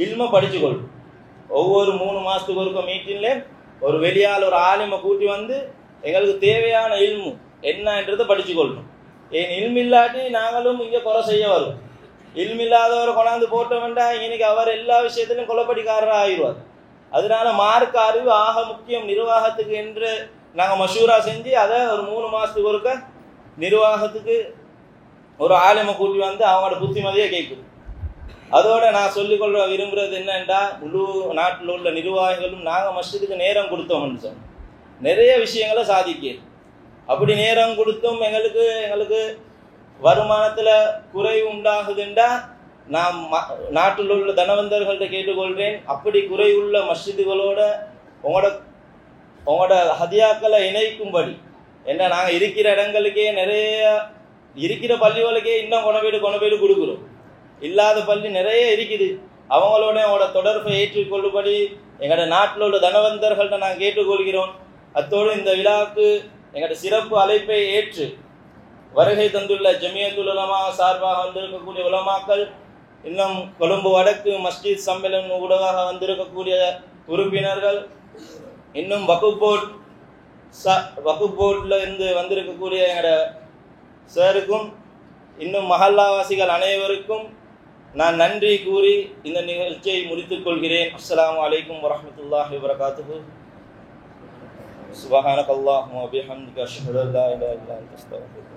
இல்மை படிச்சுக்கொள்ளும். ஒவ்வொரு 3 மாதத்துக்கு ஒருக்க மீட்டின்லேயும் ஒரு வெளியால் ஒரு ஆலிமை கூட்டி வந்து எங்களுக்கு தேவையான இல்மு என்னன்றதை படிச்சுக்கொள்ளணும். ஏன் இல்மில்லாட்டி நாங்களும் இங்கே குறை செய்ய வரும். இல்மில்லாதவரை கொண்டாந்து போட்ட வேண்டாம், இன்னைக்கு அவர் எல்லா விஷயத்திலும் கொலைப்படிக்காரராக ஆயிடுவார். அதனால மார்க்க அறிவு ஆக முக்கியம் நிர்வாகத்துக்கு என்று நாங்கள் மஷூரா செஞ்சு அதை ஒரு 3 மாதத்துக்கு ஒருக்க நிர்வாகத்துக்கு ஒரு ஆலிமை கூட்டி வந்து அவங்களோட புத்திமதியை கேட்குது. அதோட நான் சொல்லிக்கொள்ள விரும்புகிறது என்னென்றா, முழு நாட்டில் உள்ள நிர்வாகிகளும் நாங்கள் மஸ்ஜிதுக்கு நேரம் கொடுத்தோம்னு சொன்னோம், நிறைய விஷயங்களை சாதிக்க. அப்படி நேரம் கொடுத்தும் எங்களுக்கு வருமானத்தில் குறைவு உண்டாகுதுண்டா நான் நாட்டில் உள்ள தனவந்தர்கள்ட்ட கேட்டுக்கொள்கிறேன், அப்படி குறைவுள்ள மஸ்ஜிதுகளோட உங்களோட ஹதியாக்களை இணைக்கும்படி. ஏன்னா நாங்கள் இருக்கிற இடங்களுக்கே நிறைய இருக்கிற பள்ளிகளுக்கே இன்னும் கொணவீடு கொடுக்குறோம். இல்லாத பள்ளி நிறைய இருக்குது. அவங்களோட அவங்களோட தொடர்பை ஏற்றுக்கொள்ளும்படி எங்களோட நாட்டில் உள்ள தனவந்தர்கள்ட்ட நாங்கள் கேட்டுக்கொள்கிறோம். அத்தோடு இந்த விழாவுக்கு எங்களோட சிறப்பு அழைப்பை ஏற்று வருகை தந்துள்ள ஜமியத்துல் உலமா சார்பாக வந்திருக்கக்கூடிய உலமாக்கள், இன்னும் கொழும்பு வடக்கு மஸ்ஜித் சம்மேளன ஊடாக வந்திருக்கக்கூடிய உறுப்பினர்கள், இன்னும் வகுப் போர்டில் இருந்து வந்திருக்கக்கூடிய எங்களோட சாருக்கும், இன்னும் மஹல்லாவாசிகள் அனைவருக்கும் நான் நன்றி கூறி இந்த நிகழ்ச்சியை முடித்துக் கொள்கிறேன். அஸ்ஸலாமு அலைக்கும் வரஹ்மத்துல்லாஹி வபரகாத்துஹு. சுப்ஹானக்கல்லாஹும்ம வபிஹம்திக அஷ்ஹது அல்லா இலாஹா இல்லா அன்த அஸ்தக்ஃபிருக்க.